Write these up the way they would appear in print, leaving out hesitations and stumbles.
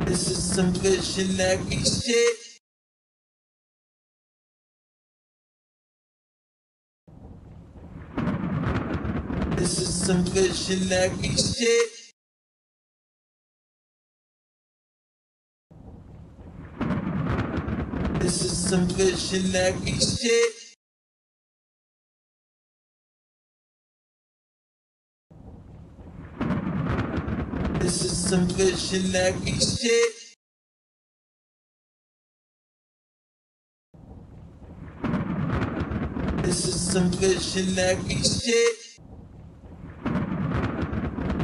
This is some visionary shit. This is some visionary shit. This is some visionary shit. This is some visionary shit. This is some visionary shit.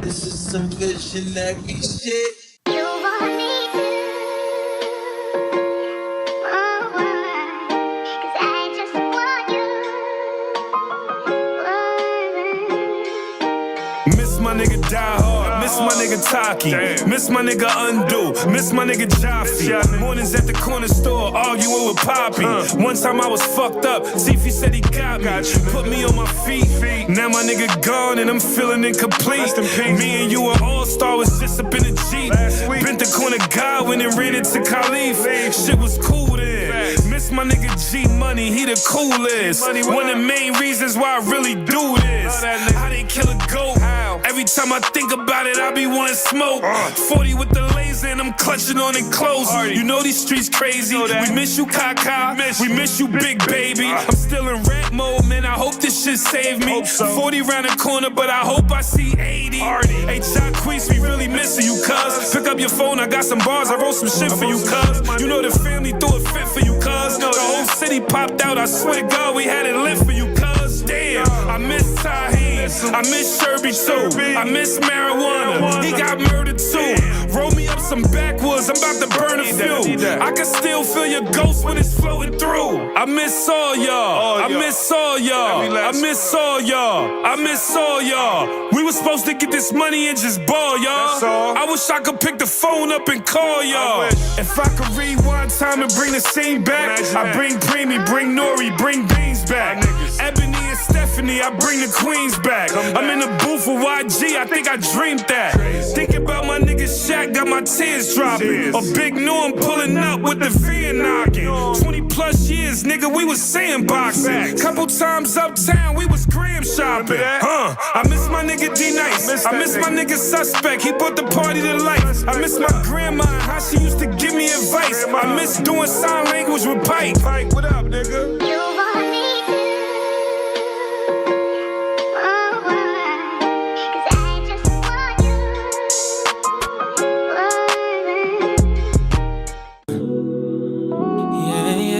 This is some visionary shit. You want me to, oh, 'cause I just want you. Miss my nigga Die Hard, miss my nigga Taki, miss my nigga Undo, miss my nigga Jaffe. Mornings at the corner store, arguing with Poppy. One time I was fucked up, Zifi said he got me, put me on my feet. Now my nigga gone and I'm feeling incomplete. Me and you were all-star, was just up in the Jeep. Bent the corner Godwin and ran into Khalif. Shit was cool then. Miss my nigga G Money, he the coolest. One of the main reasons why I really do this. I didn't kill a goat. Every time I think about it, I be wanting smoke. 40 with the laser and I'm clutching on it close. You know these streets crazy. We miss you, Kaka. We miss you, Big Baby. I'm still in rap mode, man. I hope this shit save me. 40 round the corner, but I hope I see 80. Hey, Jacquees, we really missing you, cuz. Pick up your phone, I got some bars, I wrote some shit for you, cuz. You know the family threw a fit for you, cuz. The whole city popped out, I swear to God, we had it lit for you, cuz. Damn, I miss Tahir, I miss Sherby too, I miss marijuana, he got murdered too. Roll me up some backwoods, I'm about to burn a few. I can still feel your ghost when it's floating through. I miss all y'all, I miss all y'all, I miss all y'all, I miss all y'all. We was supposed to get this money and just ball, y'all. I wish I could pick the phone up and call y'all. If I could rewind time and bring the scene back, I bring Preemy, bring Nori, bring Beans back. Ebony and Stephanie, I bring the queens back. I'm in the booth with YG, I think I dreamed that. Think about my nigga Shaq, got my tears dropping. A Big Norm pulling up with the van knocking. 20 plus years, nigga, we was sandboxing. Couple times uptown, we was gram shopping. I miss my nigga D-Nice, I miss my nigga Suspect, he brought the party to life. I miss my grandma and how she used to give me advice. I miss doing sign language with Pike. What up, nigga? You want me to, oh, 'cause I just want you.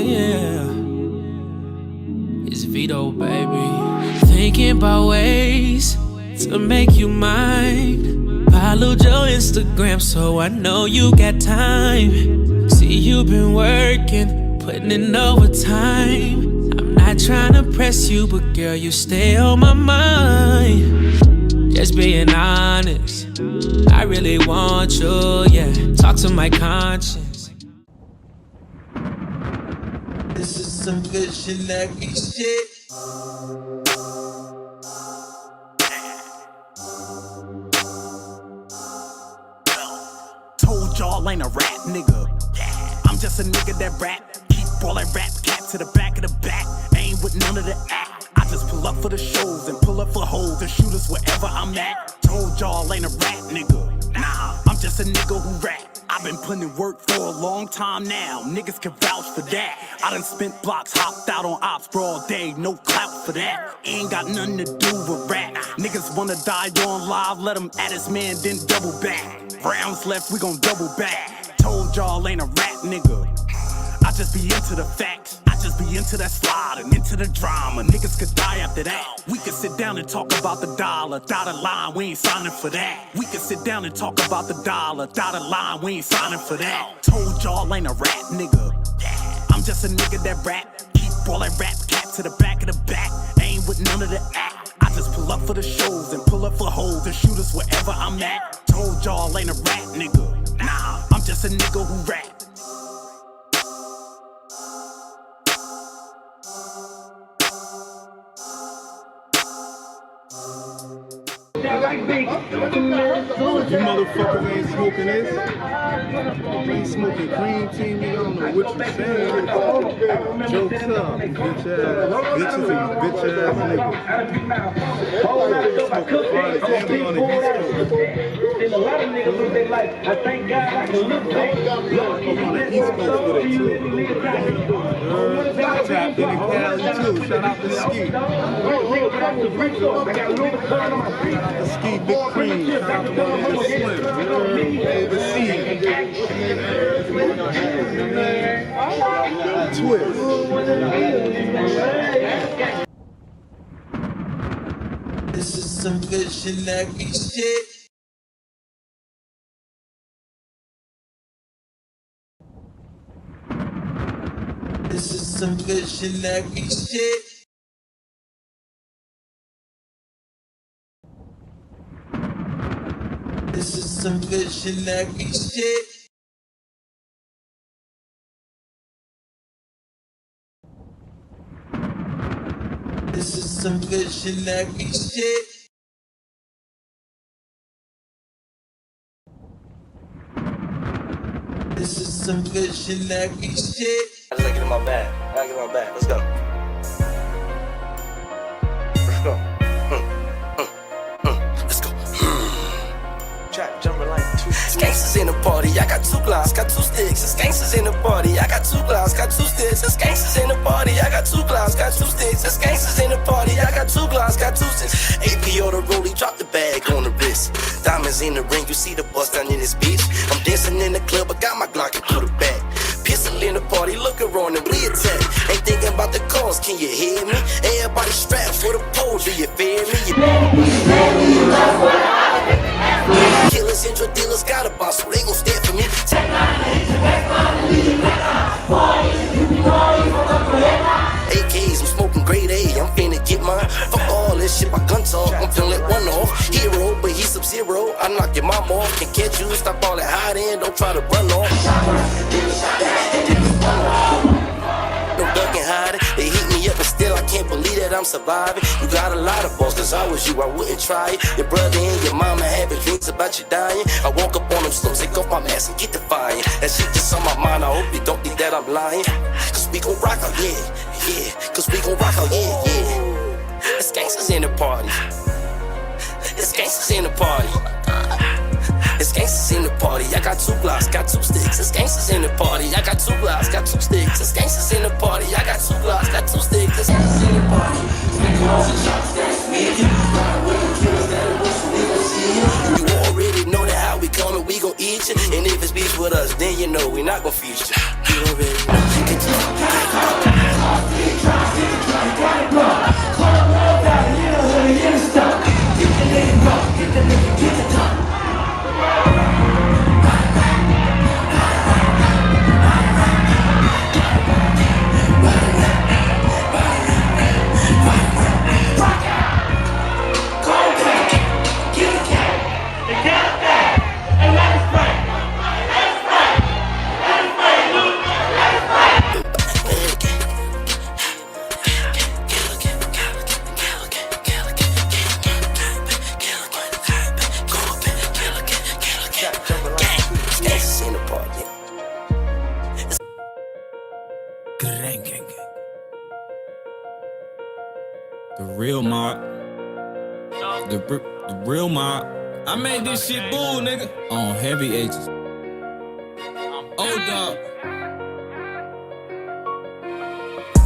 Yeah. It's Vito, baby. Thinking about ways to make you mine. Followed your Instagram, so I know you got time. See, you been working, putting in overtime. I'm not trying to press you, but girl, you stay on my mind. Just being honest, I really want you, yeah. Talk to my conscience. This is some visionary shit. Told y'all ain't a rap nigga. I'm just a nigga that rap. Keep all that rap cat to the back of the back. Ain't with none of the act. I just pull up for the shows and pull up for hoes and shoot us wherever I'm at. Told y'all ain't a rap nigga. Nah, I'm just a nigga who rap. I've been putting in work for a long time now. Niggas can vouch for that. I done spent blocks, hopped out on ops broad day, no clout for that. Ain't got nothing to do with rap. Niggas wanna die on live, let him at his man, then double back. Rounds left, we gon' double back. Told y'all ain't a rap nigga. I just be into the facts. I just be into that slide and into the drama. Niggas could die after that. We could sit down and talk about the dollar. Dotted line, we ain't signing for that. We could sit down and talk about the dollar. Dotted line, we ain't signing for that. Told y'all ain't a rap nigga. I'm just a nigga that rap. Keep all that rap cat to the back of the back. Ain't with none of the act. I just pull up for the shows and pull up for hoes and shoot us wherever I'm at. Told y'all ain't a rap nigga. Nah, I'm just a nigga who rap. You motherfuckers ain't smoking this. You ain't smoking cream tea, nigga. I don't know what you saying. Jokes up, bitch ass bitches and bitch ass niggas. Smoking fire, can't be on the East Coast. And a lot of niggas live their life. I thank God I can look back. I'm on the East Coast with it too. Tapped in Cali too. Shout out to Ski. Shout out to Ski, Big Cream. Shout out to my nigga Slim. Overseas. Twist. This is some good shenanigans shit. This is some good shenanigans shit. This is some good shenanigans shit. This is some good shenanigans shit. This is some good shenanigans shit. I just gotta get in my bag. I gotta get in my bag. Let's go. Let's go. Let's go. Track jumping like two. It's gangsters in the party. I got 2 glass, got 2 sticks. It's gangsters in the party. I got 2 glass, got 2 sticks. It's gangsters in the party. I got 2 glass, got 2 sticks. It's gangsters in the party. I got 2 glass, got 2 sticks. AP or the rollie, drop the bag on the wrist. Diamonds in the ring, you see the bust down in this bitch. I'm dancing in the club, I got my Glock and through the back. Pistol in the party, look around and we attack. Ain't thinking about the cause, can you hear me? Everybody strapped for the pole, do you fear me? Killers and drug dealers got a boss, so they gon' stand for me. AKs, I'm smoking grade A, I'm finna get mine. Fuck all this shit, my gun talk, I'm finna let one off. Hero, but he's Sub-Zero, I knock your mom off. Can catch you, stop all that hiding, don't try to run off. No ducking, hiding, they heat me up and still I can't believe that I'm surviving. You got a lot of balls, cause I was you, I wouldn't try it. Your brother and your mama having dreams about you dying. I walk up on them slow, take off my mask and get defiant. That shit just on my mind, I hope you don't think that I'm lying. Cause we gon' rock out, yeah, yeah. Cause we gon' rock out, yeah, yeah. It's gangsters in the party. It's gangsters in the party. It's gangsters in the party. I got 2 blocks, got 2 sticks. It's gangsters in the party. I got 2 blocks, got 2 sticks. It's gangsters in the party. I got 2 blocks, got 2 sticks. It's gangsters in the party. You already know that how we coming, we gon' eat you. And if it's beef with us, then you know we not gon' feed you. You already know. The real mob. The real mob. I made this shit bull, nigga. On heavy H's. Oh, dog.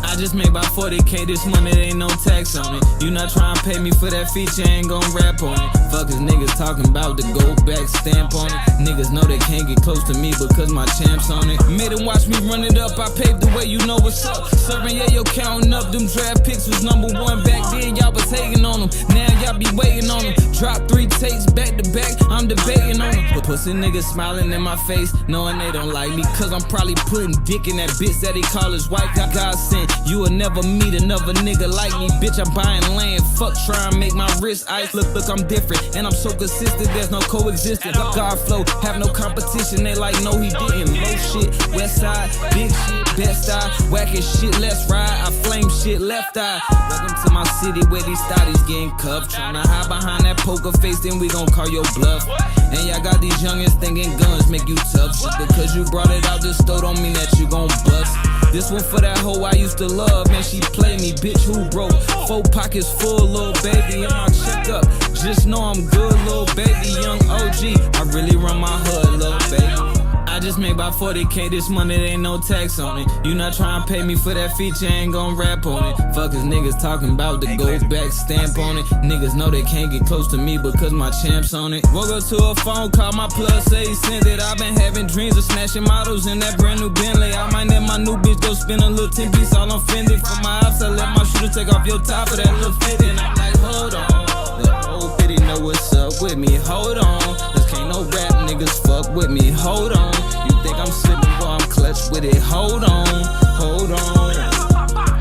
I just made about 40K this month, it ain't no tax on it. You not trying to pay me for that feature, ain't gon' rap on it. Fuckers niggas talking about the go back stamp on it. Niggas know they can't get close to me because my champ's on it. Made them watch me run it up, I paved the way, you know what's up. Serving, yeah, yo, counting up, them draft picks was #1 back then, y'all was hating on them. Now y'all be waiting on them. Drop 3 takes back to back, I'm debating on them. Pussy niggas smiling in my face, knowing they don't like me. Cause I'm probably putting dick in that bitch that he call his wife. God sent, you will never meet another nigga like me. Bitch, I'm buying land, fuck try and make my wrist ice. Look, I'm different, and I'm so consistent, there's no coexistence. God flow, have no competition, they like, no he didn't. Low shit, west side, big shit, best eye. Whacking shit, let's ride, I flame shit, left eye. Welcome to my city where these thotties getting cuffed. Tryna hide behind that poker face, then we gon' call your bluff. And y'all got these youngins thinking guns make you tough. Shit, because you brought it out this store don't mean that you gon' bust. This one for that hoe I used to love, man, she play me, bitch, who broke? 4 pockets full, little baby, in my checkup. Just know I'm good, little baby, young OG. I really run my hood, little baby. I just made about 40K this month, it ain't no tax on it. You not trying to pay me for that feature, ain't gon' rap on it. Fuckers niggas talking about the go back stamp on it. Niggas know they can't get close to me because my champ's on it. Woke up to a phone call, my plug say he sent it. I've been having dreams of smashing models in that brand new Bentley. I might let my new bitch go spend a little 10 piece all offended. For my ops, I let my shooter take off your top of that little fit. And I'm like, hold on, the old bitty know what's up with me, hold on. Cause can't no rap niggas fuck with me, hold on. You think I'm slipping, well I'm clutch with it, hold on, hold on.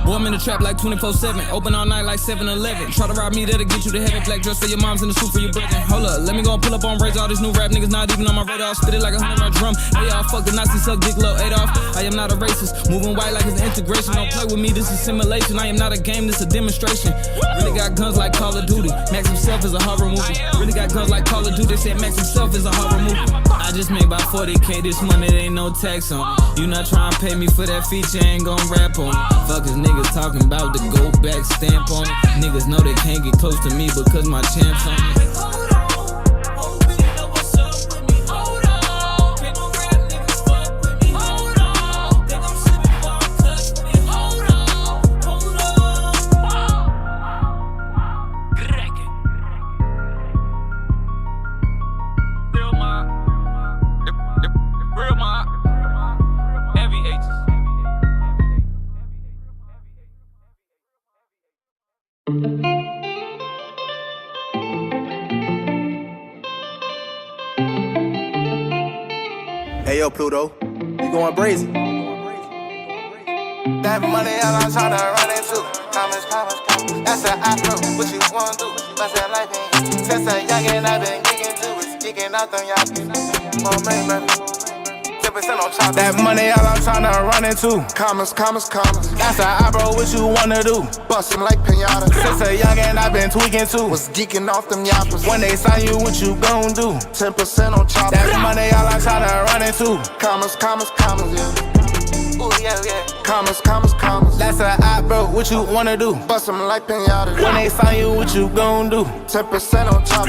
Boy, I'm in the trap like 24/7, open all night like 7-Eleven. Try to rob me, that'll get you to heaven. Black dress for your moms and the suit for your brethren. Hold up, let me go and pull up on raise. All these new rap niggas not even on my radar. Spit it like a 100-round drum. Hey, y'all fuck the Nazi, suck dick, low Adolf. I am not a racist, moving white like it's an integration. Don't play with me, this is simulation. I am not a game, this a demonstration. Really got guns like Call of Duty. Max himself is a horror movie. Really got guns like Call of Duty. They said Max himself is a horror movie. I just made about 40K this month, it ain't no tax on it. You not trying to pay me for that feature, ain't gon' rap on it. Fuckers niggas talking about the go back stamp on it. Niggas know they can't get close to me because my champ's on it. Hey yo, Pluto, you going brazen? That money all I'm tryna run into. Commas. That's an afro, what you wanna do? That's that life ain't. Since a youngin' I been geeking too. It's geeking out them y'all. More money, baby. 10% on top. That money all I'm tryna run into. Commas. That's an afro, what you wanna do? Bust 'em like pinata. Since a youngin' I been tweaking too. Was geeking off them yappers. When they sign you, what you gon' do? 10% on top. That money all I'm tryna run into. Commas, yeah. Ooh, yeah. Commas. That's an eye, bro. What you wanna do? Bust 'em like pinata. When they sign you, what you gon' do? 10% on top.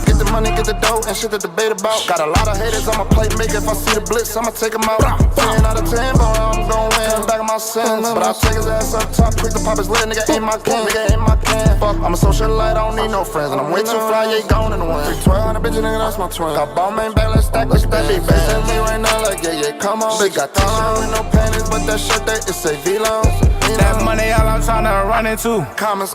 Get the money, get the dough, and shit to debate about. Got a lot of haters on my plate, make if I see the blitz, I'ma take 'em out. 10 out of 10, boy, I'm gon' win. Back on my sins, but I'll take his ass up top. Quick to pop his lid, nigga ain't my can. Fuck, I'm a socialite, I don't need no friends, and I'm way too fly, yeah, gone in the wind. 1200 bitches, nigga, that's my twin. Got ball main back, let's stack this baby. Facing me right now, like, yeah, come on. Bitch got time with no panties, but that shirt, that is a V-Long. That money all I'm tryna run into. Commas.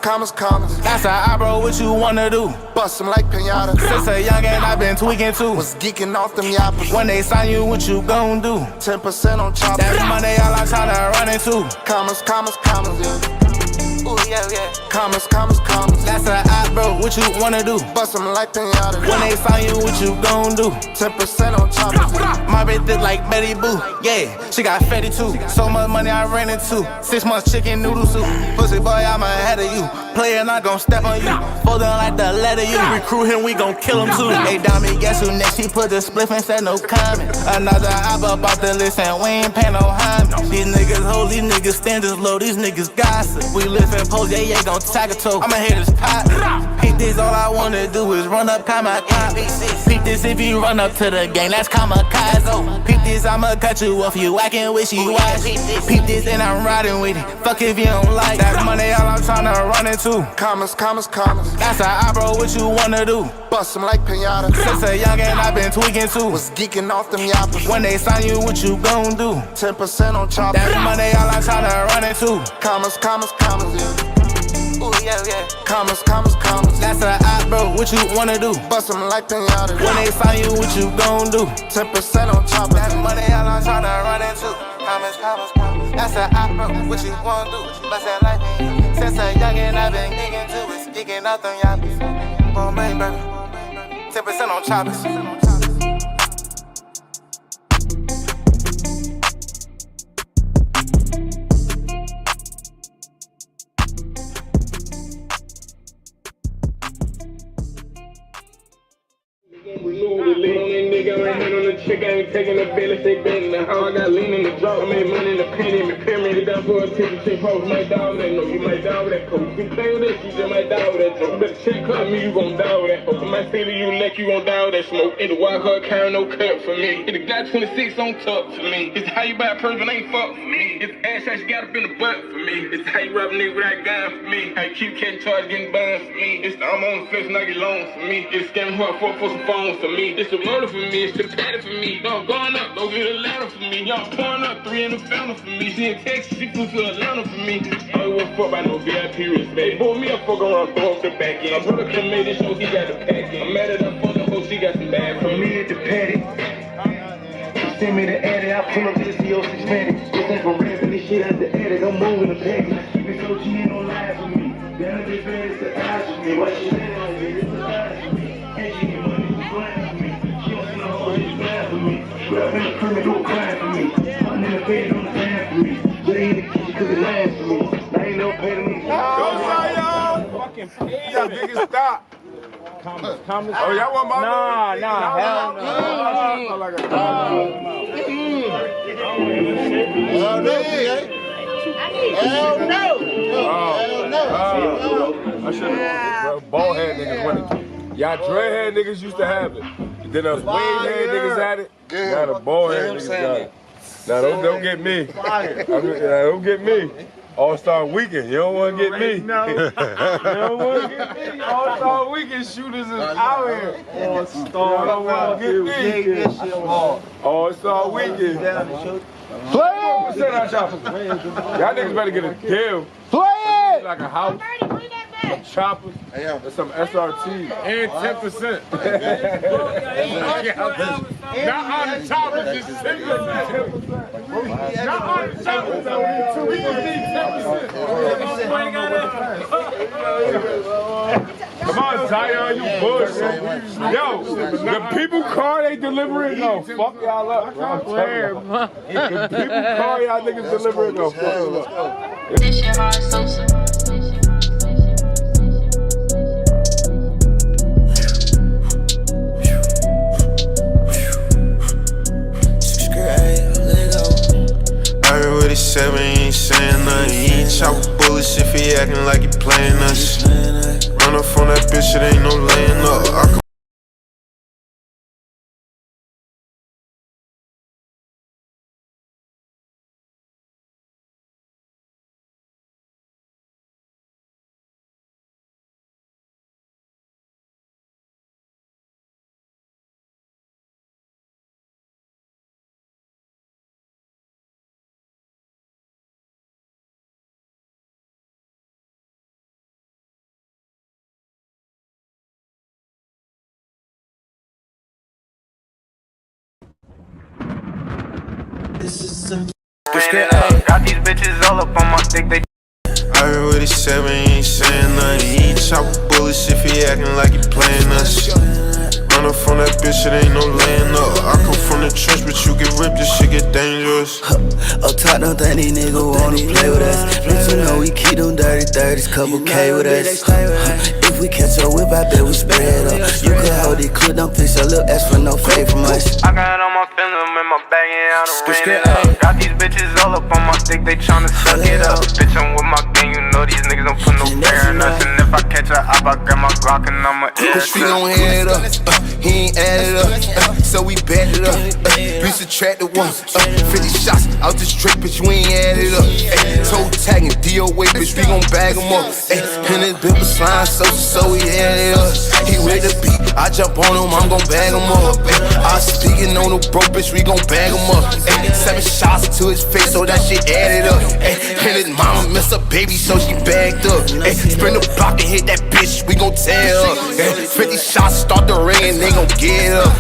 That's an eyebrow, what you wanna do? Bust 'em like pinata. Since a youngin' I been tweaking too. Was geeking off them yappers. When they sign you, what you gon' do? 10% on top. That money all I'm tryna run into. Commas, yeah. Ooh, yeah. Commas. That's an eyebrow, what you wanna do? Bust 'em like pinata. When they sign you, what you gon' do? 10% on top. My bitch thick like Betty Boo. Yeah, she got fatty too. So much money I ran into. 6 months chicken noodle soup. Pussy boy, I'm ahead of you. Player not gon' step on you. Fold down like the letter you. Recruit him, we gon' kill him too. Hey, Dami, guess who next? He put the spliff and said no comment. Another album about the list and we ain't paying no homage. These niggas hold, these niggas standards low, these niggas gossip. We live in pose, yeah, gon' tag a toe. I'ma hit his pot. Peep this, all I wanna do is run up kamikaze. Peep this if you run up to the gang, that's kamikaze. Peep this, I'ma cut you off, you acting wishy-washy. Peep this and I'm riding with it. Fuck if you don't like that money, all I'm tryna run into. Commas. That's an eyebrow, what you wanna do? Bust 'em like pinata. Since a youngin' I been tweaking too. Was geeking off them yappers. When they sign you, what you gon' do? 10% on top. That money, all I'm tryna run into. Commas, yeah. Ooh, yeah. Commas. That's how I bro, what you wanna do? Bust them like pinata. When they find you, what you gon' do? 10% on top of that money, all I'm tryna run into. Commas. That's how I bro, what you wanna do? Bust that like me. Since a youngin', I've been geeking to it. Geeking out them yappies. Boom, bang, baby. 10% on choppers. Chick ain't taking the bill if they been in the house. I got lean in the drop. I made money in the penny. Me pyramid down for a ticket. Post my dog that. No, you might die with that coat. You play with that, you just might die with that joke. Better check cut me, you gon' die with that. If my city, you lick, you gon' die with that smoke. In the wild card, carry no cut for me. In the got 26 on top for me. It's how you buy a person ain't fuck for me. It's ass shots you got up in the butt for me. It's how you rob a nigga with that gun for me. How you keep catching charge getting burned for me. It's the I'm on the fence and I get loans for me. It's scamming who I fuck for some phones for me. It's the murder for me. It's the patty for me. Y'all going up, go get a ladder for me. Y'all pouring up 3 in the fountain for me. She in Texas, she flew to Atlanta for me. I don't give a fuck about no VIP respect. They bought me a fuck around, throw up the back end. My brother come made this show, he got the pack in. I'm mad at her fuck the hoe, she got some bad for me at the patty. Send me the edit, I pull up this CO Hispanic. This ain't for rapping, this shit at the edit. I'm moving the package. Keep it so she ain't no lie for me. Down this bed, it's the eyes for me. Why she let on me? It's the eyes for me. And she get money, she's blind for me. She don't see no hoe, she's blind for me. Grab in the permit, don't cry for me. Hunting in the bed, don't stand for me. Jay in the kitchen, cause it lands for me. I ain't no pay to me. Go, y'all! Fucking pay. Y'all niggas stop. Comments. Oh, y'all want my Nah, hell no. I should have. Bald head niggas winning. Y'all dreadhead niggas used to have it. Then us wave head niggas had it. Now the bald head niggas got it. Now don't get me. Don't get me. All-Star Weekend, you don't want to get me. No. You don't want to get me. All-Star Weekend shooters is out here. All-Star Weekend. All-Star Weekend. Play it! Y'all niggas better get a deal. Play it! Like a house. Some choppers, and some SRT, and 10%. Not on the choppers, just 10%. Not on the choppers, though. We just need 10%. Come on, Zion, you bullshit. Yo, the people car they delivering, no, fuck y'all up. The people car y'all niggas delivering, no, fuck y'all up. This shit hard, Sosa. Seven, he ain't saying nothing. He ain't chop bullets if he acting like he playing us. Run up on that bitch, it ain't no laying up. Got these bitches all up on my dick, they I been with his 7, he ain't saying nothing. He ain't chop bullets if he acting like he playing us. Run up on that bitch, it ain't no laying up. I come from the trench, but you get ripped, this shit get dangerous. Up top, don't think these niggas wanna play with us. But you know we keep them dirty 30s, couple K with us. If we catch a whip, I bet we spread up. You could hold it, clip, don't fix a little S for no fade from us. I got all my feelings in my bag, yeah, I done ran it up. Got these bitches all up on my dick, they tryna suck it up. Bitch, I'm with my gang, you know these niggas don't put no fair in us. And if I catch a op, I grab my Glock and I'ma air it up. He gon' head up, he ain't added up. so we backed it up. We subtracted one. 50 shots out this strip, bitch, you ain't added up. Toe tagging, DOA, bitch, we gon' bag him up. And this bitch was flying so he added up. He with the beat, I jump on him, I'm gon' bag him up. I speaking on the broke, bitch, we gon' bag him up. 7 shots to his face, so that shit added up. And his mama missed a baby, so she bagged up. Sprint the block and hit that bitch, we gon' tear up. 50 shots, start the ring and they gon' get up.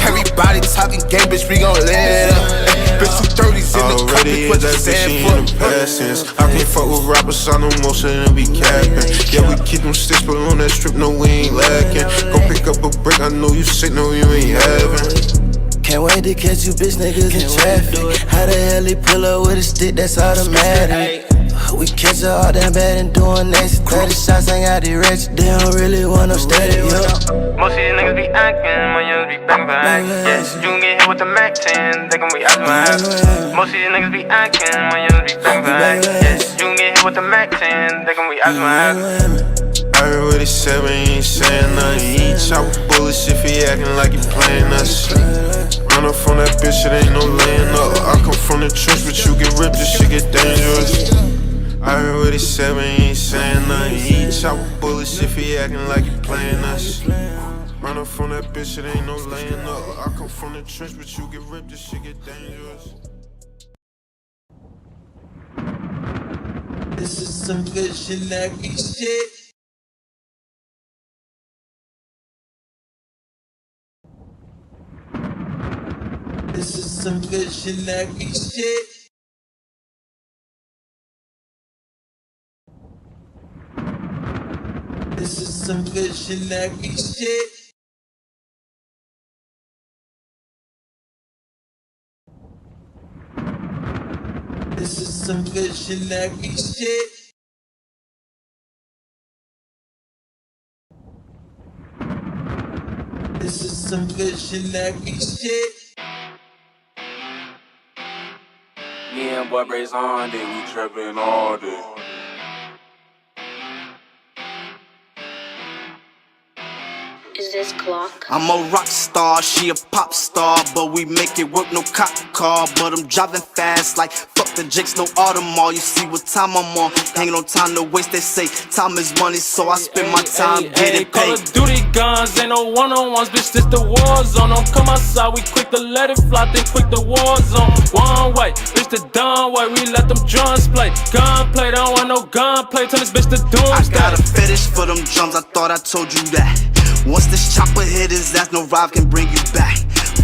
Everybody talking game, bitch, we gon' let up. Bitch, you 30s in the cup, bitch, what you saying for? I can't fuck with rappers, I know most of them be capping. Yeah, we keep them sticks, but on that strip, no, we ain't lacking. Go pick up a brick, I know you sick, no, you ain't having. Can't wait to catch you bitch niggas in traffic. How the hell he pull up with a stick that's automatic? We catch her all damn bad and doing next 30 shots, ain't got the ratchet. They don't really want no static, yo. Most of these niggas be acting, my youngers be back. Yes, you can get hit with the Mac 10, they gon' be out my ass. Most of these niggas be acting, my youngers be back. Yes, you can get hit with the Mac 10, they gon' be out my ass. I heard what he said, but he ain't saying nothing. He ain't chop with bullets if he acting like he playing us. Run up from that bitch, it ain't no laying up. I come from the trench, but you get ripped, this shit get dangerous. I heard what he said, but he ain't saying nothing. He ain't chop with bullets if he acting like he playing us. Run up from that bitch, it ain't no laying up. I come from the trench, but you get ripped, this shit get dangerous. This is some good shellacky shit. This is some good shellacky shit. This is some good shellacky shit. This is some good shellacky shit. This is some good shellacky shit. Yeah, boy, braids on day, we trapping all day. Is this clock? I'm a rock star, she a pop star, but we make it work, no cop car. But I'm driving fast like fuck the jakes, no Audemars. You see what time I'm on, hanging on time to waste. They say time is money, so I spend my time getting paid. Call of Duty guns, ain't no one-on-ones, bitch, this the war zone. Don't come outside, we quick to let it fly, then quick the war zone. One way, bitch, the dumb way, we let them drums play. Gunplay, don't want no gunplay, tell this bitch the doomsday. I got a fetish for them drums, I thought I told you that. Once this chopper hit his ass, no ride can bring you back.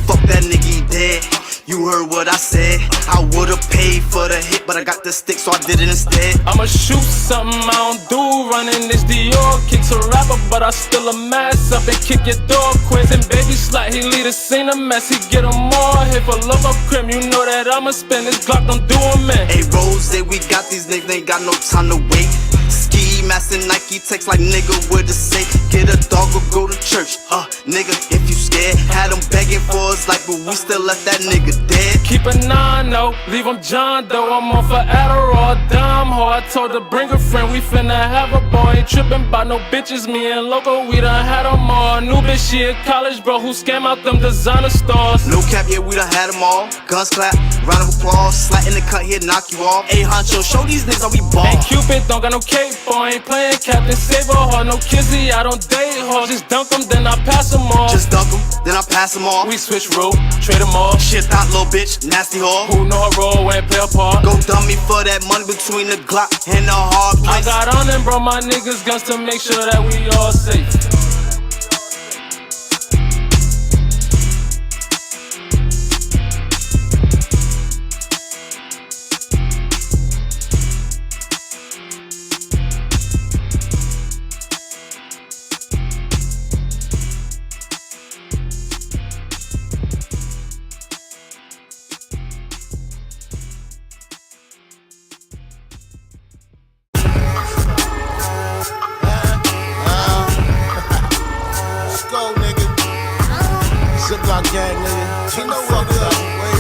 Fuck that nigga, he dead. You heard what I said. I would've paid for the hit, but I got the stick, so I did it instead. I'ma shoot something I don't do, running this Dior. Kicks a rapper, but I still a mess up and kick your door quiz. And baby slut, he lead a scene a mess, he get him more. Hit for love of crib, you know that I'ma spend this Glock, don't do him, man. Hey, Rose, we got these niggas, ain't got no time to wait. Ski mask and Nike text like nigga with a say. Get a dog or go to church, nigga, if you scared. Had them begging for us like, but we still left that nigga dead. Keep a 9-0, leave him John Doe. I'm on for Adderall, dumb hoe. I told her bring a friend, we finna have a boy. Ain't trippin' by no bitches, me and Loco, we done had them all. New bitch, she in college, bro, who scam out them designer stores. No cap, yeah, we done had them all. Guns clap, round of applause, slat in the cut here, knock you off. Hey, honcho, show these niggas how we ball. Hey, Cupid, don't got no cape on, ain't playing Captain Save a no kizzy, I don't date hoes. Just dunk them, then I pass them off. Just dunk them, then I pass them off. We switch rule, trade them off. Shit thought, little bitch, nasty whore. Who know her role when play a part? Go dummy for that money between the Glock and the hard place. I got on and brought my niggas guns to make sure that we all safe. Gang, nigga. You know what up, baby.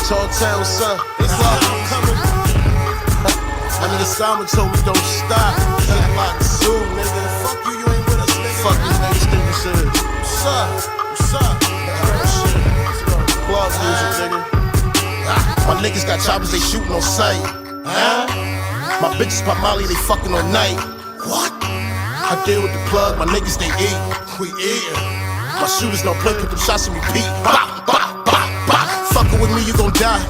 Tall town, what's up? It's all coming. My nigga Simon told me don't stop. Keep like Zoom, nigga. Fuck you, you ain't with us, nigga. Fuck these niggas think this is. What's up? What's up? niggas got choppers, they shooting on sight. Huh? My bitches pop Molly, they fucking all night. What? I deal with the plug, my niggas they eat. We eatin'. My shooters don't play, put them shots and repeat. Bop, bop, bop, bop. Fuckin' with me, you gon' die.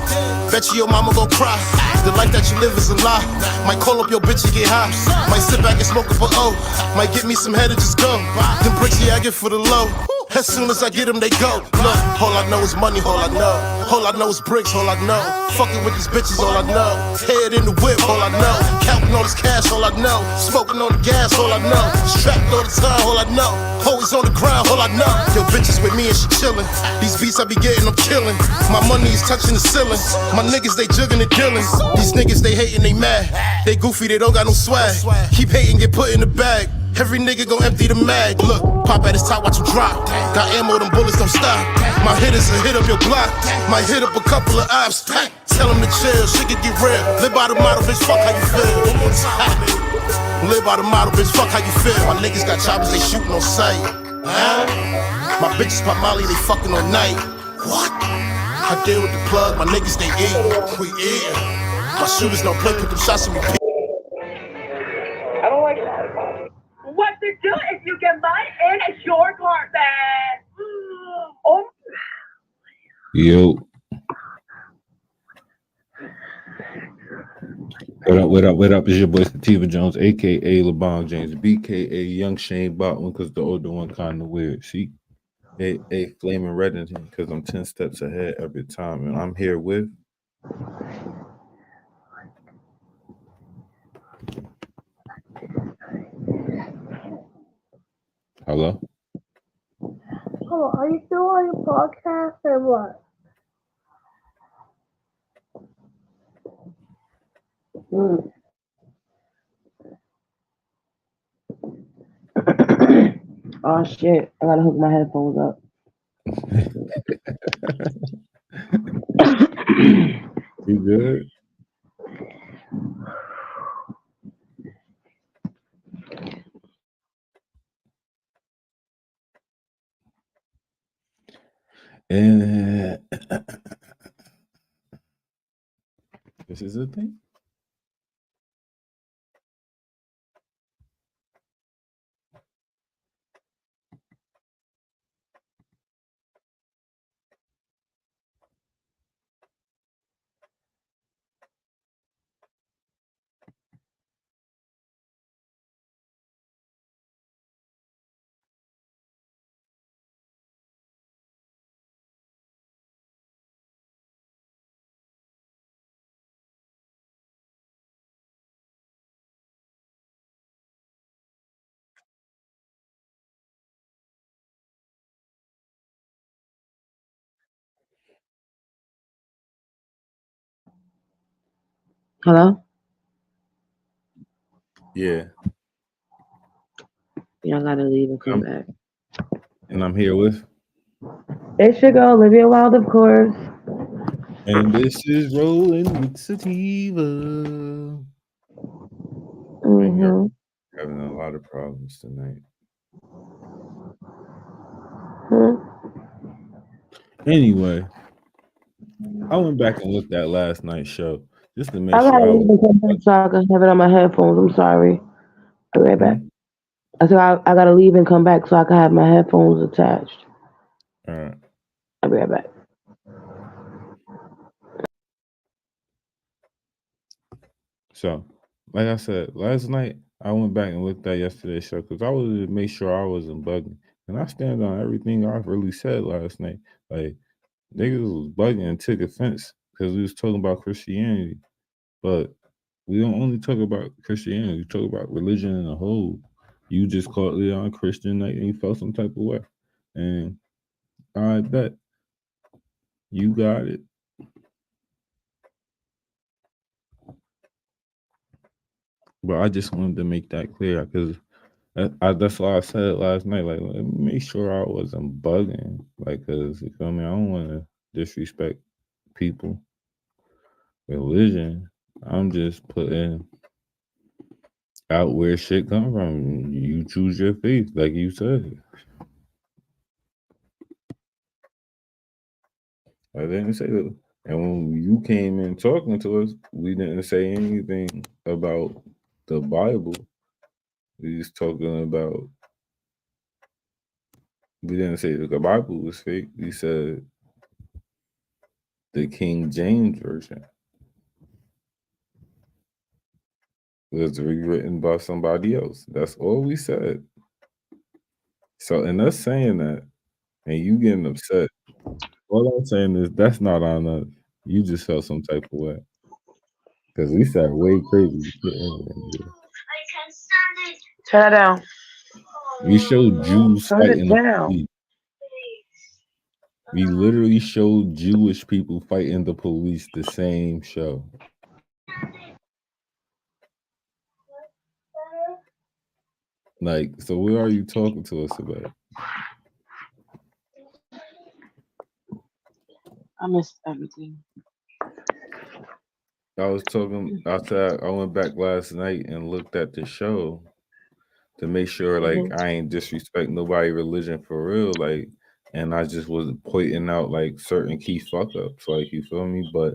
Bet you your mama gon' cry. The life that you live is a lie. Might call up your bitch and get high. Might sit back and smoke up a O. Might get me some head and just go. Them bricks, yeah, I get for the low. As soon as I get them, they go. Look, all I know is money, all I know. All I know is bricks, all I know. Fucking with these bitches, all I know. Head in the whip, all I know. Counting all this cash, all I know. Smoking on the gas, all I know. Strapped all the time, all I know. Always on the ground, all I know. Yo, bitches with me and she chillin'. These beats I be getting, I'm killin'. My money is touching the ceiling. My niggas, they juggin' and dealin'. These niggas, they hatin', they mad. They goofy, they don't got no swag. Keep hating, get put in the bag. Every nigga gon' empty the mag. Look, pop at his top, watch him drop. Got ammo, them bullets don't stop. My hitters will hit up your block. Might hit up a couple of ops. Tell him to chill, shit can get real. Live by the model, bitch, fuck how you feel. One more time. Live by the model, bitch, fuck how you feel. My niggas got choppers, they shooting on sight. Huh? My bitches pop Molly, they fucking all night. What? I deal with the plug, my niggas they eat. We eatin'. My shooters don't play, put them shots and repeat. I don't like that. What to do if you get mine in a short carpet? Oh. Yo. What up? It's your boy Sativa Jones, aka LeBron James, BKA Young Shane Botman, because the older one kind of weird. See? A flaming red in him because I'm 10 steps ahead every time. And I'm here with. Hello? Oh, are you still on your podcast or what? Oh shit, I gotta hook my headphones up. You good? And this is the thing. Hello? Yeah. Yeah, I gotta leave and come back. And I'm here with. It should go Olivia Wilde, of course. And this is Rolling with Sativa. Man, you're having a lot of problems tonight. Anyway, I went back and looked at last night's show just to make I sure gotta I leave and come back so I can have it on my headphones. I'm sorry. I'll be right back. I said I gotta leave and come back so I can have my headphones attached. All right. I'll be right back. So, like I said, last night I went back and looked at yesterday's show because I wanted to make sure I wasn't bugging. And I stand on everything I really said last night. Like, niggas was bugging and took offense because we was talking about Christianity. But we don't only talk about Christianity. We talk about religion in a whole. You just called Leon Christian night and you felt some type of way. And I bet you got it. But I just wanted to make that clear because that's why I said last night. Like, let me make sure I wasn't bugging. Like, because you feel me, I don't want to disrespect people, religion. I'm just putting out where shit come from. You choose your faith, like you said. I didn't say that. And when you came in talking to us, we didn't say anything about the Bible. We was talking about. We didn't say that the Bible was fake. We said the King James version was rewritten by somebody else. That's all we said. So, in us saying that, and you getting upset, all I'm saying is that's not on us. You just felt some type of way because we said way crazy shit. Turn it down. We showed Jews Turn it fighting the down. police. We literally showed Jewish people fighting the police the same show. Like, so what are you talking to us about? I missed everything. I was talking. I said I went back last night and looked at the show to make sure, like, I ain't disrespect nobody religion for real, like, and I just was pointing out like certain key fuck ups, like, you feel me? But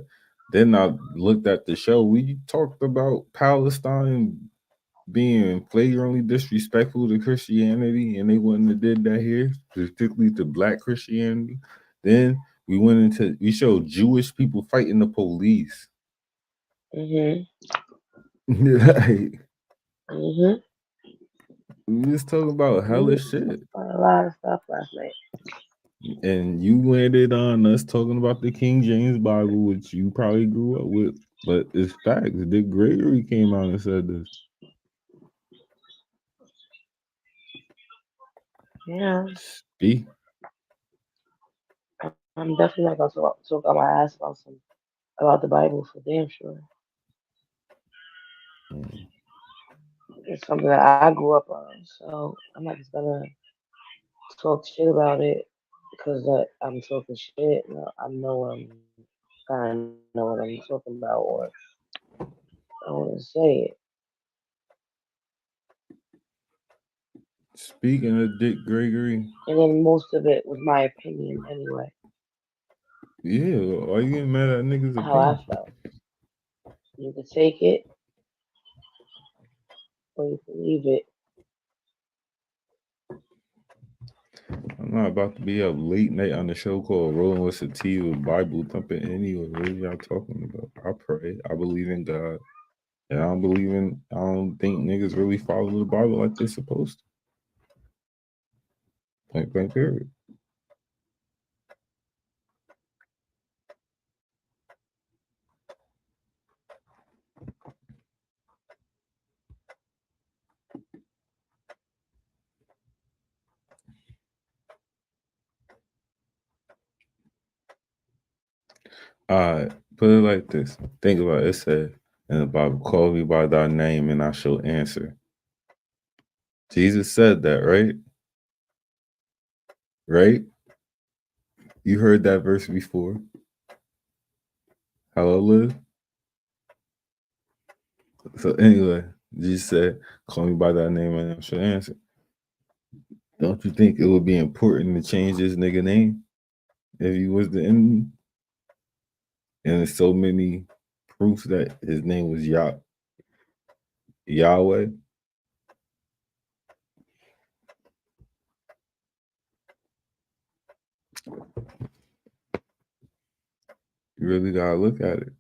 then I looked at the show. We talked about Palestine being flagrantly disrespectful to Christianity, and they wouldn't have did that here, particularly to Black Christianity. Then we showed Jewish people fighting the police. Like, we was talking about hella shit. A lot of stuff last night. And you landed on us talking about the King James Bible, which you probably grew up with, but it's facts. Dick Gregory came out and said this. Yeah. Speak. I'm definitely not gonna talk on my ass about the Bible for damn sure. It's something that I grew up on, so I'm not just gonna talk shit about it because I'm talking shit. No, I know kind of know what I'm talking about, or I want to say it. Speaking of Dick Gregory, And then most of it was my opinion anyway. yeah, why you getting mad at niggas' How I opinion? felt. You can take it or you can leave it. I'm not about to be up late night on the show called Rolling With Sativa, Bible thumping anyway. What are y'all talking about? I pray. I believe in God. And I don't think niggas really follow the Bible like they're supposed to. Point blank period. Put it like this. Think about it. It said in the Bible, call me by thy name and I shall answer. Jesus said that, right? Right? You heard that verse before. Hello, Liz? So anyway, Jesus said, call me by thy name and I shall answer. Don't you think it would be important to change this nigga name if he was the enemy? And there's so many proofs that his name was Yahweh. You really gotta look at it.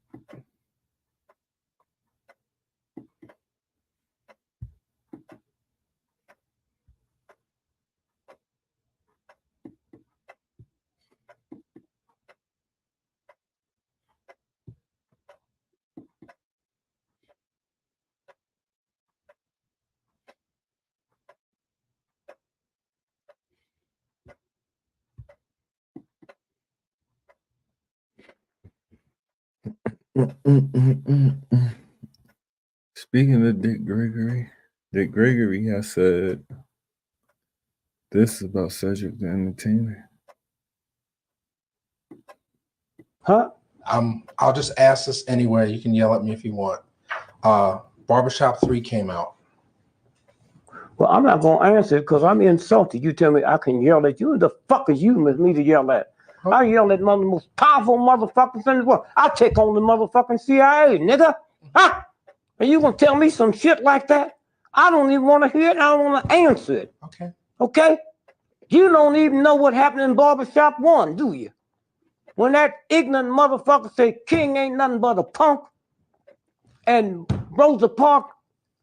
Speaking of Dick Gregory has said this about Cedric the Entertainer. Huh? I'll just ask this anywhere. You can yell at me if you want. Barbershop 3 came out. Well, I'm not gonna answer it because I'm insulted. You tell me I can yell at you. Who the fuck is you with me to yell at? I yell at one of the most powerful motherfuckers in the world. I'll take on the motherfucking CIA, nigga. Huh? And you gonna tell me some shit like that? I don't even want to hear it. I don't want to answer it. Okay. Okay? You don't even know what happened in Barbershop 1, do you? When that ignorant motherfucker said King ain't nothing but a punk, and Rosa Parks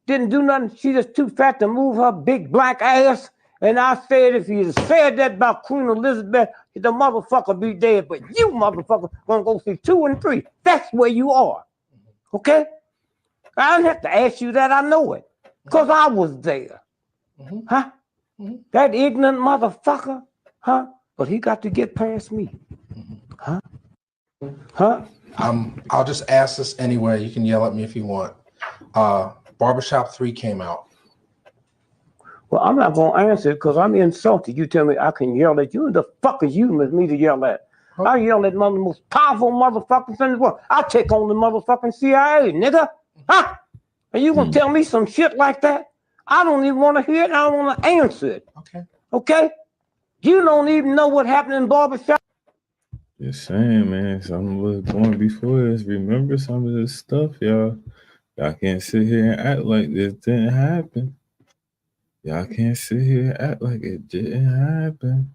didn't do nothing. She just too fat to move her big black ass. And I said, if you said that about Queen Elizabeth, the motherfucker be dead. But you motherfucker gonna go see 2 and 3. That's where you are. Okay? I don't have to ask you that. I know it. Because I was there. Huh? That ignorant motherfucker. Huh? But he got to get past me. Huh? Huh? I'll just ask this anyway. You can yell at me if you want. Barbershop 3 came out. Well, I'm not going to answer it because I'm insulted. You tell me I can yell at you. Who the fuck is you with me to yell at? I yell at one of the most powerful motherfuckers in the world. I'll take on the motherfucking CIA, nigga. Huh? And you going to tell me some shit like that? I don't even want to hear it. I don't want to answer it. Okay. Okay? You don't even know what happened in Barbershop. Just saying, man. Something was going before this. Remember some of this stuff, y'all. Y'all can't sit here and act like this didn't happen. Y'all can't sit here and act like it didn't happen.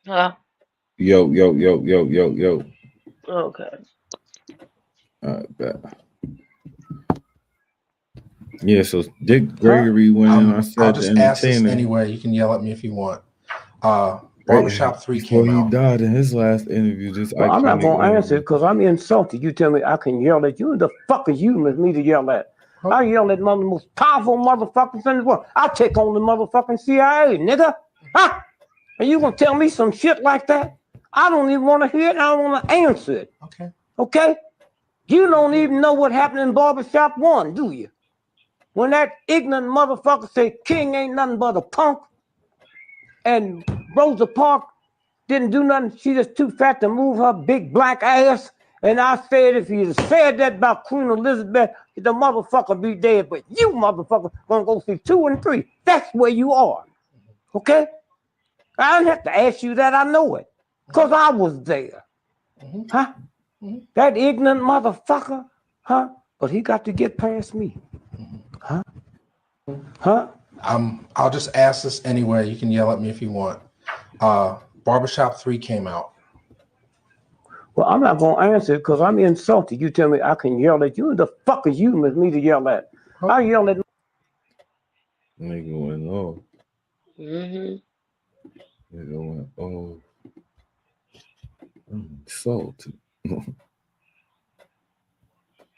Huh? Yo. Okay. Bet. Yeah, so Dick Gregory went in. I said I'll just the ask this entertainer. anyway. You can yell at me if you want. Barbershop 3 before came he out. died in his last interview. This Well, I'm not going to iconic answer it because I'm insulted. You tell me I can yell at you. Who the fuck is you with me to yell at? I yell at one of the most powerful motherfuckers in the world. I'll take on the motherfucking CIA, nigga. Huh? And you going to tell me some shit like that? I don't even want to hear it. I don't want to answer it. Okay. Okay? You don't even know what happened in Barbershop 1, do you? When that ignorant motherfucker said King ain't nothing but a punk, and Rosa Parks didn't do nothing. She just too fat to move her big black ass. And I said, if you said that about Queen Elizabeth, the motherfucker be dead. But you motherfucker gonna go see 2 and 3. That's where you are. Okay? I don't have to ask you that. I know it. Because I was there. Huh? That ignorant motherfucker, huh? But he got to get past me. Huh? Huh? I'll just ask this anyway. You can yell at me if you want. Barbershop 3 came out. Well, I'm not going to answer it because I'm insulted. You tell me I can yell at you. Who the fuck is you with me to yell at? I yell at... Nigga went off. Mm-hmm. Nigga went off. I'm insulted.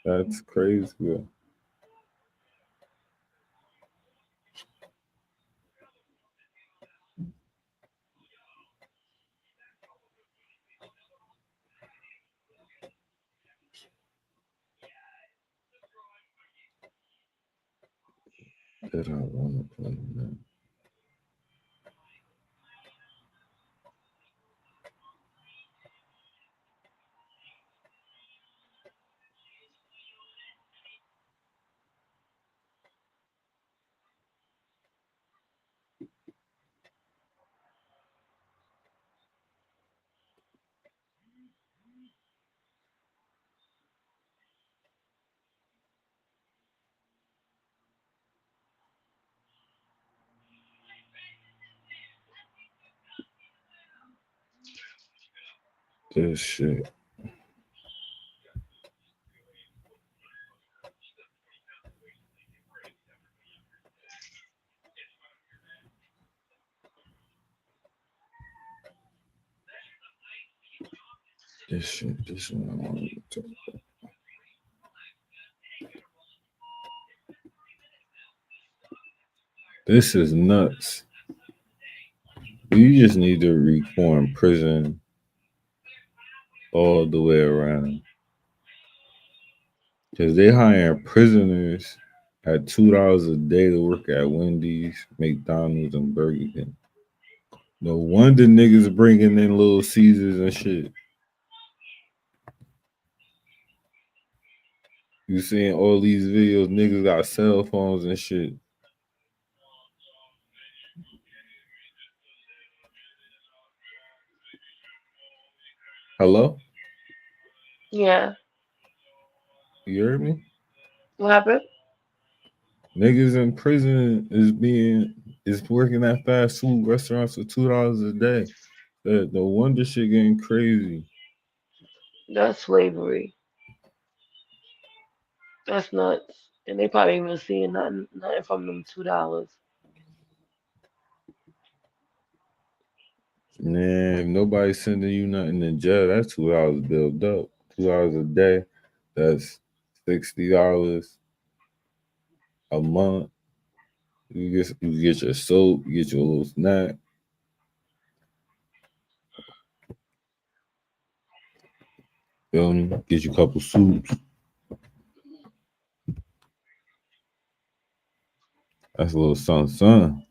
That's crazy. Bro. Did I want to play that? This shit. This one I want to talk about. This is nuts. You just need to reform prison all the way around. Because they hiring prisoners at $2 a day to work at Wendy's, McDonald's, and Burger King. No wonder niggas bringing in Little Caesars and shit. You seeing all these videos, niggas got cell phones and shit. Hello? Yeah. You heard me? What happened? Niggas in prison is working at fast food restaurants for $2 a day. No wonder shit getting crazy. That's slavery. That's nuts. And they probably even seeing nothing from them $2. Man, if nobody's sending you nothing in jail, that's $2 built up. $2 a day, that's $60 a month. You get your soap, you get your little snack. Feel me? Get you a couple soups. That's a little something.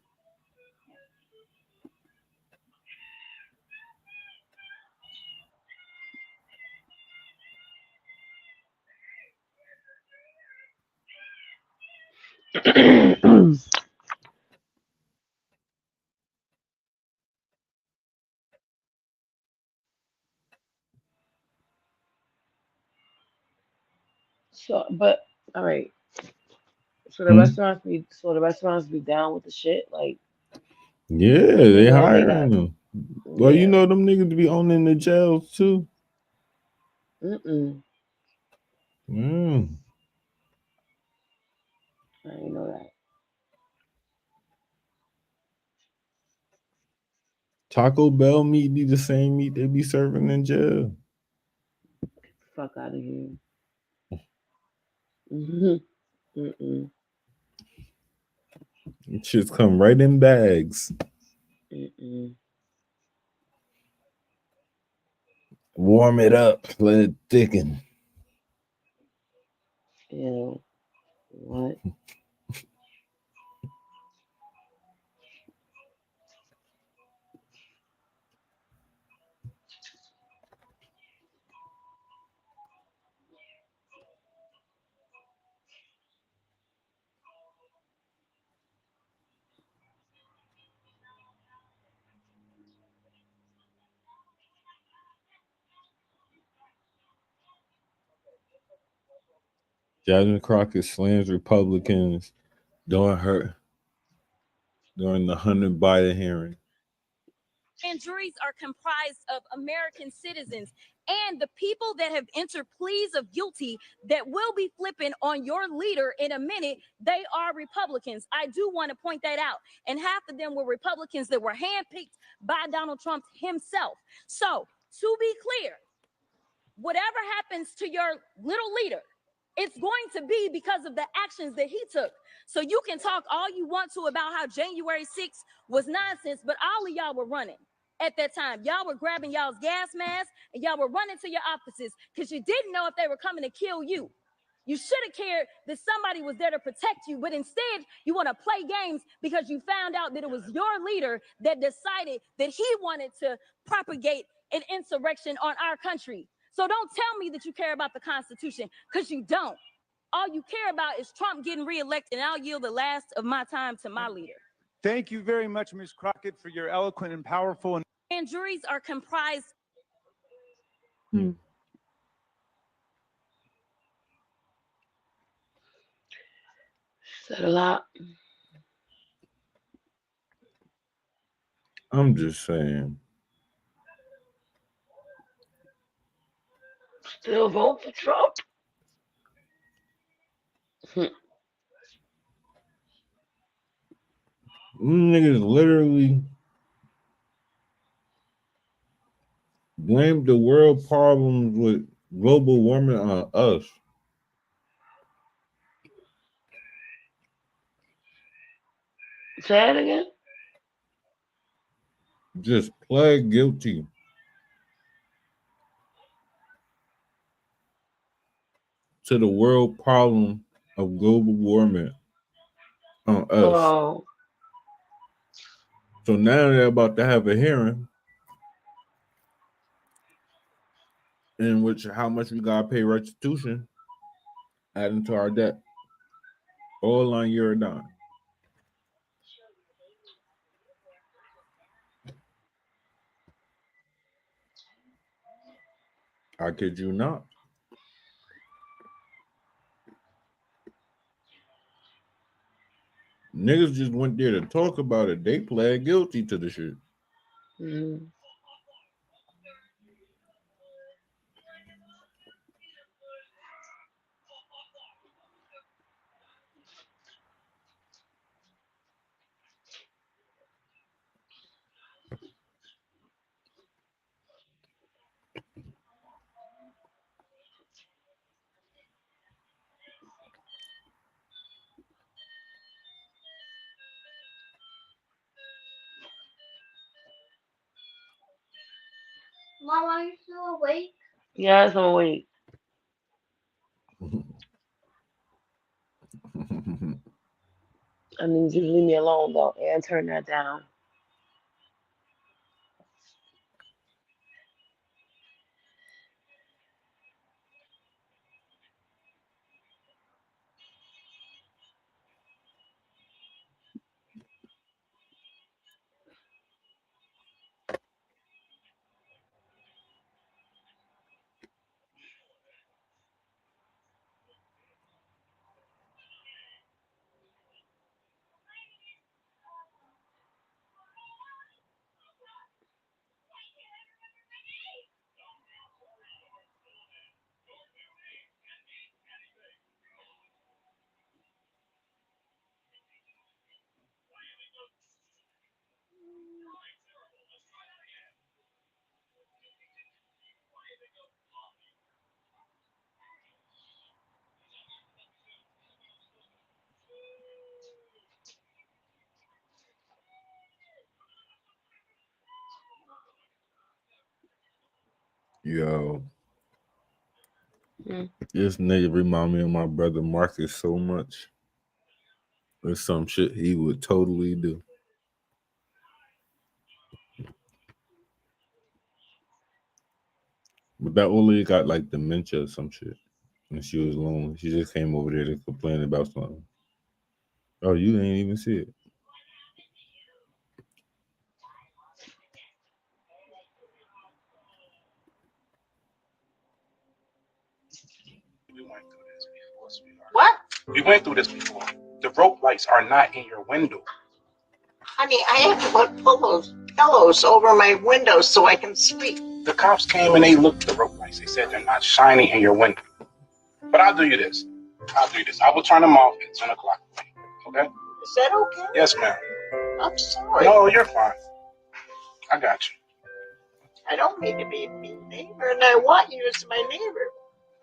So, but all right. So the restaurants be down with the shit, like Yeah, even they though they hiring got them. Well, you yeah. know them niggas be owning the jails too. Mm-mm. Mm. I didn't know that. Taco Bell meat be the same meat they be serving in jail. Fuck out of here. Mm-hmm. Mm-mm. Shit's come right in bags. Mm-mm. Warm it up, let it thicken. Ew. What? Jasmine Crockett slams Republicans during the Hunter Biden hearing. And juries are comprised of American citizens and the people that have entered pleas of guilty that will be flipping on your leader in a minute. They are Republicans. I do want to point that out. And half of them were Republicans that were handpicked by Donald Trump himself. So to be clear, whatever happens to your little leader, it's going to be because of the actions that he took. So you can talk all you want to about how January 6th was nonsense, but all of y'all were running at that time. Y'all were grabbing y'all's gas masks and y'all were running to your offices because you didn't know if they were coming to kill you. You should have cared that somebody was there to protect you, but instead you want to play games because you found out that it was your leader that decided that he wanted to propagate an insurrection on our country. So don't tell me that you care about the Constitution, because you don't. All you care about is Trump getting reelected, and I'll yield the last of my time to my leader. Thank you very much, Ms. Crockett, for your eloquent and powerful. And juries are comprised. Said a lot. I'm just saying. Still vote for Trump. Niggas literally blame the world problems with global warming on us. Say it again. Just pled guilty to the world problem of global warming on us. Oh. So now they're about to have a hearing in which how much we gotta pay restitution adding to our debt. All on Eurodime. I kid you not. Niggas just went there to talk about it. They pled guilty to the shit. Mm-hmm. Mom, are you still awake? Yes, I'm awake. I need you to leave me alone, though, and turn that down. Yo. This nigga remind me of my brother Marcus so much. There's some shit he would totally do. But that old lady got like dementia or some shit. And she was lonely. She just came over there to complain about something. Oh, you ain't even see it. We went through this before. The rope lights are not in your window. Honey, I have to put pillows over my windows so I can sleep. The cops came and they looked at the rope lights. They said they're not shining in your window. But I'll do you this. I will turn them off at 10 o'clock. Okay? Is that okay? Yes, ma'am. I'm sorry. No, you're fine. I got you. I don't mean to be a mean neighbor, and I want you as my neighbor.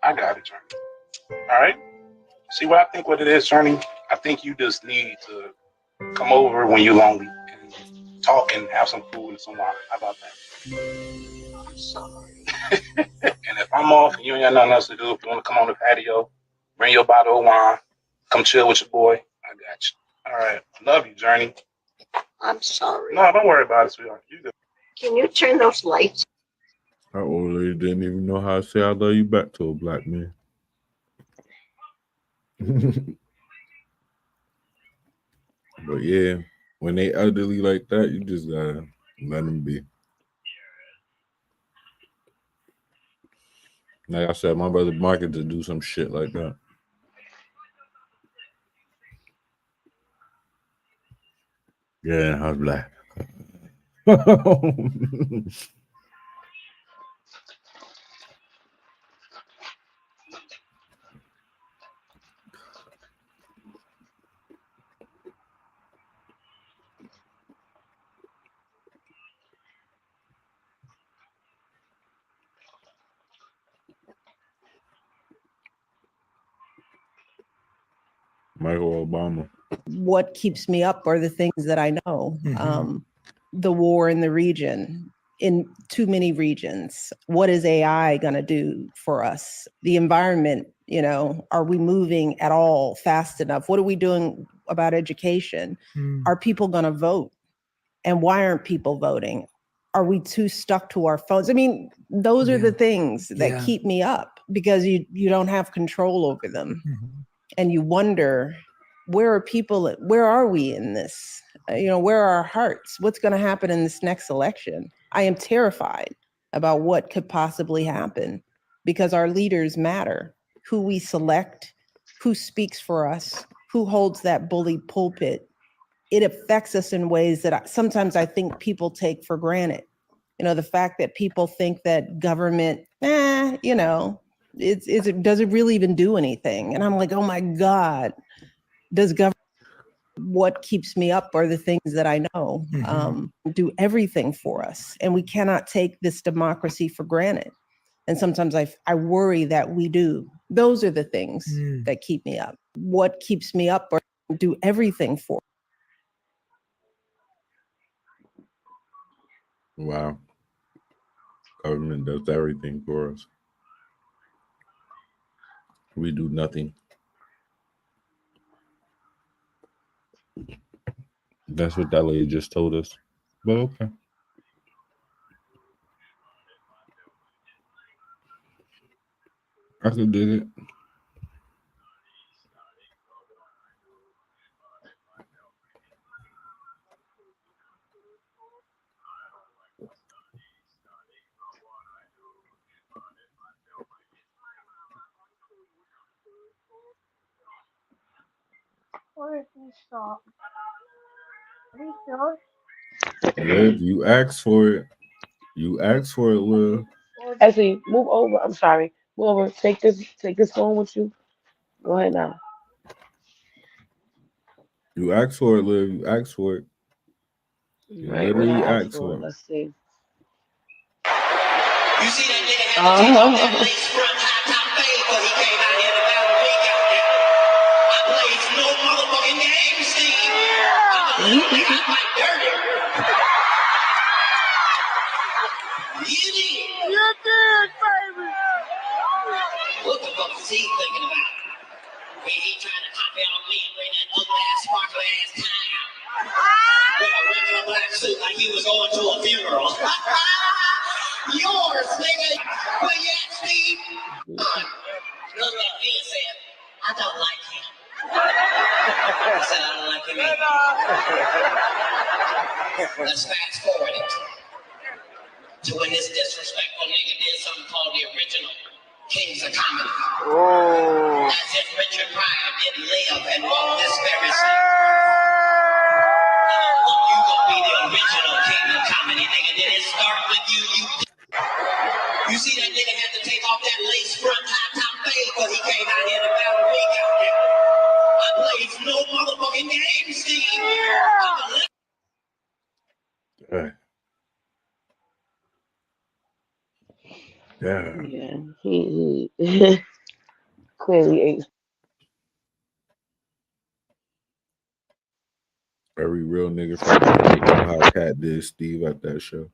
I got it, Journey. All right? See what I think what it is, Journey? I think you just need to come over when you're lonely and talk and have some food and some wine. How about that? I'm sorry. And if I'm off and you ain't got nothing else to do, if you want to come on the patio, bring your bottle of wine, come chill with your boy, I got you. All right. Love you, Journey. I'm sorry. No, don't worry about it, sweetheart. You good. Can you turn those lights? That old lady didn't even know how to say I love you back to a black man. But yeah, when they elderly like that, you just gotta let them be. Like I said, my brother Market to do some shit like that. Yeah, I was black. Michael Obama. What keeps me up are the things that I know. The war in the region, in too many regions. What is AI going to do for us? The environment, are we moving at all fast enough? What are we doing about education? Are people going to vote? And why aren't people voting? Are we too stuck to our phones? I mean, those are the things that keep me up because you don't have control over them. And you wonder, where are we in this? Where are our hearts? What's going to happen in this next election? I am terrified about what could possibly happen because our leaders matter. Who we select, who speaks for us, who holds that bully pulpit. It affects us in ways that sometimes I think people take for granted. The fact that people think that government, does it really even do anything? And I'm like, oh my God, does government? What keeps me up are the things that I know do everything for us. And we cannot take this democracy for granted. And sometimes I worry that we do. Those are the things that keep me up. What keeps me up or do everything for us. Wow. Government does everything for us. We do nothing. That's what that lady just told us. But okay. I could dig it. Where if we stop? Are you sure? Liv, you asked for it. You asked for it, Liv. Actually, move over. I'm sorry. Move over. Take this phone with you. Go ahead now. You asked for it, Liv. You asked for it. You Right, literally I asked for it. Let's see. You see that nigga had to take off that lace front high top fade because he came out here to battle me out there. I played no motherfucking game, Steve. I'm a nigga, I fight dirty. You did. You did, baby. What the fuck is he thinking about? He trying to copy off me and bring that ugly ass, sparkly ass tie out. With a regular black suit like he was going to a funeral. Yours, nigga. Where you at, Steve? Looked at me and said, I don't like him. I said, I don't like him either. Let's fast forward it to when this disrespectful nigga did something called the original kings of comedy. Oh. As if Richard Pryor didn't live and walk this very same. Look, you gonna be the original king of comedy, nigga. Did it start with you? You see that nigga had to take off that lace front high top fade because he came out here to battle me out there. I plays no motherfucking game, Steve. Yeah. Yeah, he clearly ate. Every real nigga from Atlanta know how Cat did Steve at that show.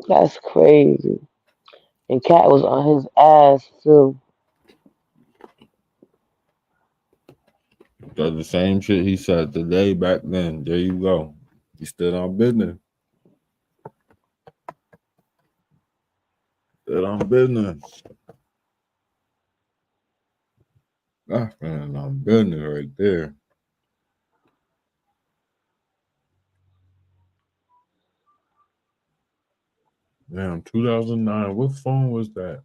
That's crazy. And Cat was on his ass too. Does the same shit he said today back then. There you go. He stood on business. Stood on business. That's on business right there. Damn, 2009. What phone was that?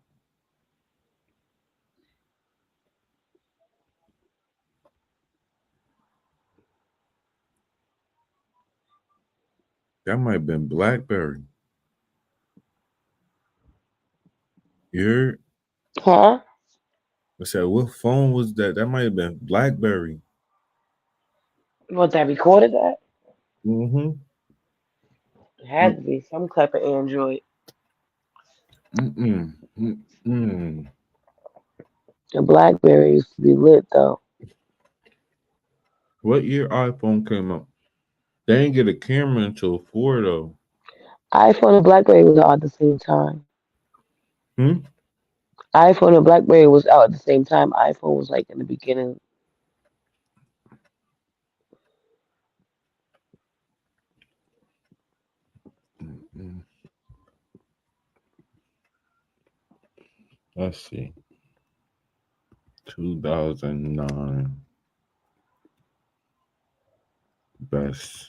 That might have been BlackBerry. You heard? Huh? I said, what phone was that? That might have been BlackBerry. What, that recorded that? Mm-hmm. It had to be some type of Android. Mm-mm. The BlackBerry used to be lit though. What year iPhone came out? They didn't get a camera until 4 though. iPhone and BlackBerry was out at the same time. Hmm? iPhone and BlackBerry was out at the same time. iPhone was like in the beginning. Let's see. 2009. Best.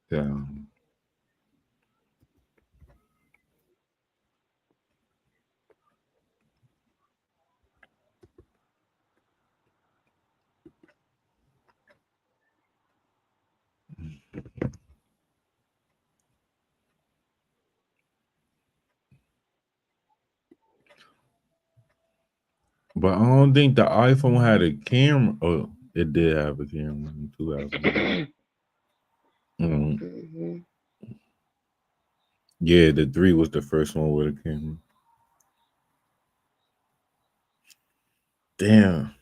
Yeah. But I don't think the iPhone had a camera. Oh, it did have a camera in 2009. Mm-hmm. Yeah, the 3 was the first one with a camera. Damn.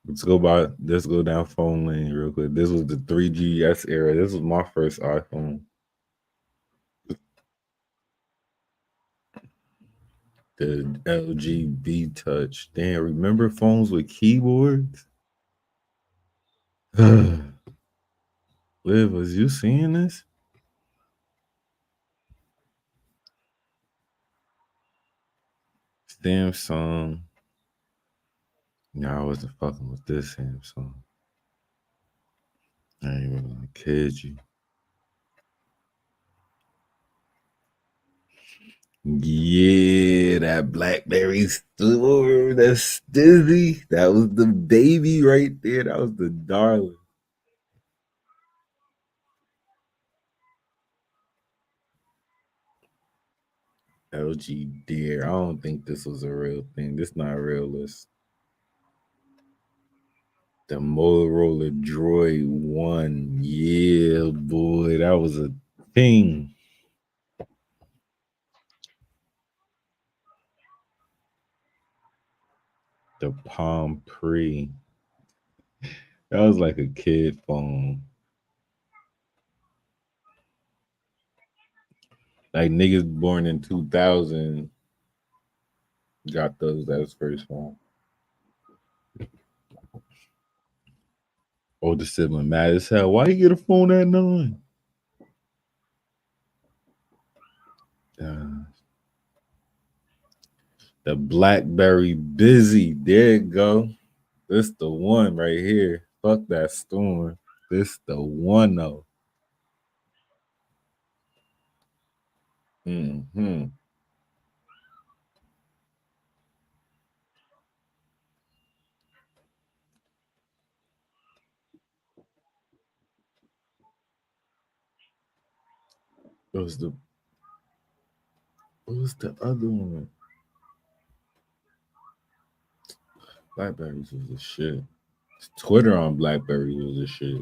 Let's go down phone lane real quick. This was the 3GS era. This was my first iPhone. The LG V Touch. Damn, remember phones with keyboards? Liv, was you seeing this? Samsung. Nah, I wasn't fucking with this Samsung. I ain't even gonna kid you. Yeah, that BlackBerry store, that's Stizzy. That was the baby right there. That was the darling. LG Deer. I don't think this was a real thing. This not real list. The Motorola Droid 1. Yeah, boy, that was a thing. The Palm Pre. That was like a kid phone. Like niggas born in 2000 got those as first phone. Older sibling mad as hell. Why you get a phone at 9? The Blackberry Busy. There it go. This the one right here. Fuck that storm. This the one though. Mm-hmm. What was the other one? Blackberries was the shit. Twitter on Blackberry was the shit.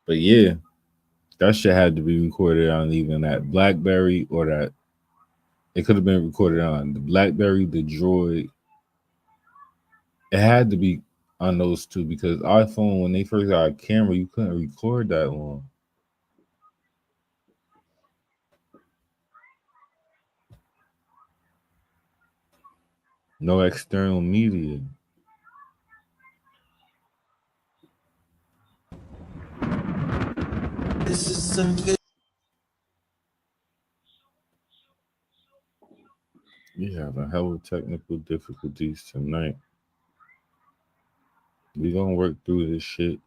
But yeah, that shit had to be recorded on even that Blackberry or that. It could have been recorded on the Blackberry, the Droid. It had to be on those two because iPhone, when they first got a camera, you couldn't record that long. No external media. This is some good. We have a hell of technical difficulties tonight. We gonna work through this shit.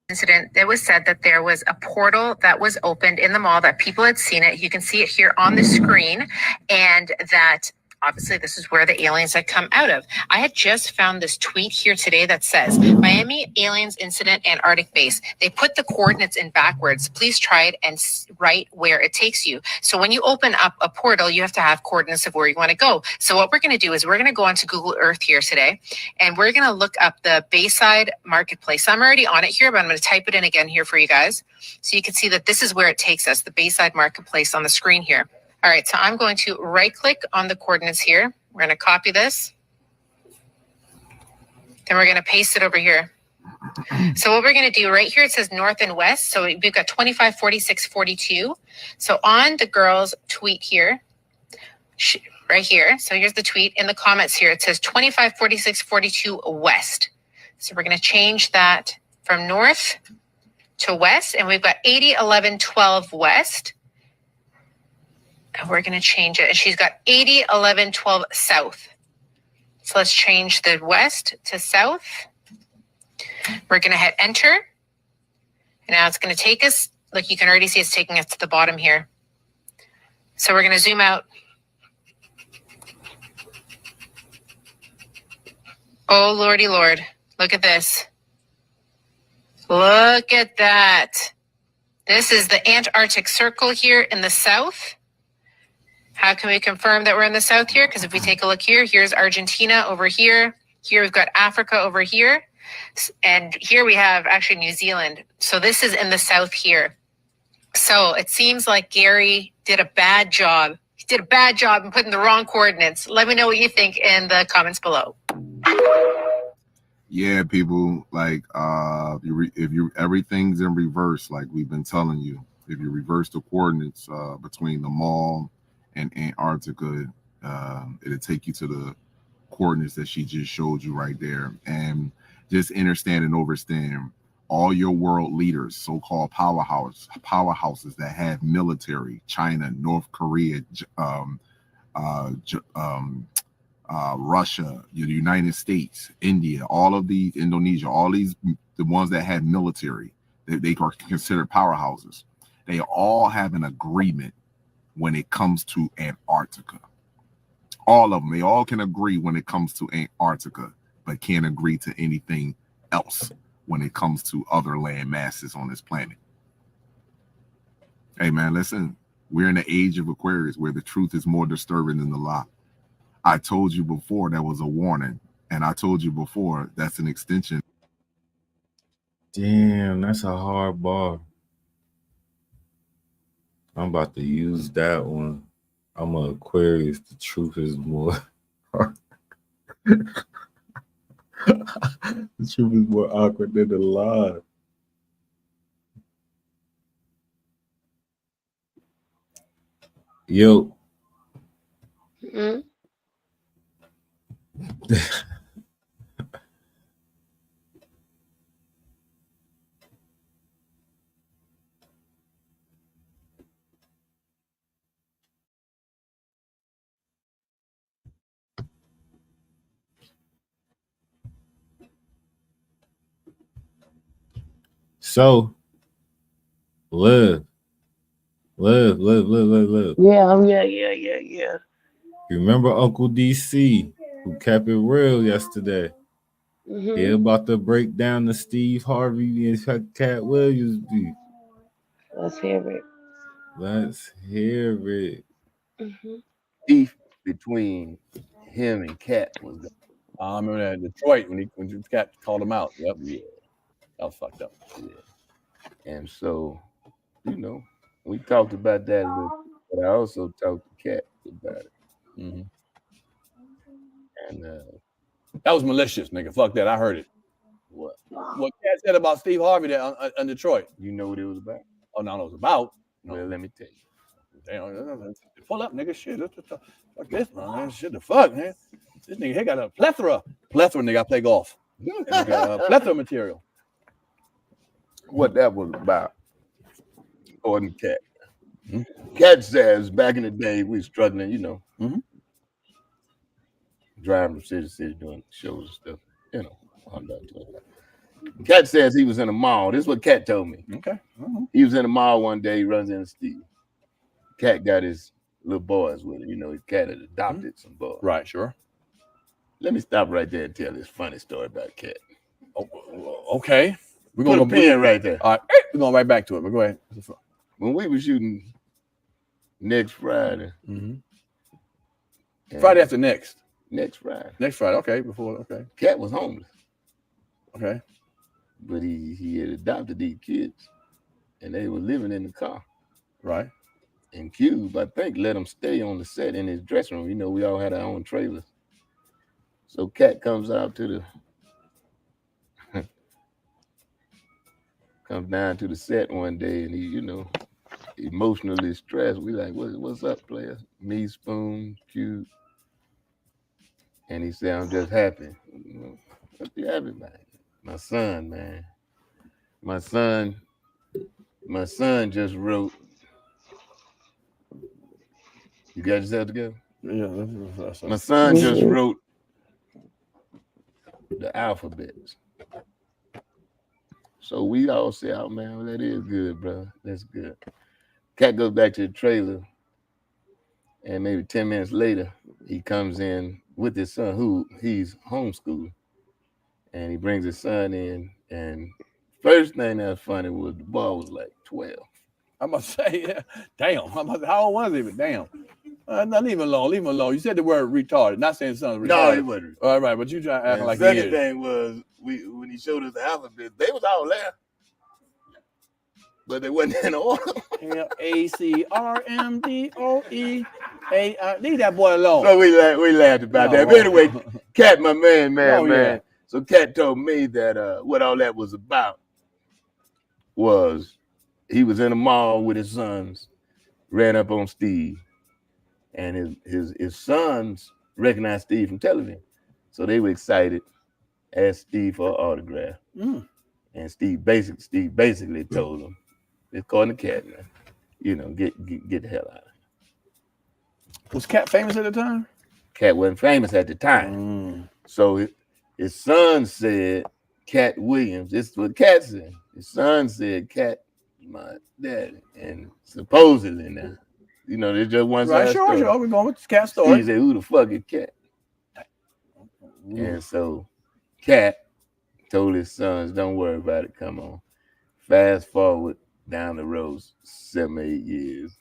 Incident, it was said that there was a portal that was opened in the mall, that people had seen it. You can see it here on the screen, and that obviously this is where the aliens had come out of. I had just found this tweet here today that says, Miami aliens incident, Antarctic base. They put the coordinates in backwards. Please try it and write where it takes you. So when you open up a portal, you have to have coordinates of where you want to go. So what we're going to do is we're going to go onto Google Earth here today, and we're going to look up the Bayside Marketplace. I'm already on it here, but I'm going to type it in again here for you guys. So you can see that this is where it takes us, the Bayside Marketplace on the screen here. All right, so I'm going to right click on the coordinates here. We're going to copy this. Then we're going to paste it over here. So what we're going to do right here, it says north and west. So we've got 25, 46, 42. So on the girl's tweet here, right here. So here's the tweet in the comments here. It says 25, 46, 42 west. So we're going to change that from north to west. And we've got 80, 11, 12 west. And we're going to change it. And she's got 80, 11, 12 south. So let's change the west to south. We're going to hit enter. And now it's going to take us, look, you can already see it's taking us to the bottom here. So we're going to zoom out. Oh, Lordy Lord, look at this. Look at that. This is the Antarctic Circle here in the south. How can we confirm that we're in the south here? Because if we take a look here, here's Argentina over here. Here we've got Africa over here. And here we have actually New Zealand. So this is in the south here. So it seems like Gary did a bad job. He did a bad job in putting the wrong coordinates. Let me know what you think in the comments below. Yeah, people, like if you everything's in reverse, like we've been telling you. If you reverse the coordinates between the mall and Antarctica, it'll take you to the coordinates that she just showed you right there. And just understand and understand all your world leaders, so-called powerhouses that have military, China, North Korea, Russia, the United States, India, all of these, Indonesia, all these, the ones that have military, they are considered powerhouses. They all have an agreement when it comes to Antarctica. All of them. They all can agree when it comes to Antarctica, but can't agree to anything else when it comes to other land masses on this planet. Hey, man, listen. We're in the age of Aquarius where the truth is more disturbing than the lie. I told you before that was a warning, and I told you before that's an extension. Damn, that's a hard bar. I'm about to use that one. I'm an Aquarius. The truth is more. The truth is more awkward than the lie. Yo. Mm-hmm. So, live. Yeah, yeah. You remember Uncle DC who kept it real yesterday? Mm-hmm. He about to break down the Steve Harvey and Cat Williams beef. Let's hear it. Let's hear it. Mm-hmm. Beef between him and Cat was going. I remember that in Detroit when Cat called him out. Yep, yeah, that was fucked up. Yeah, and so we talked about that a little, but I also talked to Cat about it. Mm-hmm. And that was malicious, nigga. Fuck that. I heard it. What Cat said about Steve Harvey there in Detroit. You know what it was about? Oh, no, it was about. No. Well, let me tell you. Damn, pull up, nigga. Shit, fuck this, man. Shit, the fuck, man. This nigga here got a plethora, nigga. I play golf. Plethora material. What that was about, according to Cat. Mm-hmm. Cat says back in the day we was struggling, mm-hmm. Driving from city to city doing shows and stuff, Cat says he was in a mall. This is what Cat told me. Okay. Mm-hmm. He was in a mall one day. He runs into Steve. Cat got his little boys with him. His Cat had adopted some boys. Right, sure. Let me stop right there and tell this funny story about Cat. Oh, okay. We're going to go pin right there. All right. We're going right back to it, but go ahead. When we were shooting next Friday. Mm-hmm. Friday after next. Next Friday. Next Friday. Okay. Okay. Cat was homeless. Okay. But he had adopted these kids, and they were living in the car. Right. And Cube, I think, let him stay on the set in his dressing room. We all had our own trailers. So Cat comes out to comes down to the set one day, and he, emotionally stressed. We like, what's up, player? Me, Spoon, Cube. And he said, I'm just happy. What you happy about? My son, man. My son just wrote. You got yourself together? Yeah. My son just wrote the alphabets. So we all say, oh, man, well, that is good, bro. That's good. Cat goes back to the trailer, and maybe 10 minutes later, he comes in with his son, who he's homeschooling. And he brings his son in, and first thing that's funny was the boy was like 12. I must say, yeah. Damn. How old was he? But damn. No, leave him alone. Leave him alone. You said the word retarded. Not saying something retarded. No, he wasn't. All right, but you try to act like he is. The second thing was, when he showed us the alphabet, they was all there. But they wasn't in order. LACRMDOEAI. Leave that boy alone. So we laughed about that. But anyway, Cat, my man. Yeah. So Cat told me that what all that was about was he was in a mall with his sons, ran up on Steve, and his sons recognized Steve from television. So they were excited, asked Steve for an autograph. Mm. And Steve basically told them, it's called the Cat, man. Get the hell out of here. Was Cat famous at the time? Cat wasn't famous at the time. Mm. So his son said Cat Williams. This is what Cat said. His son said Cat, my daddy. And supposedly now, you know, there's just one Right, side sure, story. sure. We're going with the cat story. Steve said, "Who the fuck is Cat?" And so, Cat told his sons, "Don't worry about it. Come on." Fast forward down the road 7 or 8 years.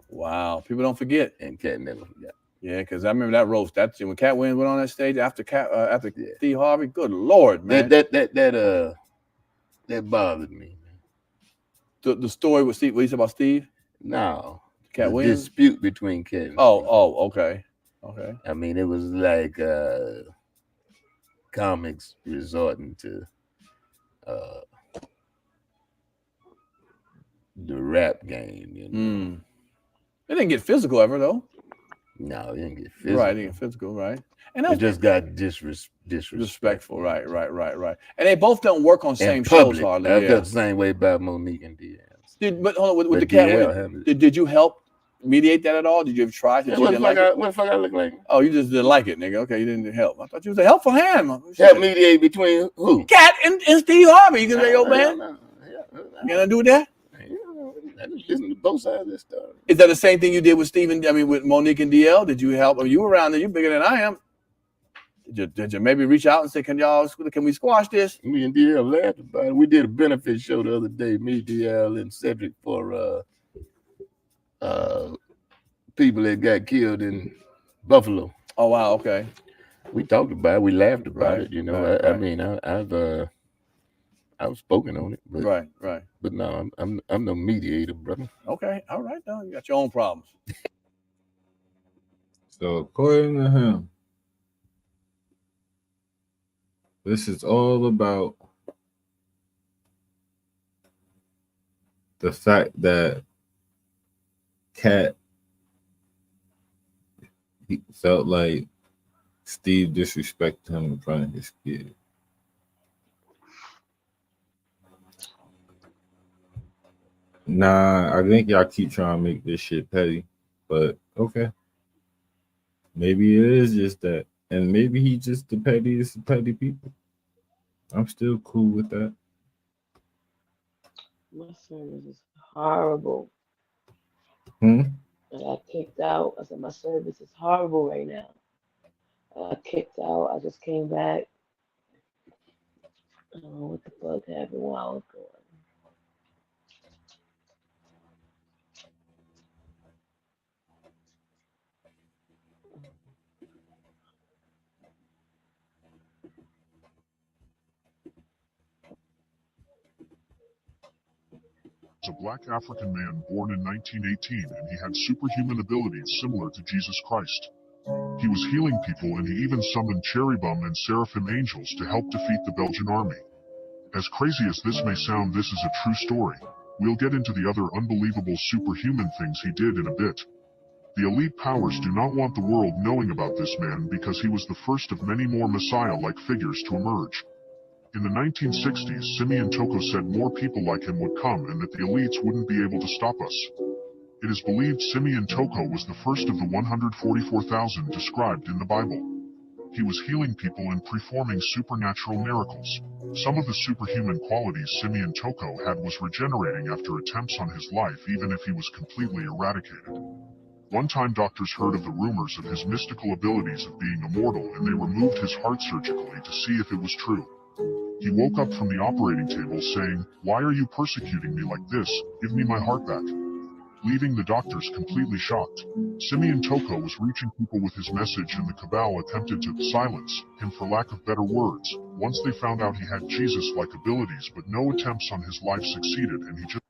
Wow, people don't forget. And Cat never forgot. Yeah, because I remember that roast. That when Cat Williams went on that stage after Steve Harvey. Good Lord, man. That bothered me. The story with Steve. What you said about Steve? No, Cat the Williams dispute between Cat and Steve. Okay. I mean, it was like comics resorting to the rap game. You know? It didn't get physical ever though. No, it didn't get physical. Right, it didn't get physical, right? And it just got disrespectful. Right. And they both don't work on same shows hardly. I felt the same way about Monique and DL. But hold on, with the Cat Williams, did you help mediate that at all? Did you ever try? What the fuck I look like? Oh, you just didn't like it, nigga. Okay, you didn't help. I thought you was a helpful hand. Help mediate between who? Cat and Steve Harvey. You can say, "Yo, man, you gonna do that?" I just listen to both sides of this story. Is that the same thing you did with Stephen? I mean, with Monique and DL? Did you help? Or you were around there? You bigger than I am. Did you maybe reach out and say, can we squash this? Me and DL laughed about it. We did a benefit show the other day, me, DL, and Cedric, for people that got killed in Buffalo. Oh, wow, okay. We talked about it. We laughed about it. You know, I mean, I've spoken on it. But, right. But no, I'm no mediator, brother. Okay, all right, though. You got your own problems. So according to him, this is all about the fact that Cat, he felt like Steve disrespected him in front of his kid. Nah, I think y'all keep trying to make this shit petty, but okay. Maybe it is just that. And maybe he just the pettiest of petty people. I'm still cool with that. My service is horrible. And I got kicked out. I said, my service is horrible right now. I got kicked out. I just came back. I don't know what the fuck happened while I was gone. A black African man born in 1918, and he had superhuman abilities similar to Jesus Christ. He was healing people, and he even summoned cherubim and seraphim angels to help defeat the Belgian army. As crazy as this may sound, this is a true story. We'll get into the other unbelievable superhuman things he did in a bit. The elite powers do not want the world knowing about this man because he was the first of many more Messiah-like figures to emerge. In the 1960s, Simeon Toko said more people like him would come and that the elites wouldn't be able to stop us. It is believed Simeon Toko was the first of the 144,000 described in the Bible. He was healing people and performing supernatural miracles. Some of the superhuman qualities Simeon Toko had was regenerating after attempts on his life, even if he was completely eradicated. One time doctors heard of the rumors of his mystical abilities of being immortal, and they removed his heart surgically to see if it was true. He woke up from the operating table saying, "Why are you persecuting me like this? Give me my heart back." Leaving the doctors completely shocked. Simeon Toko was reaching people with his message, and the cabal attempted to silence him for lack of better words. Once they found out he had Jesus-like abilities, but no attempts on his life succeeded, and he just...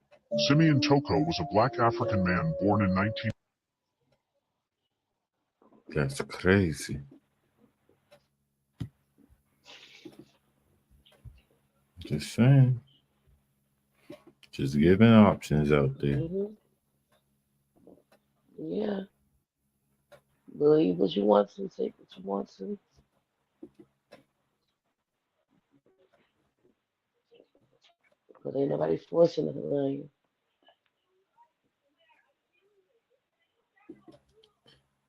Simeon Toko was a black African man born in 19... That's crazy. Just saying. Just giving options out there. Yeah. Believe what you want to, take what you want to. Because ain't nobody forcing it on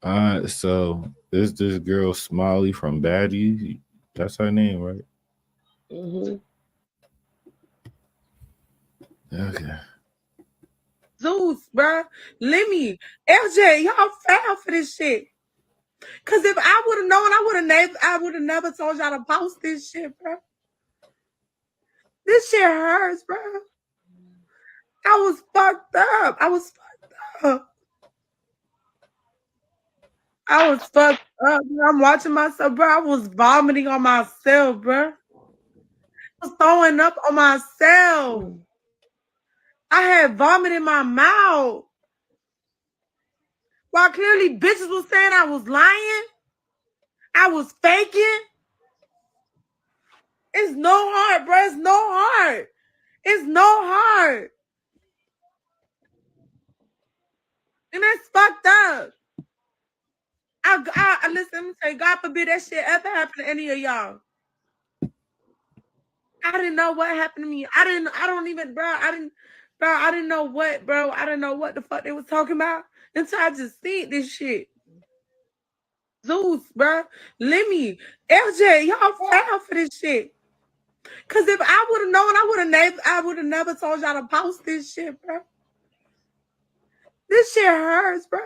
you. So there's this girl Smiley from Baddies. That's her name, right? Mm-hmm. Okay. Zeus, bruh, Lemmy, LJ, y'all fell for this shit. Cause if I would have known, I would have never told y'all to post this shit, bruh. This shit hurts, bruh. I was fucked up. I was fucked up. I'm watching myself, bro. I was vomiting on myself, bro. I was throwing up on myself. I had vomit in my mouth. While clearly bitches was saying I was lying. I was faking. It's no heart, bro. It's no heart. It's no heart. And that's fucked up. I listen, let me say, God forbid that shit ever happen to any of y'all. I didn't know what happened to me. I didn't know what, bro. I didn't know what the fuck they was talking about until I just seen this shit. Zeus, bro. Lemmy, LJ, y'all fell for this shit. Cause if I would have known, I would have never told y'all to post this shit, bro. This shit hurts, bro.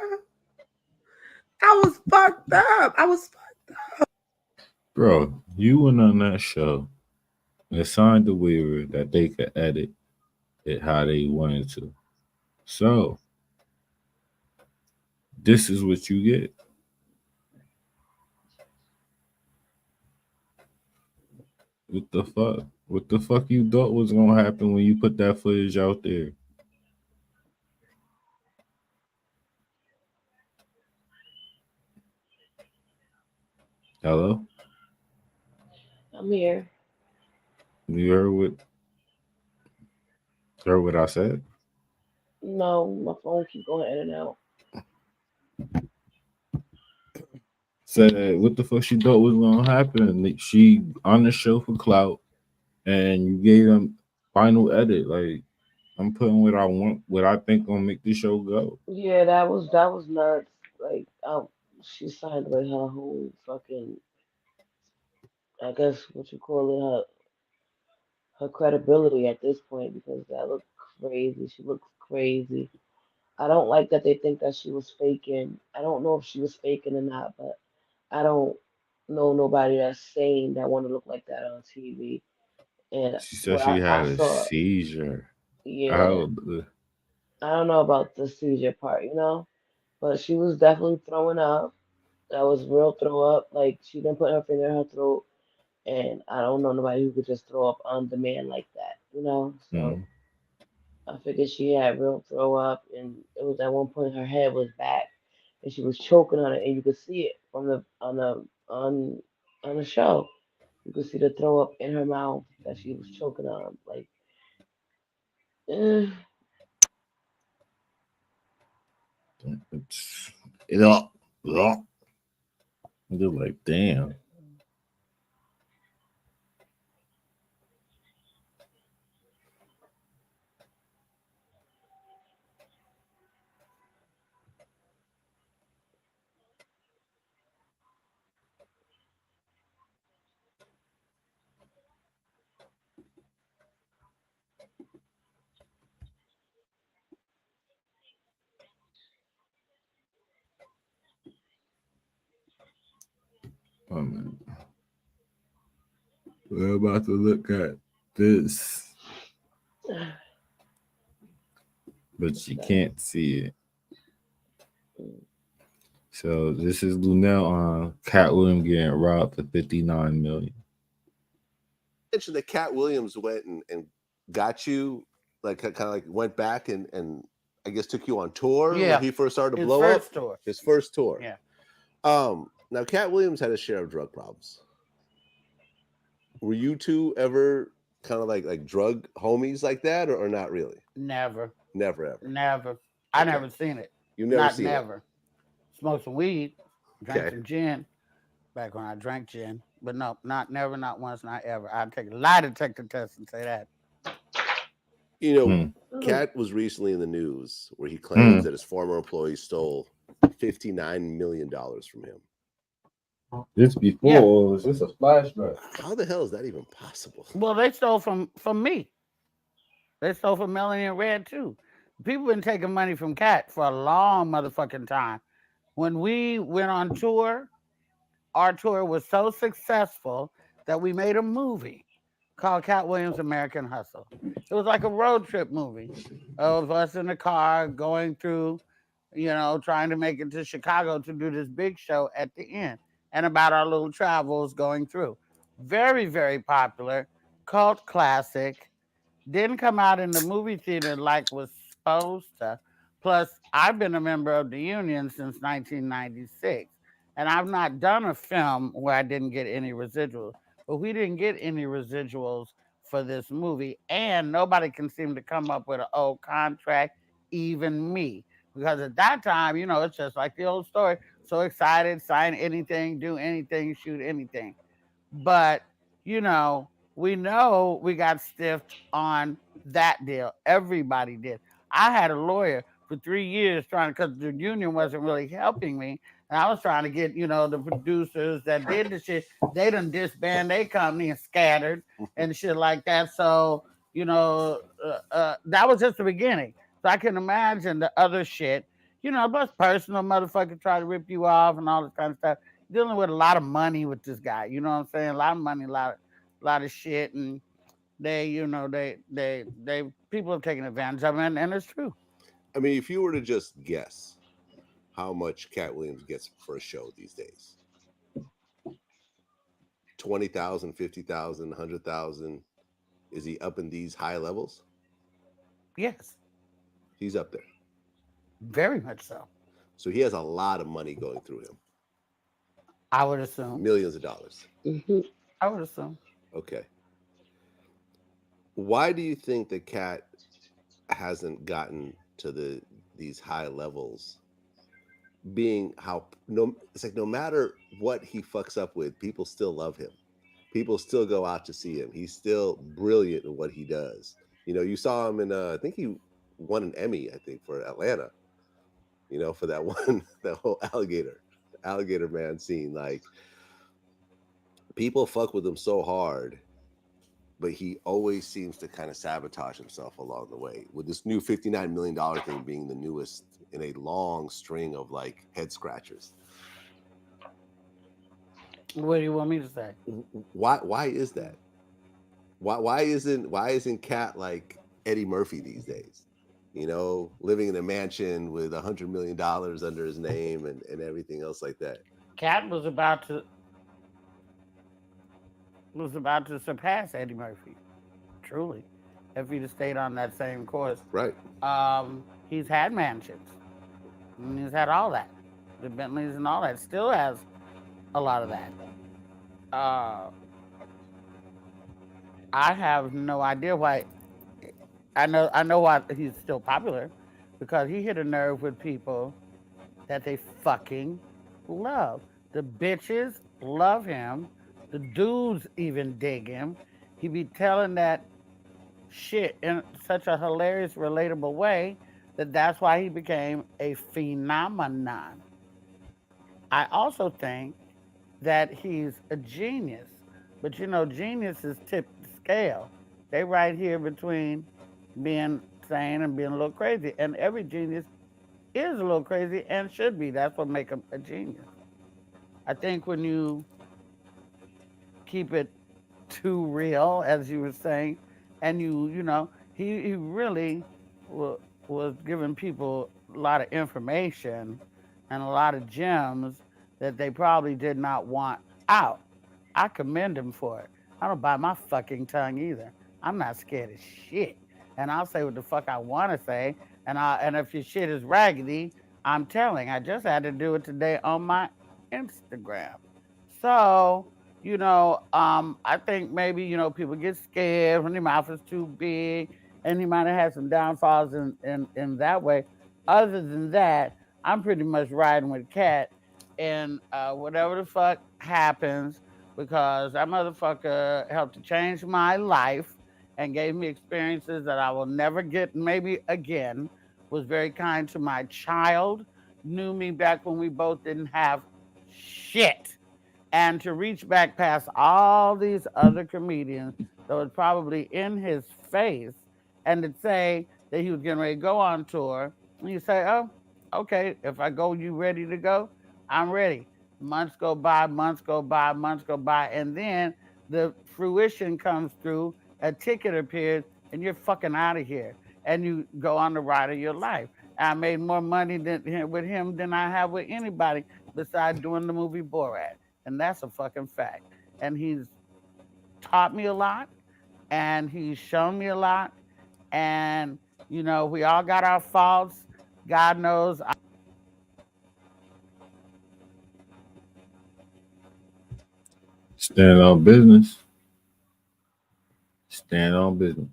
I was fucked up. Bro, you went on that show and signed the waiver that they could edit it how they wanted to. So, this is what you get. What the fuck? What the fuck you thought was gonna happen when you put that footage out there? Hello? I'm here. You heard what I said? No, my phone keep going in and out. Said what the fuck she thought was gonna happen. She on the show for clout, and you gave them final edit. Like, I'm putting what I want, what I think gonna make the show go. Yeah, that was nuts. Like, she signed away her whole fucking, I guess what you call it, her credibility at this point, because that looked crazy. She looks crazy. I don't like that they think that she was faking. I don't know if she was faking or not, but I don't know nobody that's sane that want to look like that on TV. And She said what she I had a saw, seizure. yeah, I don't know about the seizure part, but she was definitely throwing up. That was real throw up. Like, she didn't put her finger in her throat, and I don't know nobody who could just throw up on demand like that. So I figured she had real throw up, and it was at one point her head was back, and she was choking on it, and you could see it from on the show. You could see the throw up in her mouth that she was choking on. Like, eh. You're like, damn. Oh, man. We're about to look at this, but you can't see it. So this is Lunel on Cat Williams getting robbed for $59 million. Mentioned that Cat Williams went and got you, like, kind of like went back and I guess took you on tour when he first started to blow up. His first tour. Yeah. Now Cat Williams had a share of drug problems. Were you two ever kind of like drug homies like that, or not really? Never. Never ever. Never. I never seen it. You never seen never. it. Smoked some weed, drank some gin. Back when I drank gin, but no, not never, not once, not ever. I'd take a lie detector test and say that. Cat was recently in the news where he claims that his former employees stole $59 million from him. This before, or is this a flashback? How the hell is that even possible? Well, they stole from me. They stole from Melanie and Red too. People been taking money from Cat for a long motherfucking time. When we went on tour, our tour was so successful that we made a movie called Cat Williams' American Hustle. It was like a road trip movie of us in the car going through, trying to make it to Chicago to do this big show at the end, and about our little travels going through. Very, very popular, cult classic. Didn't come out in the movie theater like was supposed to. Plus, I've been a member of the union since 1996, and I've not done a film where I didn't get any residuals. But we didn't get any residuals for this movie, and nobody can seem to come up with an old contract, even me. Because at that time, it's just like the old story. So excited, sign anything, do anything, shoot anything. But, we know we got stiffed on that deal. Everybody did. I had a lawyer for 3 years because the union wasn't really helping me. And I was trying to get, the producers that did the shit, they done disband their company and scattered and shit like that. So, that was just the beginning. So I can imagine the other shit, plus personal motherfucker try to rip you off and all this kind of stuff. Dealing with a lot of money with this guy, you know what I'm saying? A lot of money, a lot of shit, and they people have taken advantage of it, and it's true. I mean, if you were to just guess how much Cat Williams gets for a show these days, 20,000, 50,000, 100,000, is he up in these high levels? Yes, he's up there. Very much so. So he has a lot of money going through him. I would assume millions of dollars. I would assume. Okay. Why do you think the Cat hasn't gotten to these high levels? Being it's like no matter what he fucks up with, people still love him. People still go out to see him. He's still brilliant in what he does. You saw him in I think he won an Emmy, I think, for Atlanta. For that whole alligator man scene. Like, people fuck with him so hard, but he always seems to kind of sabotage himself along the way, with this new $59 million thing being the newest in a long string of like head scratchers. What do you want me to say? Why is that? Why isn't Cat like Eddie Murphy these days? Living in a mansion with $100 million under his name and everything else like that. Cat was about to surpass Eddie Murphy, truly, if he'd have stayed on that same course. Right. He's had mansions. And he's had all that. The Bentleys and all that. Still has a lot of that. I have no idea why. I know why he's still popular, because he hit a nerve with people that they fucking love. The bitches love him. The dudes even dig him. He be telling that shit in such a hilarious, relatable way that's why he became a phenomenon. I also think that he's a genius, but genius is tip scale. They right here between being sane and being a little crazy, and every genius is a little crazy and should be. That's what makes him a genius. I think when you keep it too real, as you were saying, and he really was giving people a lot of information and a lot of gems that they probably did not want out. I commend him for it. I don't bite my fucking tongue either. I'm not scared of shit. And I'll say what the fuck I want to say. And if your shit is raggedy, I'm telling. I just had to do it today on my Instagram. So, I think maybe, people get scared when their mouth is too big, and he might have had some downfalls in that way. Other than that, I'm pretty much riding with Cat, and whatever the fuck happens, because that motherfucker helped to change my life and gave me experiences that I will never get maybe again, was very kind to my child, knew me back when we both didn't have shit. And to reach back past all these other comedians that was probably in his face and to say that he was getting ready to go on tour. And you say, oh, okay, if I go, you ready to go? I'm ready. Months go by, months go by, months go by, and then the fruition comes through, a ticket appears, and you're fucking out of here. And you go on the ride of your life. I made more money with him than I have with anybody besides doing the movie Borat. And that's a fucking fact. And he's taught me a lot, and he's shown me a lot. And, you know, we all got our faults. God knows. Stand on business. Stand on business.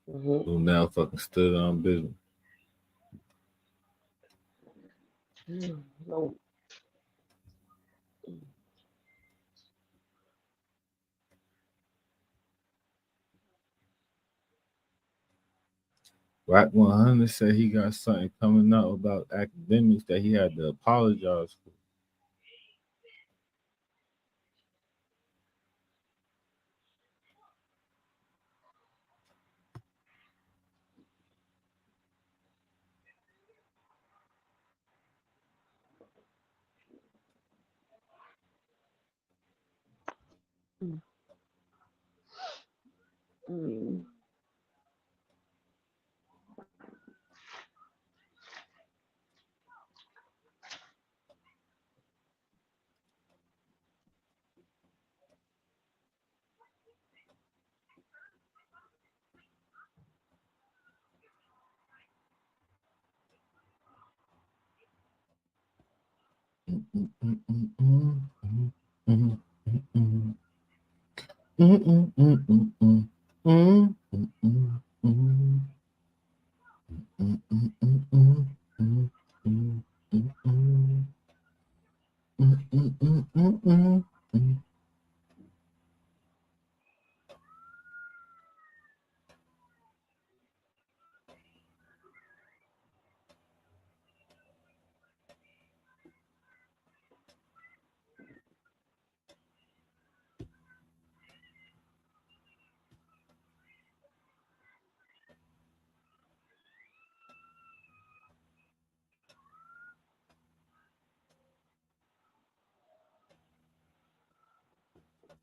Who now fucking stood on business. No. Rack 100 said he got something coming out about academics that he had to apologize for.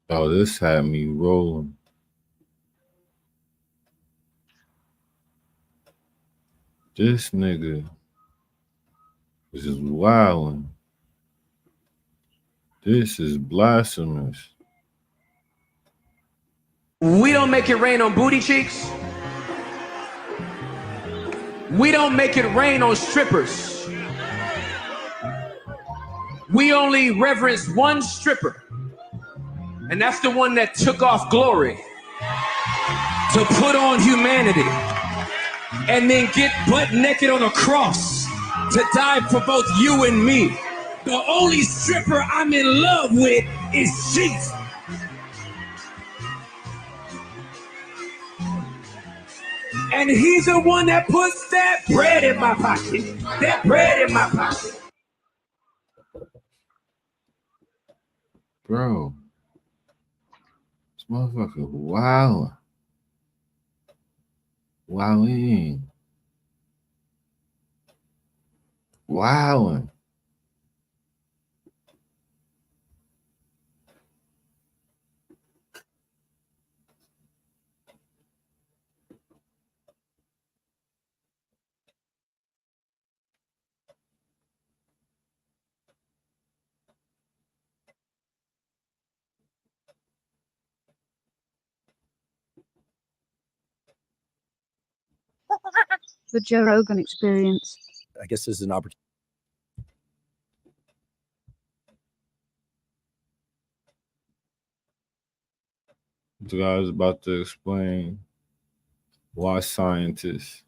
Oh, this had me rolling. This nigga is just wilding. This is blasphemous. We don't make it rain on booty cheeks. We don't make it rain on strippers. We only reverence one stripper, and that's the one that took off glory to put on humanity and then get butt naked on a cross to die for both you and me. The only stripper I'm in love with is Jesus. And he's the one that puts that bread in my pocket. That bread in my pocket. Bro, this motherfucker wilding. Wilding. Wilding. The Joe Rogan Experience. I guess this is an opportunity. The guy was about to explain why scientists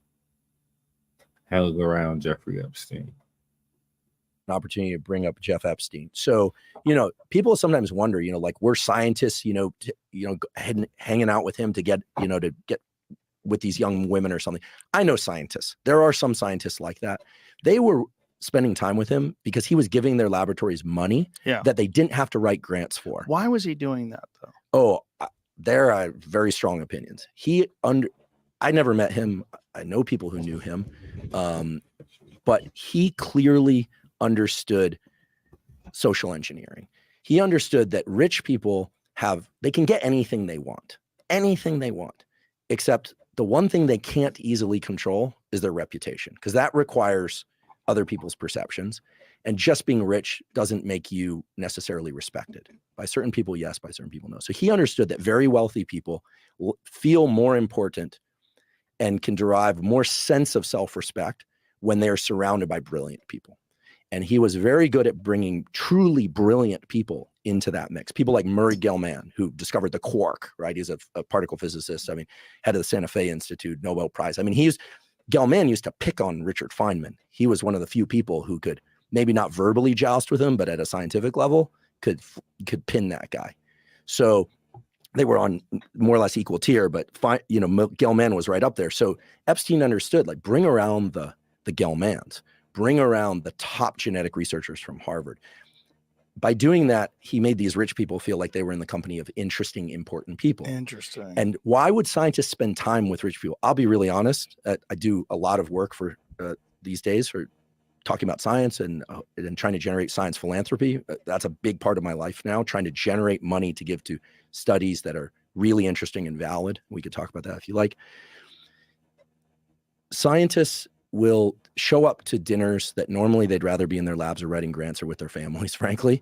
held around Jeffrey Epstein. An opportunity to bring up Jeff Epstein. So, people sometimes wonder, like we're scientists, hanging out with him to get with these young women or something. I know scientists. There are some scientists like that. They were spending time with him because he was giving their laboratories money that they didn't have to write grants for. Why was he doing that though? Oh, there are very strong opinions. I never met him. I know people who knew him, but he clearly understood social engineering. He understood that rich people they can get anything they want, except the one thing they can't easily control is their reputation, because that requires other people's perceptions. And just being rich doesn't make you necessarily respected. By certain people, yes, by certain people, no. So he understood that very wealthy people feel more important and can derive more sense of self-respect when they're surrounded by brilliant people. And he was very good at bringing truly brilliant people into that mix. People like Murray Gell-Mann, who discovered the quark, right? He's a particle physicist. I mean, head of the Santa Fe Institute, Nobel Prize. I mean, Gell-Mann used to pick on Richard Feynman. He was one of the few people who could maybe not verbally joust with him, but at a scientific level could pin that guy. So they were on more or less equal tier, but Gell-Mann was right up there. So Epstein understood, like, bring around the Gell-Manns, bring around the top genetic researchers from Harvard. By doing that, he made these rich people feel like they were in the company of interesting, important people. Interesting. And why would scientists spend time with rich people? I'll be really honest. I do a lot of work for these days for talking about science and trying to generate science philanthropy. That's a big part of my life now, trying to generate money to give to studies that are really interesting and valid. We could talk about that if you like. Scientists will show up to dinners that normally they'd rather be in their labs or writing grants or with their families, frankly,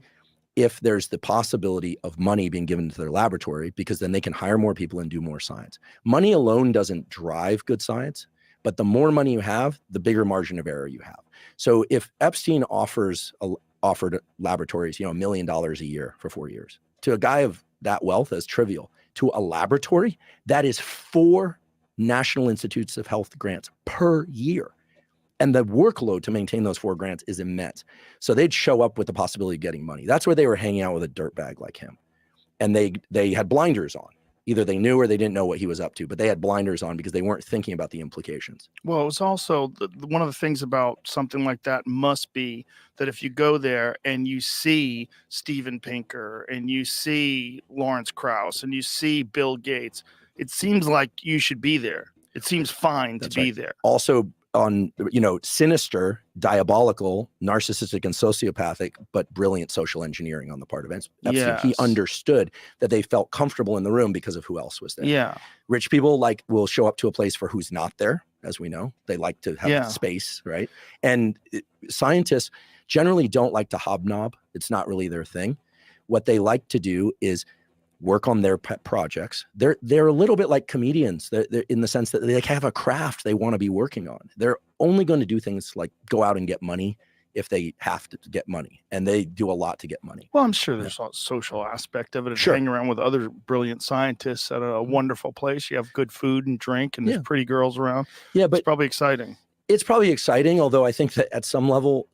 if there's the possibility of money being given to their laboratory, because then they can hire more people and do more science. Money alone doesn't drive good science, but the more money you have, the bigger margin of error you have. So if Epstein offered laboratories, $1 million a year for 4 years, to a guy of that wealth, as trivial. To a laboratory, that is 4 National Institutes of Health grants per year. And the workload to maintain those 4 grants is immense. So they'd show up with the possibility of getting money. That's where they were hanging out with a dirtbag like him. And they had blinders on. Either they knew or they didn't know what he was up to, but they had blinders on because they weren't thinking about the implications. Well, it was also one of the things about something like that must be that if you go there and you see Steven Pinker and you see Lawrence Krauss and you see Bill Gates, it seems like you should be there. It seems fine to be there. Also on, sinister, diabolical, narcissistic, and sociopathic, but brilliant social engineering on the part of Epstein. Yes. He understood that they felt comfortable in the room because of who else was there. Yeah. Rich people will show up to a place for who's not there, as we know. They like to have space, right? And scientists generally don't like to hobnob. It's not really their thing. What they like to do is work on their pet projects. They're a little bit like comedians. They're in the sense that they have a craft they want to be working on. They're only going to do things like go out and get money if they have to get money, and they do a lot to get money. Well, I'm sure there's a social aspect of it. Sure. Hang around with other brilliant scientists at a wonderful place. You have good food and drink, and there's pretty girls around. Yeah, but it's probably exciting. It's probably exciting, although I think that at some level,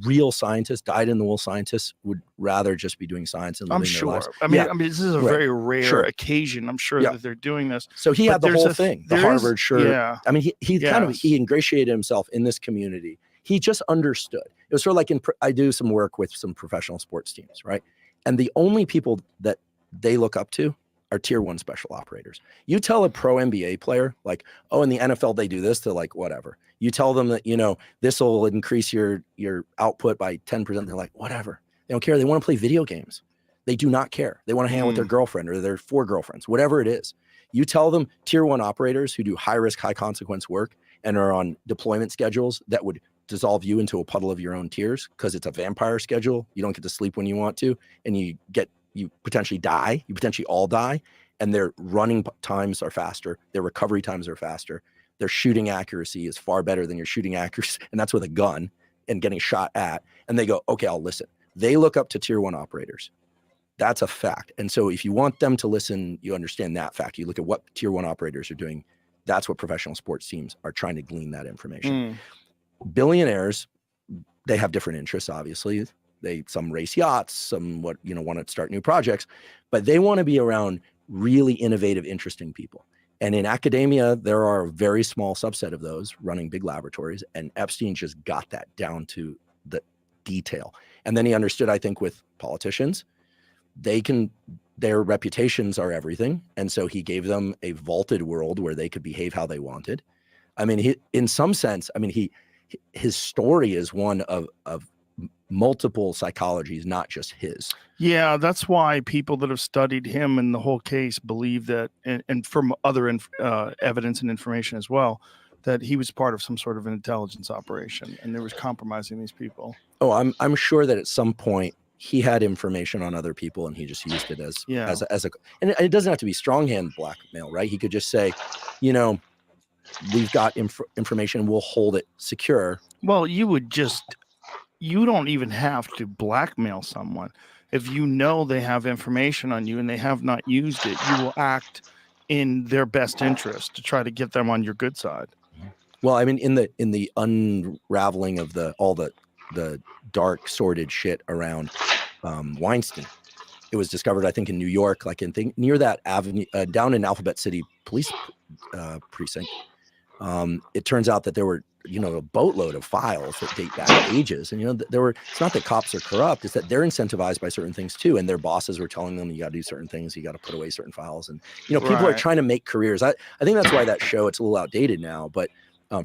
real scientists, dyed-in-the-wool scientists, would rather just be doing science and living their lives. I mean, this is a very rare occasion. I'm sure that they're doing this. So he had the whole thing, the Harvard shirt. Yeah. I mean, he ingratiated himself in this community. He just understood. It was sort of like I do some work with some professional sports teams, right? And the only people that they look up to are tier 1 special operators. You tell a pro NBA player, like, oh, in the NFL they do this, they're like, whatever. You tell them that, this will increase your output by 10%. They're like, whatever. They don't care. They want to play video games. They do not care. They want to hang out with their girlfriend or their 4 girlfriends, whatever it is. You tell them tier 1 operators who do high risk, high consequence work and are on deployment schedules that would dissolve you into a puddle of your own tears because it's a vampire schedule. You don't get to sleep when you want to, and you potentially die. You potentially all die, and their running times are faster. Their recovery times are faster. Their shooting accuracy is far better than your shooting accuracy, and that's with a gun and getting shot at. And they go, okay, I'll listen. They look up to tier 1 operators. That's a fact. And so if you want them to listen, you understand that fact. You look at what tier 1 operators are doing. That's what professional sports teams are trying to glean that information. Billionaires, they have different interests, obviously. Some race yachts, some want to start new projects, but they want to be around really innovative, interesting people. And in academia, there are a very small subset of those running big laboratories, and Epstein just got that down to the detail. And then he understood, I think, with politicians, their reputations are everything. And so he gave them a vaulted world where they could behave how they wanted. I mean, in some sense, I mean, his story is one of multiple psychologies, not just his. Yeah, that's why people that have studied him and the whole case believe that, and from other evidence and information as well, that he was part of some sort of an intelligence operation and there was compromising these people. Oh, I'm sure that at some point he had information on other people and he just used it as a, and it doesn't have to be stronghand blackmail, right? He could just say, you know, we've got information, we'll hold it secure. Well, you don't even have to blackmail someone. If you know they have information on you and they have not used it, you will act in their best interest to try to get them on your good side. Well, I mean, in the unraveling of all the dark, sordid shit around Weinstein, it was discovered, I think, in New York, like near that avenue, down in Alphabet City Police Precinct. It turns out that there were, you know, a boatload of files that date back ages. And, you know, it's not that cops are corrupt, it's that they're incentivized by certain things too. And their bosses were telling them, you got to do certain things, you got to put away certain files. And, you know, people are trying to make careers. I think that's why that show, it's a little outdated now, but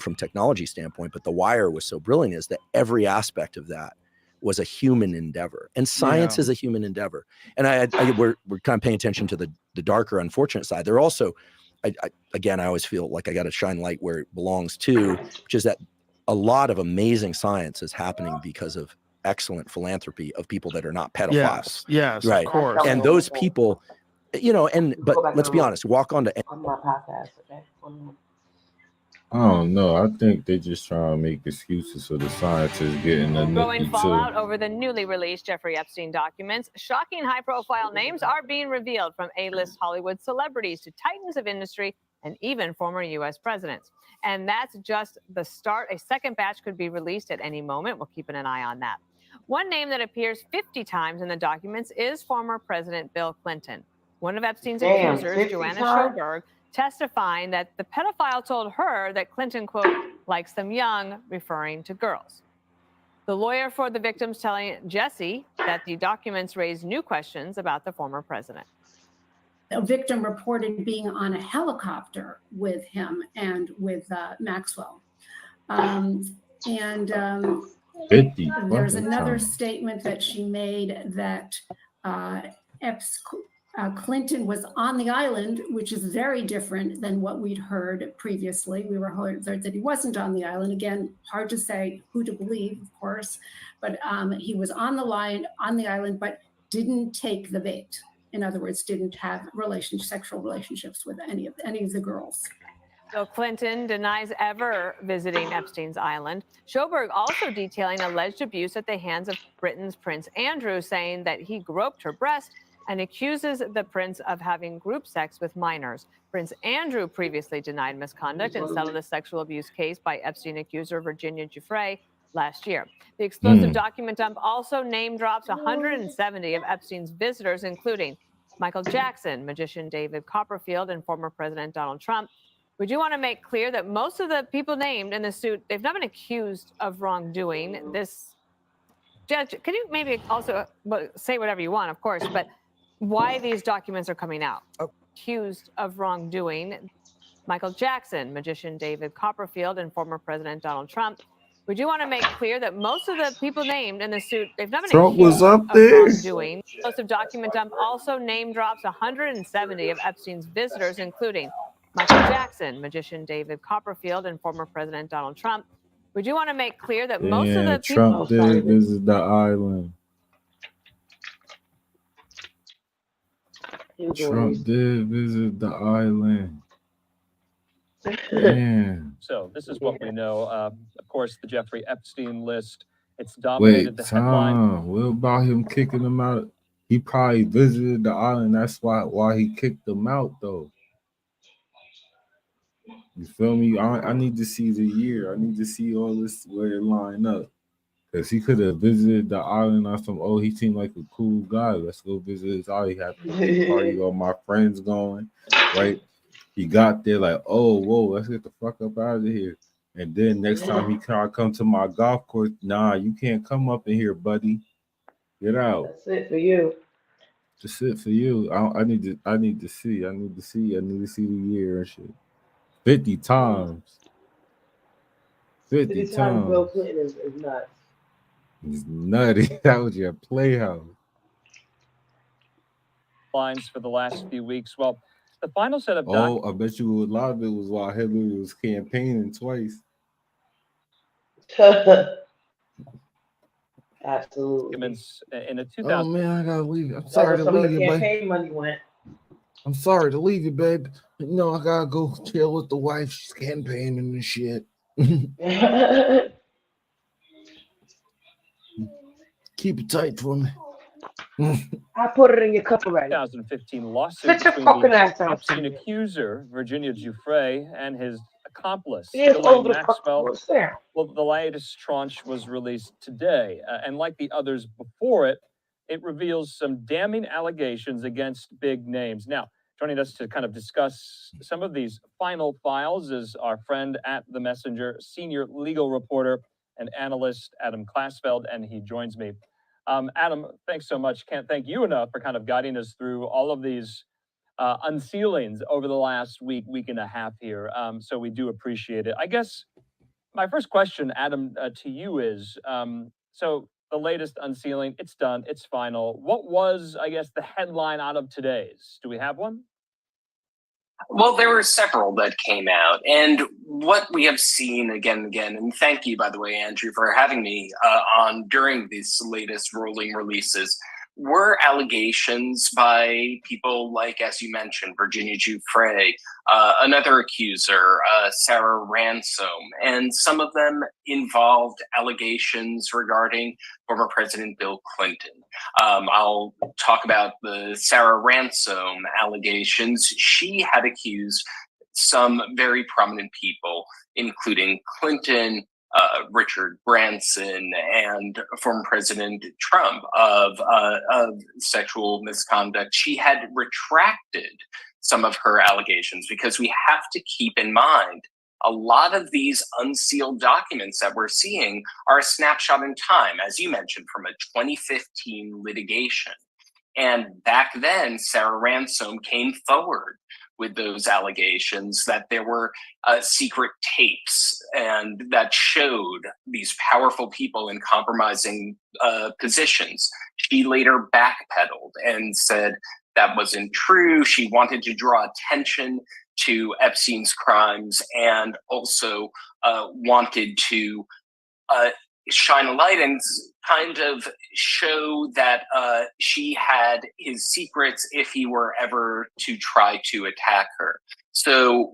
from technology standpoint, but The Wire was so brilliant is that every aspect of that was a human endeavor, and science is a human endeavor. And we're kind of paying attention to the darker, unfortunate side. They're also, I always feel like I got to shine light where it belongs to, which is that a lot of amazing science is happening because of excellent philanthropy of people that are not pedophiles. Yes, right. of course. And those people, you know, but let's be honest, walk onto on my podcast. Okay. I don't know. I think they just try to make excuses for the scientists getting a Growing nippy fallout too. over the newly released Jeffrey Epstein documents. Shocking high-profile names are being revealed, from A-list Hollywood celebrities to titans of industry and even former U.S. presidents. And that's just the start. A second batch could be released at any moment. We'll keep an eye on that. One name that appears 50 times in the documents is former President Bill Clinton. One of Epstein's accusers, Joanna Schoberg, testifying that the pedophile told her that Clinton, quote, likes them young, referring to girls. The lawyer for the victims telling Jesse that the documents raise new questions about the former president. A victim reported being on a helicopter with him and with Maxwell. There's another statement that she made that Clinton was on the island, which is very different than what we'd heard previously. We were heard that he wasn't on the island. Again, hard to say who to believe, of course, but he was on the island, but didn't take the bait. In other words, didn't have sexual relationships with any of the girls. So Clinton denies ever visiting Epstein's island. Schoberg also detailing alleged abuse at the hands of Britain's Prince Andrew, saying that he groped her breast and accuses the prince of having group sex with minors. Prince Andrew previously denied misconduct and settled a sexual abuse case by Epstein accuser Virginia Giuffre last year. The explosive document dump also name drops 170 of Epstein's visitors, including Michael Jackson, magician David Copperfield, and former President Donald Trump. We do want to make clear that most of the people named in the suit, they've not been accused of wrongdoing. This judge, can you maybe also say whatever you want, of course, but why these documents are coming out? Accused of wrongdoing. Michael Jackson, magician David Copperfield, and former President Donald Trump. We do want to make clear that most of the people named in the suit, they've not been Trump accused was up of there. wrongdoing. Explosive document dump also name drops 170 of Epstein's visitors, including Michael Jackson, magician David Copperfield, and former President Donald Trump. We do want to make clear that most of the people... Trump did visit the island. Trump did visit the island. Damn. So this is what we know. Of course, the Jeffrey Epstein list. It's dominated the headline. What about him kicking him out? He probably visited the island. That's why he kicked them out, though. You feel me? I need to see the year. I need to see all this where it line up. Because he could have visited the island on some, he seemed like a cool guy. Let's go visit his island. He had a party, all my friends going, right? He got there like, whoa, let's get the fuck up out of here. And then next time he come to my golf course, nah, you can't come up in here, buddy. Get out. That's it for you. Just it for you. I need to see. I need to see the year and shit. 50 times. 50 50 times Bill times. Clinton is nuts. It's nutty. That was your playhouse. Lines for the last few weeks. Well, the final set of Oh, I bet you a lot of it was while Hillary was campaigning twice. Absolutely. documents in a 2000. Oh man, I gotta leave. I'm That's sorry where to some of leave the you, babe. campaign money went. I'm sorry to leave you, babe. You know I gotta go chill with the wife. She's campaigning and shit. Keep it tight for me. I put it in your cup already. 2015 lawsuit Sit your between fucking the ass down Epstein somewhere. accuser, Virginia Giuffre, and his accomplice, Yes, Ghislaine over the fuck Maxwell. was there. Well, the latest tranche was released today, and like the others before it, it reveals some damning allegations against big names. Now, joining us to kind of discuss some of these final files is our friend at The Messenger, senior legal reporter and analyst Adam Klasfeld, and he joins me. Adam, thanks so much. Can't thank you enough for kind of guiding us through all of these unsealings over the last week and a half here. So we do appreciate it. I guess my first question, Adam, to you is, so the latest unsealing, it's done, it's final. What was, I guess, the headline out of today's? Do we have one? Well, there were several that came out, and what we have seen again and again, and thank you, by the way, Andrew, for having me on during these latest rolling releases, were allegations by people like, as you mentioned, Virginia Giuffre, another accuser, Sarah Ransom, and some of them involved allegations regarding former President Bill Clinton. I'll talk about the Sarah Ransom allegations. She had accused some very prominent people, including Clinton, Richard Branson, and former President Trump of sexual misconduct. She had retracted some of her allegations because we have to keep in mind a lot of these unsealed documents that we're seeing are a snapshot in time, as you mentioned, from a 2015 litigation. And back then, Sarah Ransom came forward with those allegations that there were secret tapes and that showed these powerful people in compromising positions. She later backpedaled and said that wasn't true. She wanted to draw attention to Epstein's crimes and also wanted to shine a light and kind of show that she had his secrets if he were ever to try to attack her. So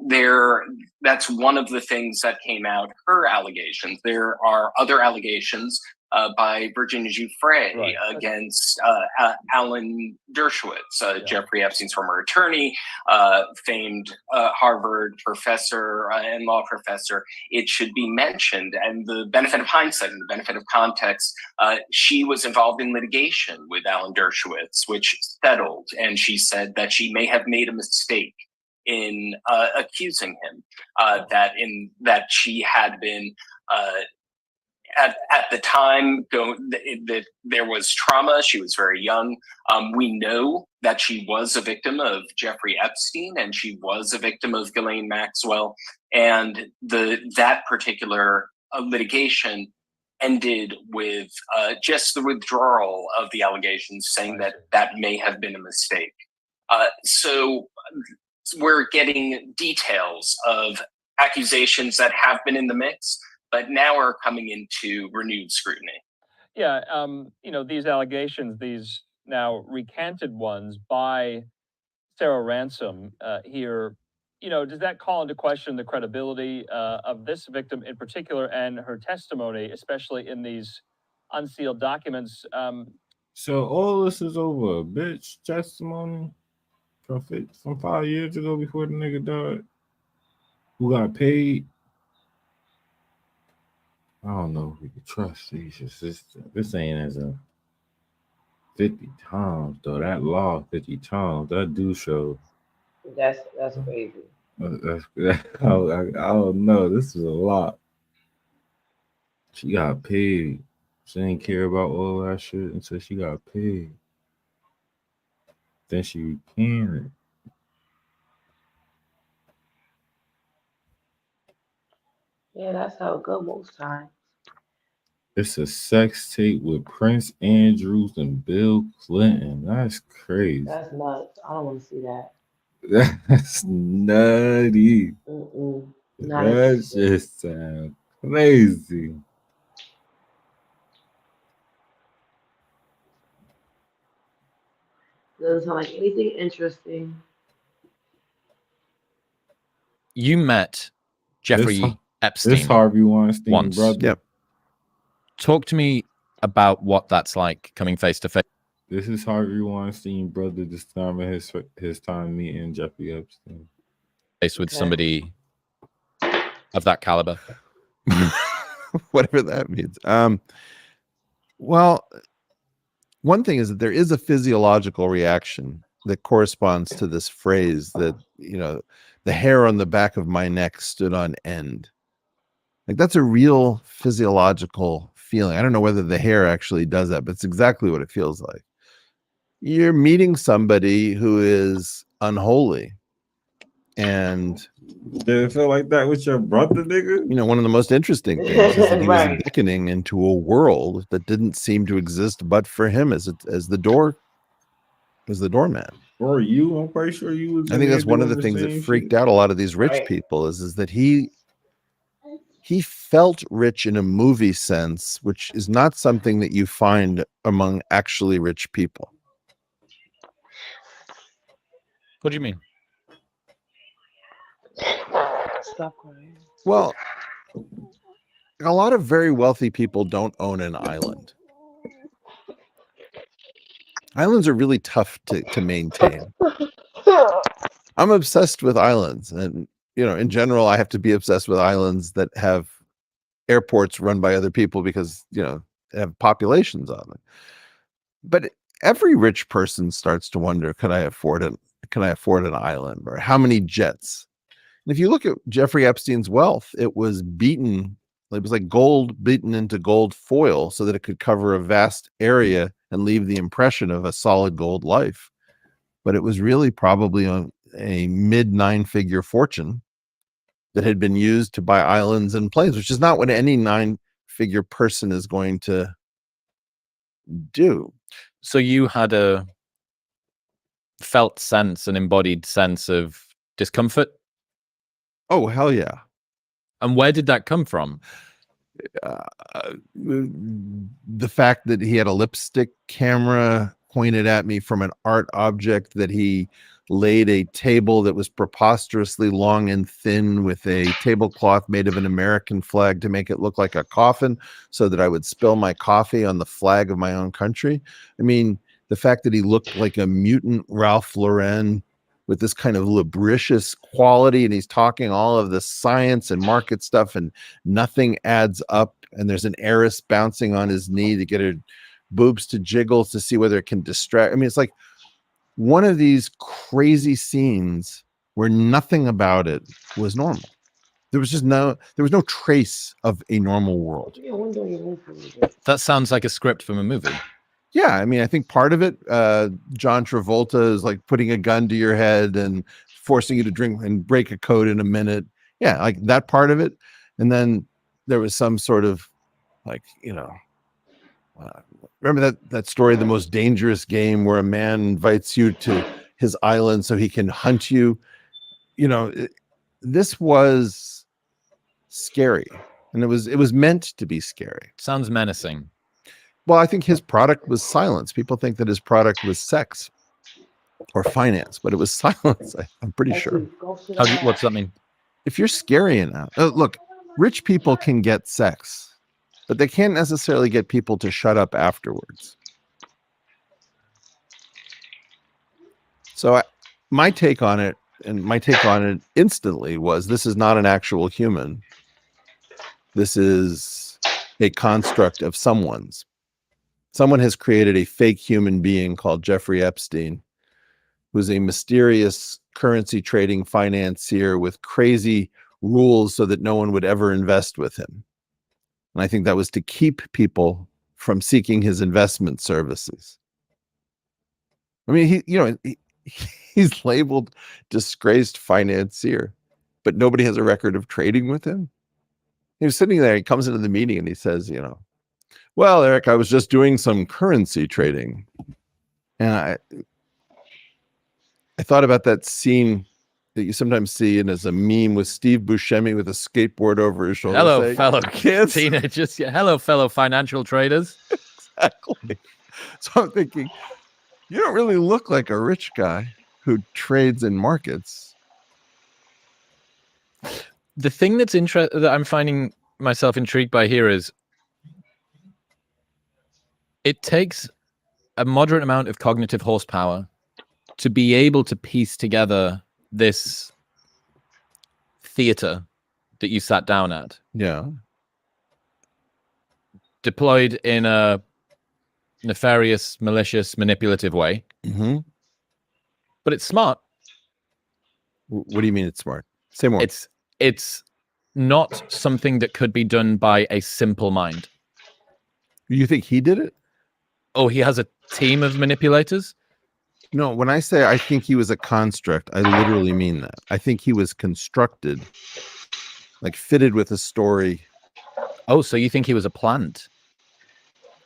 that's one of the things that came out, her allegations. There are other allegations by Virginia Giuffre against Alan Dershowitz, Jeffrey Epstein's former attorney, famed Harvard professor and law professor. It should be mentioned, and the benefit of hindsight and the benefit of context, she was involved in litigation with Alan Dershowitz, which settled, and she said that she may have made a mistake in accusing him, that she had been at the time, that there was trauma. She was very young. We know that she was a victim of Jeffrey Epstein, and she was a victim of Ghislaine Maxwell. And that particular litigation ended with just the withdrawal of the allegations, saying that may have been a mistake. So we're getting details of accusations that have been in the mix, but now are coming into renewed scrutiny. Yeah, these allegations, these now recanted ones by Sarah Ransom here, does that call into question the credibility of this victim in particular and her testimony, especially in these unsealed documents? So all this is over a bitch testimony from 5 years ago before the nigga died, who got paid. I don't know if we can trust these assistants. This ain't as a 50 times though. That law 50 times. That do show. That's crazy. I don't know. This is a lot. She got paid. She didn't care about all that shit until she got paid. think she can. Yeah, that's how it go most times. It's a sex tape with Prince Andrews and Bill Clinton. That's crazy. That's nuts. I don't want to see that. That's nutty. Not That interested. just sounds crazy. Doesn't sound like anything interesting. You met Jeffrey Epstein. This Harvey Weinstein once. brother. Yep. Talk to me about what that's like coming face to face. This is Harvey Weinstein brother describing his time meeting Jeffrey Epstein. With somebody of that caliber. Whatever that means. Well, one thing is that there is a physiological reaction that corresponds to this phrase that, you know, the hair on the back of my neck stood on end. Like, that's a real physiological feeling. I don't know whether the hair actually does that, but it's exactly what it feels like. You're meeting somebody who is unholy. And did it feel like that with your brother, nigga? You know, one of the most interesting things is that he Right. was beckoning into a world that didn't seem to exist but for him as the doorman. Or you, I'm quite sure you was. I think that's one of the things that freaked out a lot of these rich people is that he felt rich in a movie sense, which is not something that you find among actually rich people. What do you mean? Stop crying. Well, a lot of very wealthy people don't own an island. Islands are really tough to maintain. I'm obsessed with islands, and you know, in general, I have to be obsessed with islands that have airports run by other people because, you know, they have populations on them. But every rich person starts to wonder, can I afford it? Can I afford an island? Or how many jets? And if you look at Jeffrey Epstein's wealth, it was beaten. It was like gold beaten into gold foil so that it could cover a vast area and leave the impression of a solid gold life. But it was really probably a mid 9-figure fortune that had been used to buy islands and planes, which is not what any 9-figure person is going to do. So you had a felt sense, an embodied sense of discomfort? Oh, hell yeah. And where did that come from? The fact that he had a lipstick camera pointed at me from an art object, that he laid a table that was preposterously long and thin with a tablecloth made of an American flag to make it look like a coffin so that I would spill my coffee on the flag of my own country. I mean, the fact that he looked like a mutant Ralph Lauren with this kind of lubricious quality, and he's talking all of the science and market stuff, and nothing adds up, and there's an heiress bouncing on his knee to get her boobs to jiggle to see whether it can distract. I mean, it's like one of these crazy scenes where nothing about it was normal. There was no trace of a normal world. That sounds like a script from a movie. Yeah, I mean, I think part of it, John Travolta is like putting a gun to your head and forcing you to drink and break a code in a minute. Yeah, like that part of it. And then there was some sort of like, you know, remember that story, The Most Dangerous Game, where a man invites you to his island so he can hunt you. You know, this was scary, and it was meant to be scary. Sounds menacing. Well, I think his product was silence. People think that his product was sex or finance, but it was silence. I'm pretty sure. What's that mean? If you're scary enough, look, rich people can get sex, but they can't necessarily get people to shut up afterwards. So my take on it instantly was, this is not an actual human. This is a construct of someone's. Someone has created a fake human being called Jeffrey Epstein, who's a mysterious currency trading financier with crazy rules so that no one would ever invest with him. And I think that was to keep people from seeking his investment services. I mean, he's labeled disgraced financier, but nobody has a record of trading with him. He was sitting there, he comes into the meeting and he says, well, Eric, I was just doing some currency trading. And I thought about that scene that you sometimes see and as a meme with Steve Buscemi with a skateboard over his shoulder. Hello, saying, fellow kids. teenagers. Yeah, hello, fellow financial traders. Exactly. So I'm thinking, you don't really look like a rich guy who trades in markets. The thing that I'm finding myself intrigued by here is it takes a moderate amount of cognitive horsepower to be able to piece together this theater that you sat down at. Yeah. Deployed in a nefarious, malicious, manipulative way. Mm-hmm. But it's smart. What do you mean it's smart? Say more. It's not something that could be done by a simple mind. You think he did it? Oh, he has a team of manipulators? No, when I say I think he was a construct, I literally mean that. I think he was constructed, like fitted with a story. Oh, so you think he was a plant?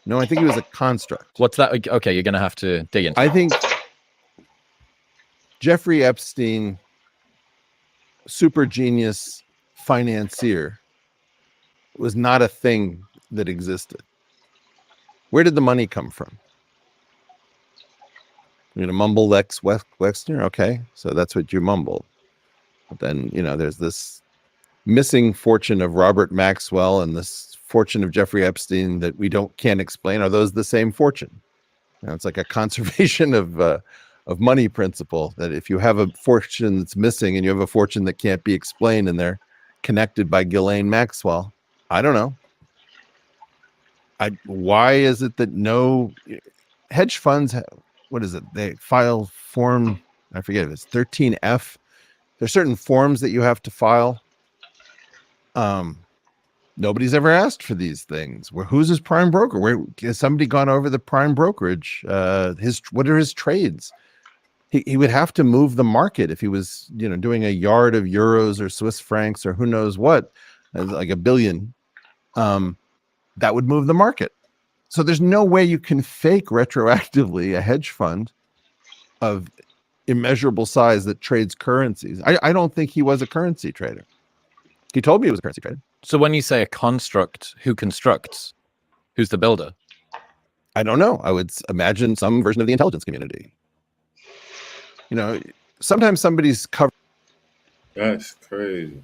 No, I think he was a construct. What's that? Okay, you're going to have to dig into. I think Jeffrey Epstein, super genius financier, was not a thing that existed. Where did the money come from? You're going to mumble Lex Wexner? Okay, so that's what you mumble. But then, there's this missing fortune of Robert Maxwell and this fortune of Jeffrey Epstein that we can't explain. Are those the same fortune? It's like a conservation of money principle, that if you have a fortune that's missing and you have a fortune that can't be explained and they're connected by Ghislaine Maxwell, I don't know. Why is it that no hedge funds, what is it? They file form, I forget if it's 13F. There's certain forms that you have to file. Nobody's ever asked for these things. Who's his prime broker? Where has somebody gone over the prime brokerage? What are his trades? He would have to move the market if he was, doing a yard of euros or Swiss francs or who knows what, like $1 billion. That would move the market. So there's no way you can fake retroactively a hedge fund of immeasurable size that trades currencies. I don't think he was a currency trader. He told me he was a currency trader. So when you say a construct, who constructs? Who's the builder? I don't know. I would imagine some version of the intelligence community. Sometimes somebody's covered. That's crazy.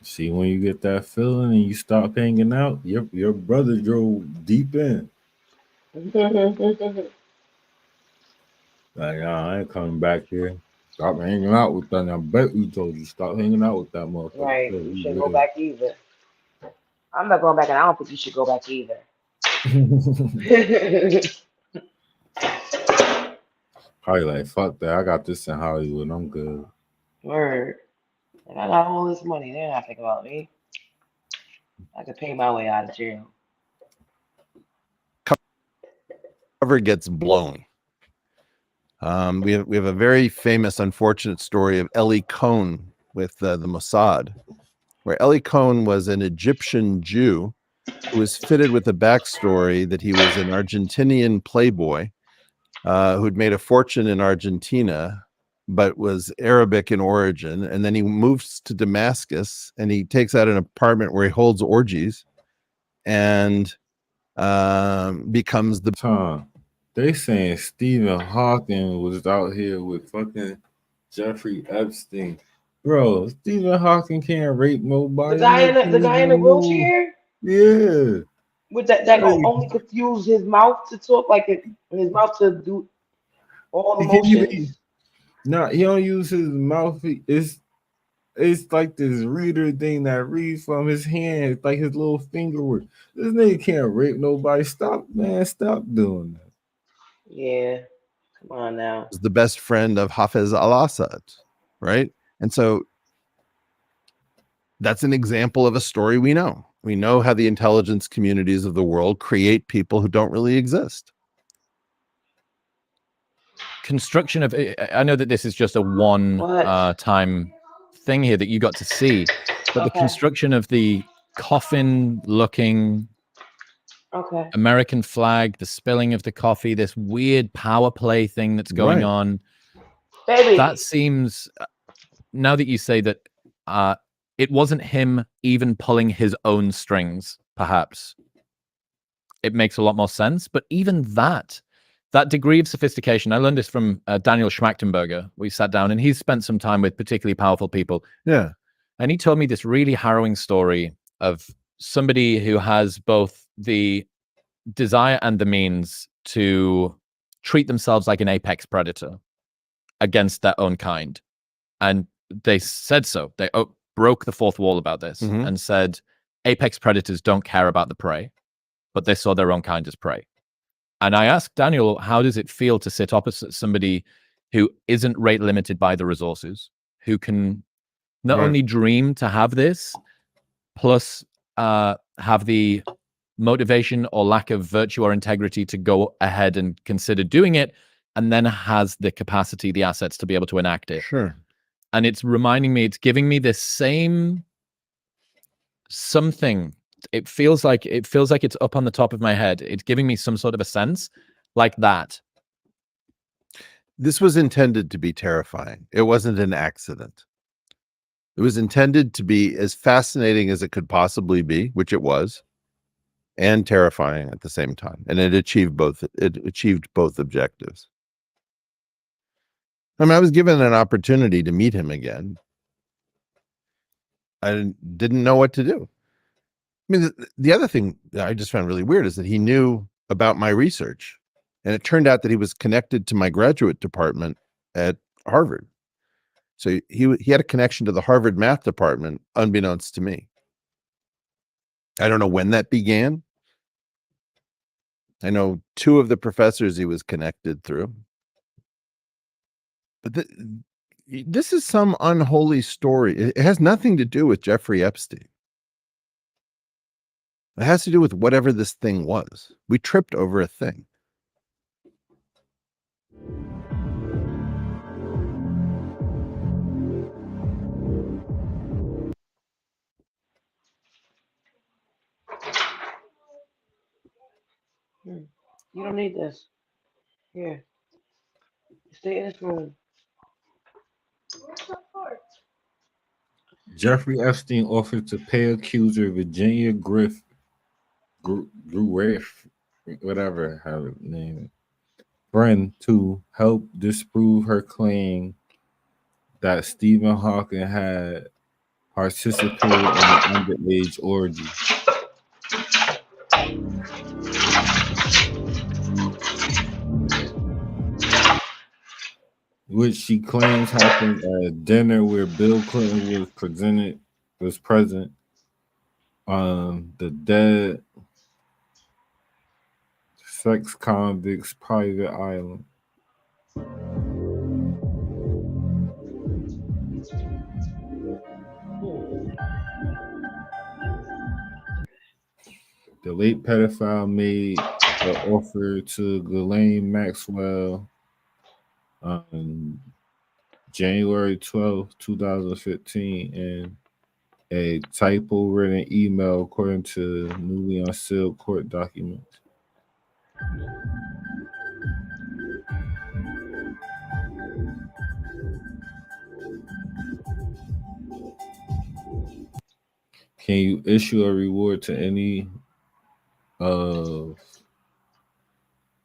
See, when you get that feeling and you stop hanging out, your brother drove deep in. Like, I ain't coming back here. Stop hanging out with that. I bet we told you stop hanging out with that motherfucker. Right. You shouldn't go back either. I'm not going back, and I don't think you should go back either. Probably like, fuck that. I got this in Hollywood. I'm good. Word. And I got all this money. They're not thinking about me. I could pay my way out of jail. Cover gets blown. We have a very famous, unfortunate story of Eli Cohn with the Mossad, where Eli Cohn was an Egyptian Jew who was fitted with a backstory that he was an Argentinian playboy who'd made a fortune in Argentina, but was Arabic in origin. And then he moves to Damascus and he takes out an apartment where he holds orgies and becomes the Tom. They saying Stephen Hawking was out here with fucking Jeffrey Epstein. Bro, Stephen Hawking can't rape nobody. The guy in the wheelchair? Yeah. With that only could use his mouth to talk, like his mouth to do all the motions. No, he don't use his mouth. It's like this reader thing that reads from his hand. It's like his little finger work. This nigga can't rape nobody. Stop, man. Stop doing that. Yeah. Come on now. Was the best friend of Hafez al-Assad, right? And so that's an example of a story we know. We know how the intelligence communities of the world create people who don't really exist. construction of, I know that this is just a one time thing here that you got to see, but the construction of the coffin looking American flag, the spilling of the coffee, this weird power play thing that's going on. Baby. That seems, now that you say that, it wasn't him even pulling his own strings, perhaps. It makes a lot more sense. But even that degree of sophistication, I learned this from Daniel Schmachtenberger. We sat down and he's spent some time with particularly powerful people. Yeah. And he told me this really harrowing story of somebody who has both the desire and the means to treat themselves like an apex predator against their own kind. And they said so. They broke the fourth wall about this and said apex predators don't care about the prey, but they saw their own kind as prey. And I asked Daniel, how does it feel to sit opposite somebody who isn't rate limited by the resources, who can not only dream to have this, plus have the motivation or lack of virtue or integrity to go ahead and consider doing it, and then has the capacity, the assets to be able to enact it. Sure. And it's reminding me, it's giving me this same something. It feels like it's up on the top of my head. It's giving me some sort of a sense like that. This was intended to be terrifying. It wasn't an accident. It was intended to be as fascinating as it could possibly be, which it was, and terrifying at the same time. And it achieved both. It achieved both objectives. I mean, I was given an opportunity to meet him again. I didn't know what to do. I mean, the other thing that I just found really weird is that he knew about my research, and it turned out that he was connected to my graduate department at Harvard. So he had a connection to the Harvard math department, unbeknownst to me. I don't know when that began. I know two of the professors he was connected through. But this is some unholy story. It has nothing to do with Jeffrey Epstein. It has to do with whatever this thing was. We tripped over a thing. You don't need this. Here. Stay in this room. Jeffrey Epstein offered to pay accuser Virginia Griff, whatever how to name it, friend to help disprove her claim that Stephen Hawking had participated in an underage orgy. Which she claims happened at a dinner where Bill Clinton was present on the dead sex convict's private island. The late pedophile made an offer to Ghislaine Maxwell on January 12, 2015, in a typo-written email, according to newly unsealed court documents. Can you issue a reward to any of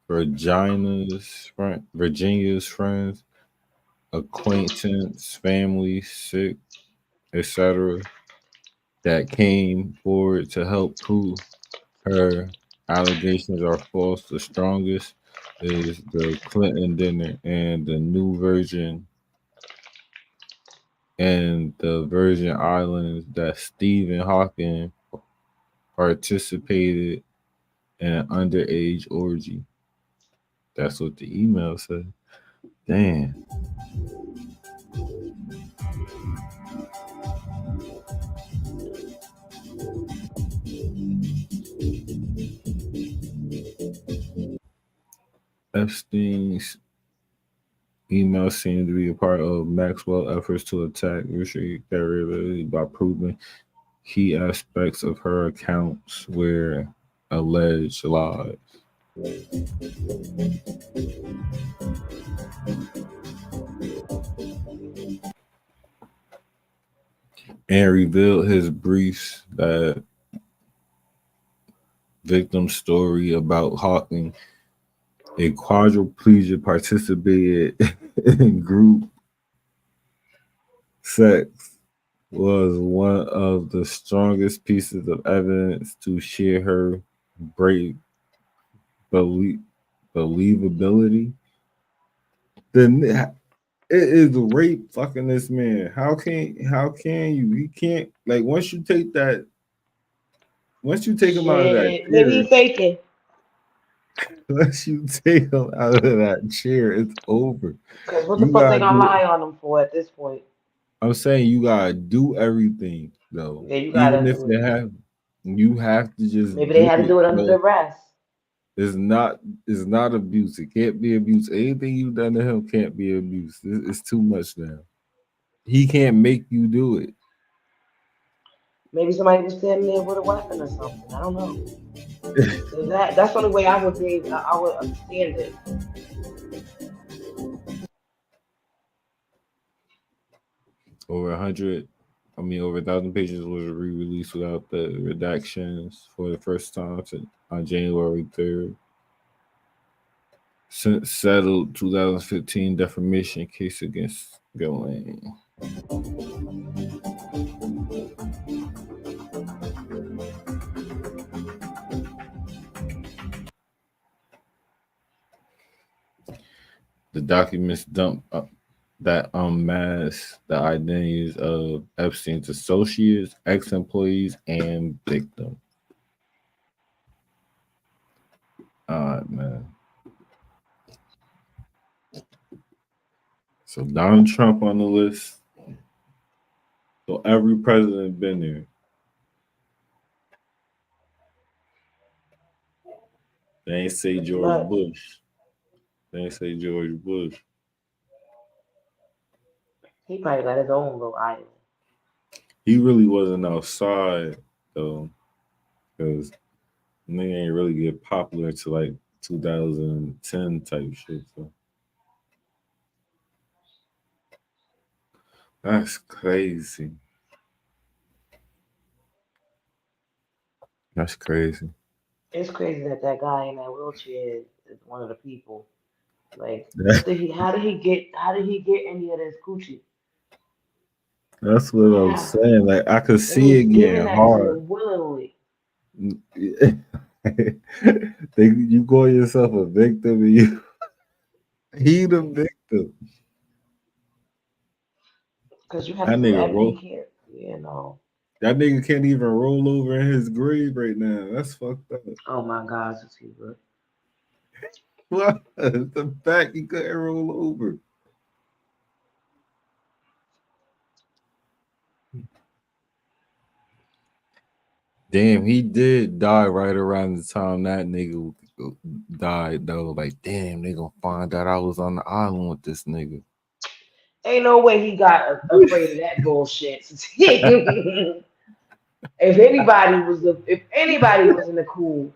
Virginia's friends, acquaintance, family, sick, etc., that came forward to help prove her allegations are false? The strongest is the Clinton dinner and the new Virgin and the Virgin Islands that Stephen Hawking participated in an underage orgy. That's what the email said. Damn. Epstein's Email seemed to be a part of Maxwell's efforts to attack restrict variability by proving key aspects of her accounts were alleged lies. And revealed his briefs that victim story about Hawking, a quadriplegic participated in group sex, was one of the strongest pieces of evidence to share her brave belie- believability. Then it is rape fucking this man. How can you can't like once you take him out of that Shit. Maybe chair, he faking. once you take him out of that chair, it's over. Cause what the You fuck they gotta gonna do lie on him for at this point? I'm saying you gotta do everything though. Yeah, you Even gotta if do they it. have you have to just Maybe they do had to it. do it under But duress. it's not abuse. It can't be abuse. Anything you've done to him can't be abuse. It's too much now. He can't make you do it. Maybe somebody was standing there with a weapon or something. I don't know. So that's the only way I would be. I would understand it. Over 100, over 1,000 pages was re-released without the redactions for the first time on January 3rd. Settled 2015 defamation case against Ghislaine. The documents dump that unmask the identities of Epstein's associates, ex-employees, and victims. All right, man. So Donald Trump on the list. So every president been there. They ain't say Pretty George much. Bush. They ain't say George Bush. He probably got his own little island. He really wasn't outside though, because nigga ain't really get popular until like 2010 type shit. So that's crazy. That's crazy. It's crazy that that guy in that wheelchair is one of the people. Like, what did he? How did he get any of this coochie? That's what I'm How? saying. Like I could They see was it giving getting that to hard. him willingly. You call yourself a victim, and he the victim. Because you have That to do nigga everything roll. here. You know. That nigga can't even roll over in his grave right now. That's fucked up. Oh my God, Sativa. What? The fact he couldn't roll over. Damn, he did die right around the time that nigga died though. Like, damn, they gonna find out I was on the island with this nigga. Ain't no way he got afraid of that bullshit. If if anybody was in the cool,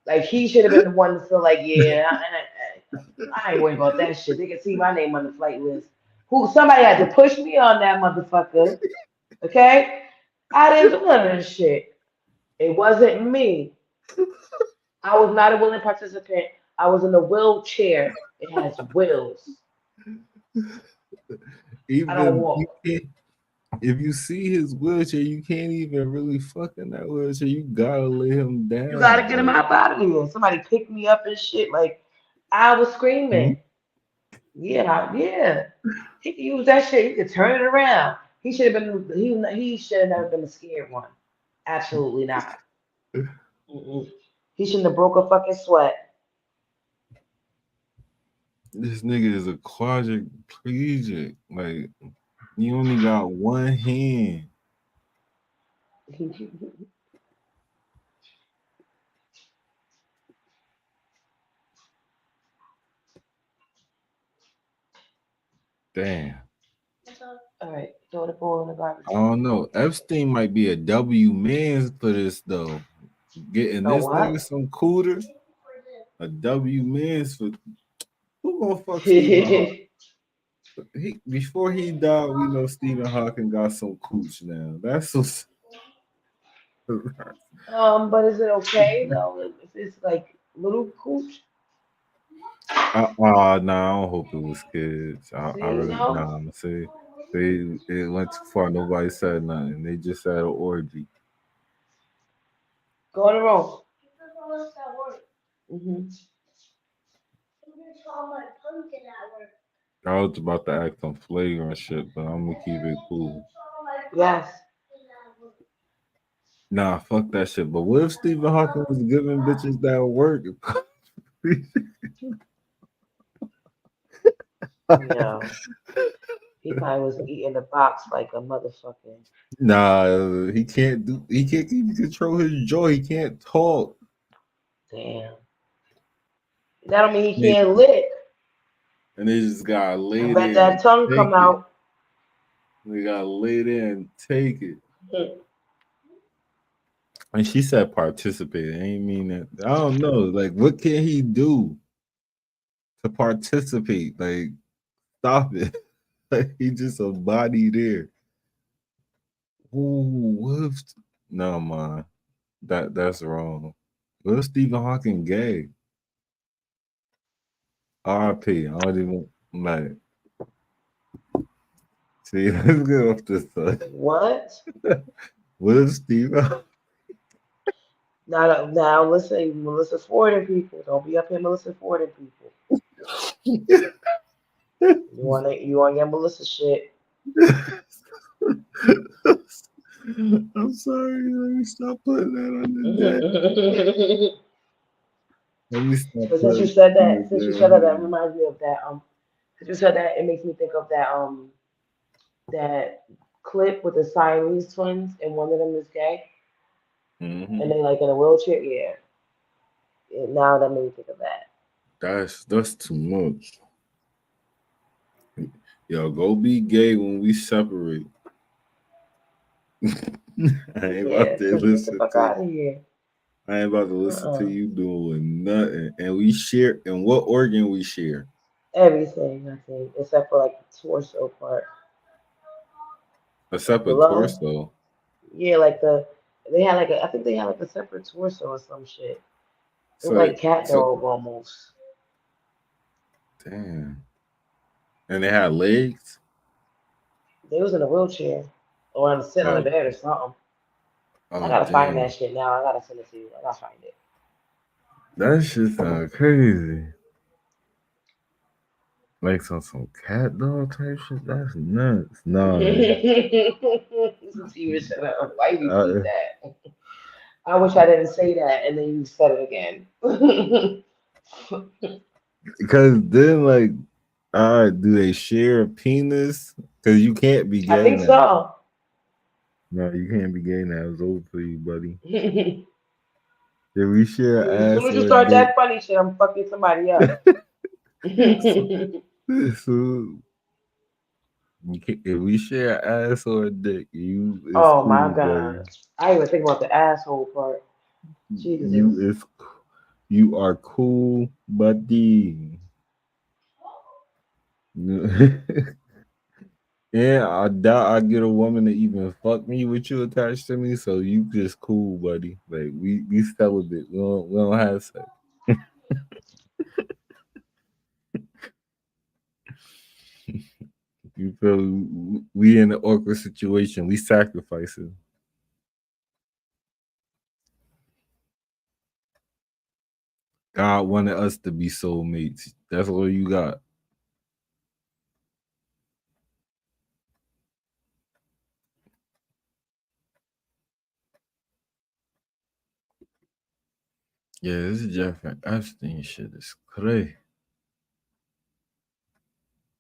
like he should have been the one to feel like, yeah, I ain't worried about that shit. They can see my name on the flight list. Somebody had to push me on that motherfucker. Okay? I didn't do none of this shit. It wasn't me. I was not a willing participant. I was in a wheelchair. It has wheels. I don't Even you walk. can't, if you see his wheelchair, you can't even really fuck in that wheelchair. You gotta lay him You gotta down. get him out of here. Somebody picked me up and shit. Like I was Like, screaming. Yeah, yeah. He could use that shit. He could turn it around. He should have been. He should have never been the scared one. Absolutely not. Mm-mm. He shouldn't have broke a fucking sweat. this nigga is a quadriplegic. Like, you only got one hand. Damn. All right, throw the ball in the garbage. I don't know. Epstein might be a W man for this though. Getting A this what? nigga some cooter. A W man's for who gonna fuck Stephen Hawking? Before he died, we know Stephen Hawking got some cooch now. That's what's But is it okay though if it's like little cooch? nah, I don't hope it was kids. I See, really no. nah. See, it went too far. Nobody said nothing. They just had an orgy. Go in the room. Mm-hmm. I was about to act on flagrant shit, but I'm gonna keep it cool. Yes. Nah, fuck that shit. But what if Stephen Hawking was giving bitches that work? No. He probably was eating the box like a motherfucking. Nah, he can't do. He can't even control his jaw. He can't talk. Damn. That don't mean he can't lick. And they just gotta I lay bet there and that tongue take come it. out. They gotta lay there and take it. And she said participate. I ain't mean that. I don't know. Like, what can he do to participate? Like, stop it. Like, he just a body there. Ooh, what if no man. That's wrong. What if Stephen Hawking gay? RP. I don't even like see let's get off this side. What? What if Stephen Now listen, Melissa Fording people. Don't be up here, Melissa Fording people. You wanna get Melissa shit. I'm sorry, let me stop putting that on the deck. Let me stop But putting since you said that, that reminds me of that. Since you said that, it makes me think of that clip with the Siamese twins, and one of them is gay, and they like in a wheelchair. Yeah. Now that made me think of that. That's too much. Yo, go be gay when we separate. I ain't about to Get the listen fuck to out of here. I ain't about to listen to you doing nothing. And we share and what organ we share? Everything, I think, except for like the torso part. A separate Below. torso. Yeah, like they had like I think they had like a separate torso or some shit. It was like cat dog almost. Damn. And they had legs? They was in a wheelchair or sitting on the bed or something. Oh, I gotta find damn. that shit now. I gotta send it to you. I gotta find it. That shit sound crazy. Like some cat dog type shit? That's nuts. No. Why you repeat that? I wish I didn't say that and then you said it again. Because then, like, all right, do they share a penis? Because you can't be gay I think now. so. No, you can't be gay now. It's over for you, buddy. Did we share As ass soon as you or start dick? that funny shit, I'm fucking somebody up. So, if we share ass or a dick, you is Oh cool, my god. buddy. I even think about the asshole part. Jesus. You are cool, buddy. Yeah, I doubt I get a woman to even fuck me with you attached to me. So you just cool, buddy. Like we celibate. We don't have sex. You feel we in an awkward situation. We sacrificing. God wanted us to be soulmates. That's all you got. Yeah, this Jeffrey Epstein shit is crazy.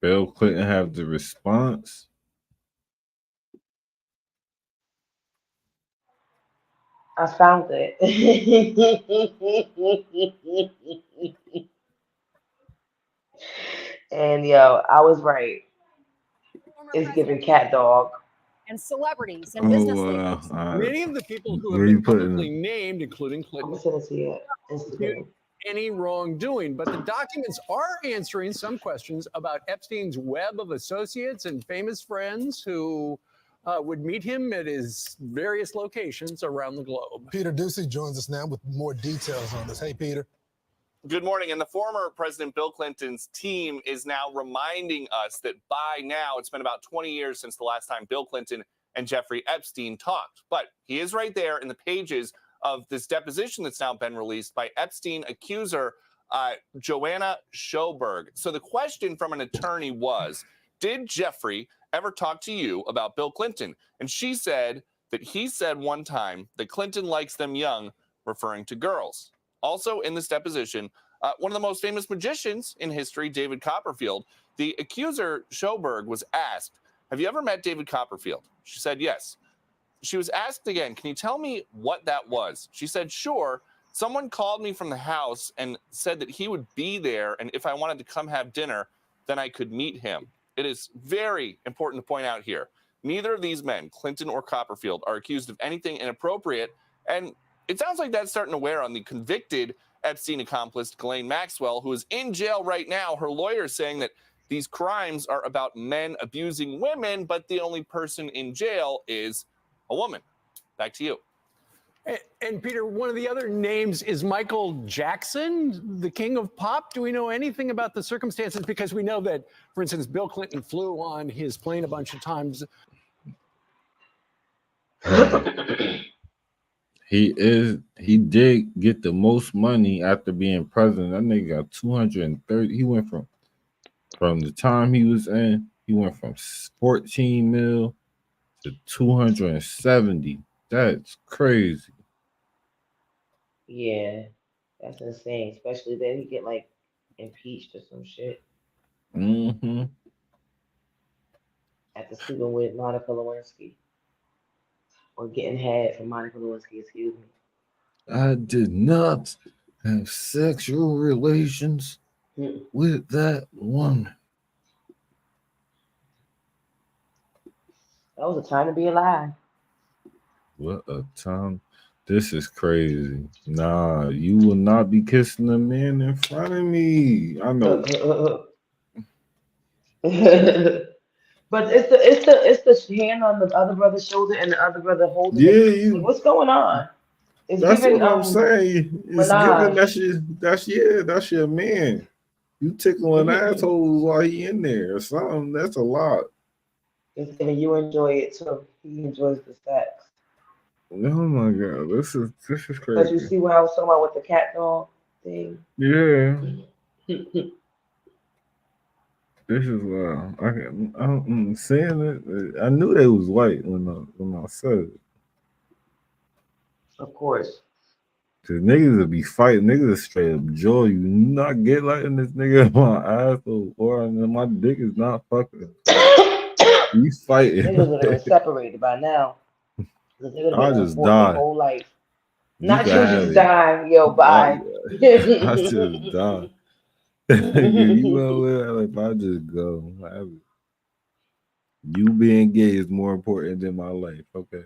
Bill Clinton have the response. I found it. And yo, I was right. is giving cat dog. And celebrities and business leaders. Many of the people who where have you been putting publicly named, including I'm Clinton, gonna send it to you. Instagram. any wrongdoing, but the documents are answering some questions about Epstein's web of associates and famous friends who would meet him at his various locations around the globe. Peter Ducey joins us now with more details on this. Hey, Peter. Good morning. And the former President Bill Clinton's team is now reminding us that by now it's been about 20 years since the last time Bill Clinton and Jeffrey Epstein talked. But he is right there in the pages of this deposition that's now been released by Epstein accuser Joanna Schoberg. So the question from an attorney was, did Jeffrey ever talk to you about Bill Clinton? And she said that he said one time that Clinton likes them young, referring to girls. Also in this deposition, one of the most famous magicians in history, David Copperfield, the accuser Schoberg was asked, have you ever met David Copperfield? She said yes. She was asked again, can you tell me what that was? She said, sure. Someone called me from the house and said that he would be there, and if I wanted to come have dinner, then I could meet him. It is very important to point out here, neither of these men, Clinton or Copperfield, are accused of anything inappropriate, and it sounds like that's starting to wear on the convicted Epstein accomplice, Ghislaine Maxwell, who is in jail right now. Her lawyer is saying that these crimes are about men abusing women, but the only person in jail is a woman. Back to you. And Peter, one of the other names is Michael Jackson, the king of pop. Do we know anything about the circumstances? Because we know that, for instance, Bill Clinton flew on his plane a bunch of times. He did get the most money after being president. That nigga got 230. He went from the time he was in, he went from 14 mil to 270. That's crazy. Yeah, that's insane. Especially that he get like impeached or some shit Mm-hmm. after sleeping with Monica Lewinsky or getting head from Monica Lewinsky. Excuse me. I did not have sexual relations with that woman. That was a time to be alive. What a time. This is crazy. Nah, you will not be kissing a man in front of me. I know. But it's the hand on the other brother's shoulder and the other brother holding it. Like, what's going on? It's That's giving, what I'm saying. It's giving that's your man. You tickling assholes while he in there or something. That's a lot. It's giving you enjoy it too. He enjoys the sex. Oh my god, this is crazy. But you see what I was talking about with the cat dog thing? Yeah. This is wild. I'm saying it. I knew they was white when I said it. Of course. Cause niggas will be fighting. Niggas will straight up jaw you. Not get letting this nigga in my asshole or my dick is not fucking. You fighting. Niggas would have been separated by now. I just died. Whole life. You Not you can just have it. dying, yo, bye. I just died. You know what? If I just go, have it. You being gay is more important than my life. Okay.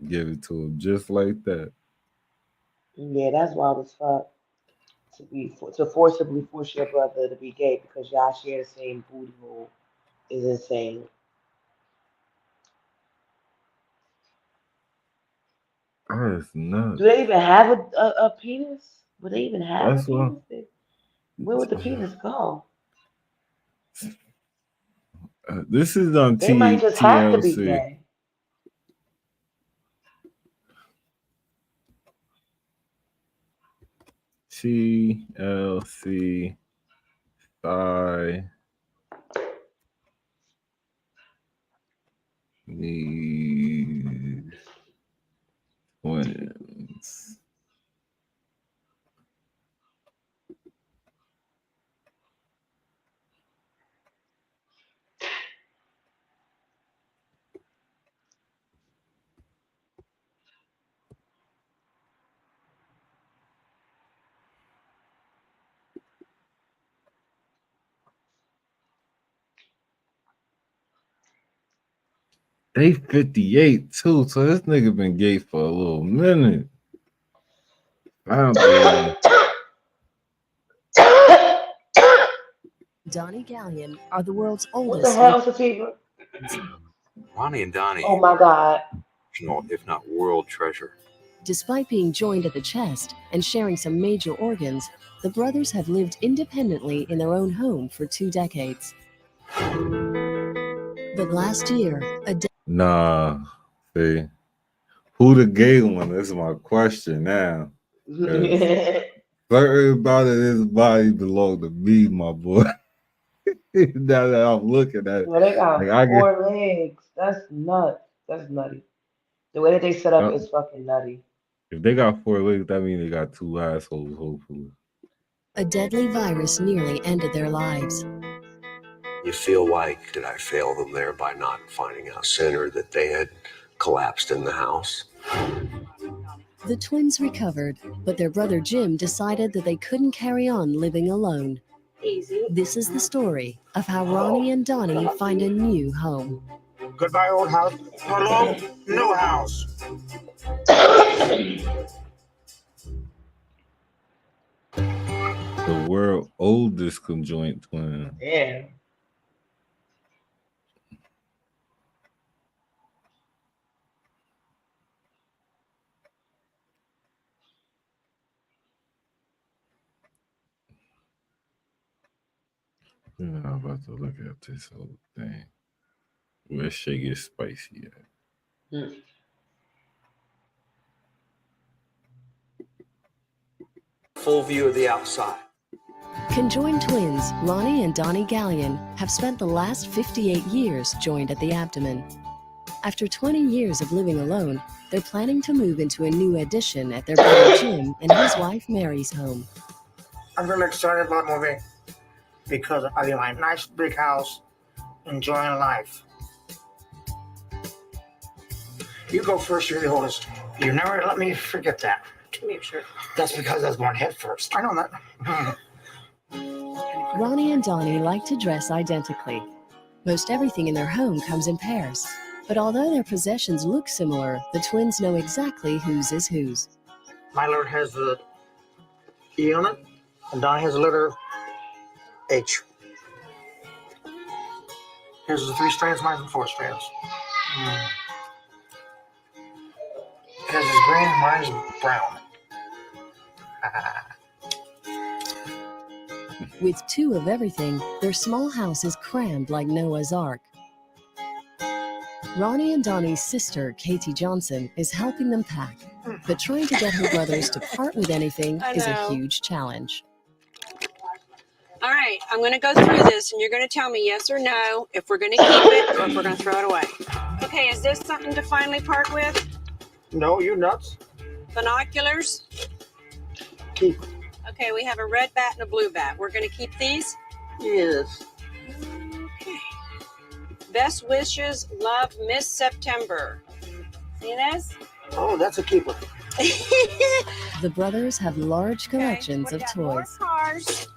Give it to him just like that. Yeah, that's wild as fuck. To forcibly force your brother to be gay because y'all share the same booty hole is insane. That's nuts. Do they even have a penis? Would they even have That's a penis? Where would the penis go? This is on They might just have to be TLC. gay. TLC. Need twins. They 58 too, so this nigga been gay for a little minute. I don't believe. Donnie Gallion are the world's What the oldest. hell, Sativa? Ronnie and Donnie, Oh my God. if not world treasure. Despite being joined at the chest and sharing some major organs, the brothers have lived independently in their own home for 2 decades. But last year, Nah, see, who the gay one? This is my question now. Certain about it, his body belong to me, my boy. Now that I'm looking at it, Well, they got like I get, 4 legs. That's nuts. That's nutty. The way that they set up is fucking nutty. if they got 4 legs, that means they got 2 assholes, hopefully. a deadly virus nearly ended their lives. You feel like, did I fail them there by not finding out sooner that they had collapsed in the house? The twins recovered, but their brother Jim decided that they couldn't carry on living alone. This is the story of how Ronnie and Donnie find a new home. Goodbye, old house. Hello, new house. The world's oldest conjoined twin. Yeah. I'm about to look at this whole thing. Where shit gets spicy at? Full view of the outside. Conjoined twins, Ronnie and Donnie Gallion, have spent the last 58 years joined at the abdomen. After 20 years of living alone, they're planning to move into a new addition at their brother Jim and his wife Mary's home. I'm really excited about moving because I live in a nice big house, enjoying life. You go first, you're the oldest. You never let me forget that. Give me a shirt. That's because I was born head first. I know that. Ronnie and Donnie like to dress identically. Most everything in their home comes in pairs. But although their possessions look similar, the twins know exactly whose is whose. My letter has the E on it, and Donnie has the letter H. Here's the 3 strands, mine's the 4 strands. His is green, mine's brown. With 2 of everything, their small house is crammed like Noah's Ark. Ronnie and Donnie's sister, Katie Johnson, is helping them pack. But trying to get her brothers to part with anything is a huge challenge. All right, I'm going to go through this, and you're going to tell me yes or no if we're going to keep it or if we're going to throw it away. Okay, is this something to finally part with? No, you nuts. Binoculars? Keep. Okay, we have a red bat and a blue bat. We're going to keep these? Yes. Okay. Best wishes, love, Miss September. See this? Oh, that's a keeper. The brothers have large collections of toys. Cars.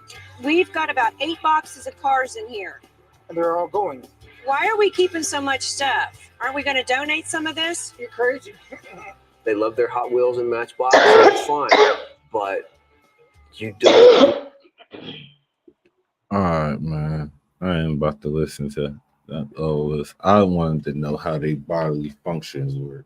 We've got about 8 boxes of cars in here. And they're all going. Why are we keeping so much stuff? Aren't we going to donate some of this? You're crazy. They love their Hot Wheels and Matchbox, so that's fine. But you don't. All right, man. I ain't about to listen to that. Oh, I wanted to know how they bodily functions work.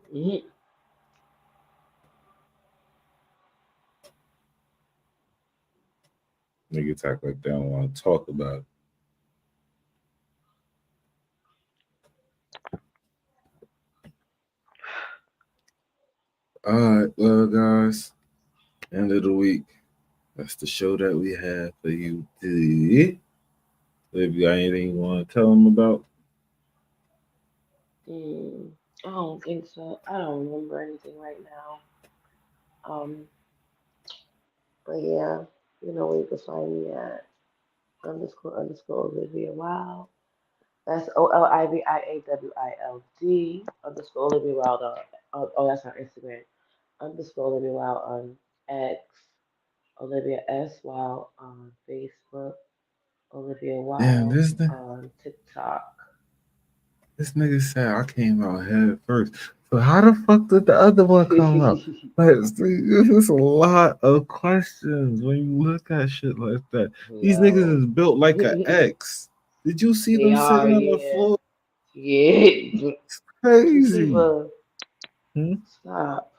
Niggas act like they don't want to talk about it. All right, well, guys, end of the week. That's the show that we have for you today. If you got anything you want to tell them about? I don't think so. I don't remember anything right now. But yeah, you know where you can find me at __ Olivia Wild. That's OLIVIAWILD _ Olivia Wild oh, that's our Instagram. _ Olivia Wild on X. Olivia S. Wild on Facebook. Olivia Wild Damn, this thing. on TikTok. This nigga said I came out head first. So how the fuck did the other one come out? Like, there's a lot of questions when you look at shit like that. These niggas is built like an X. Did you see They them are, sitting on the yeah. floor? Yeah. It's crazy. Sativa, Hmm? stop.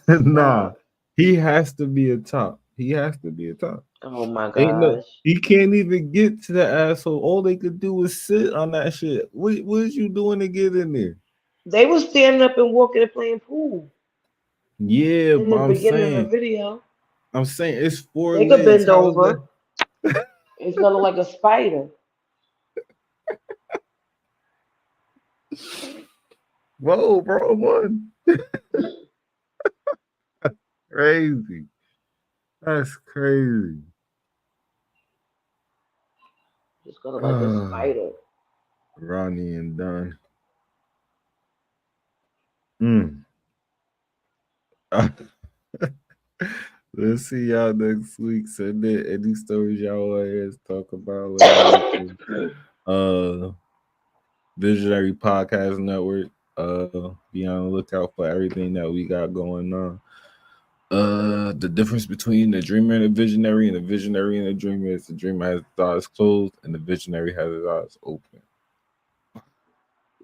Nah, Stop. he has to be a top. He has to be a top. Oh my Ain't no, gosh. he can't even get to the asshole. All they could do is sit on that shit. What is you doing to get in there? They was standing up and walking and playing pool Yeah, in but the beginning of the video. I'm saying it's 4 They could legs. bend How is over. that? It's gonna look like a spider. Whoa, bro, one. Crazy. That's crazy. It's gonna look like a spider. Ronnie and Don. Mm. Let's see y'all next week. Send in any stories y'all want us to talk about. Visionary Podcast Network. Be on the lookout for everything that we got going on. The difference between the dreamer and the visionary and the dreamer is the dreamer has his eyes closed and the visionary has his eyes open.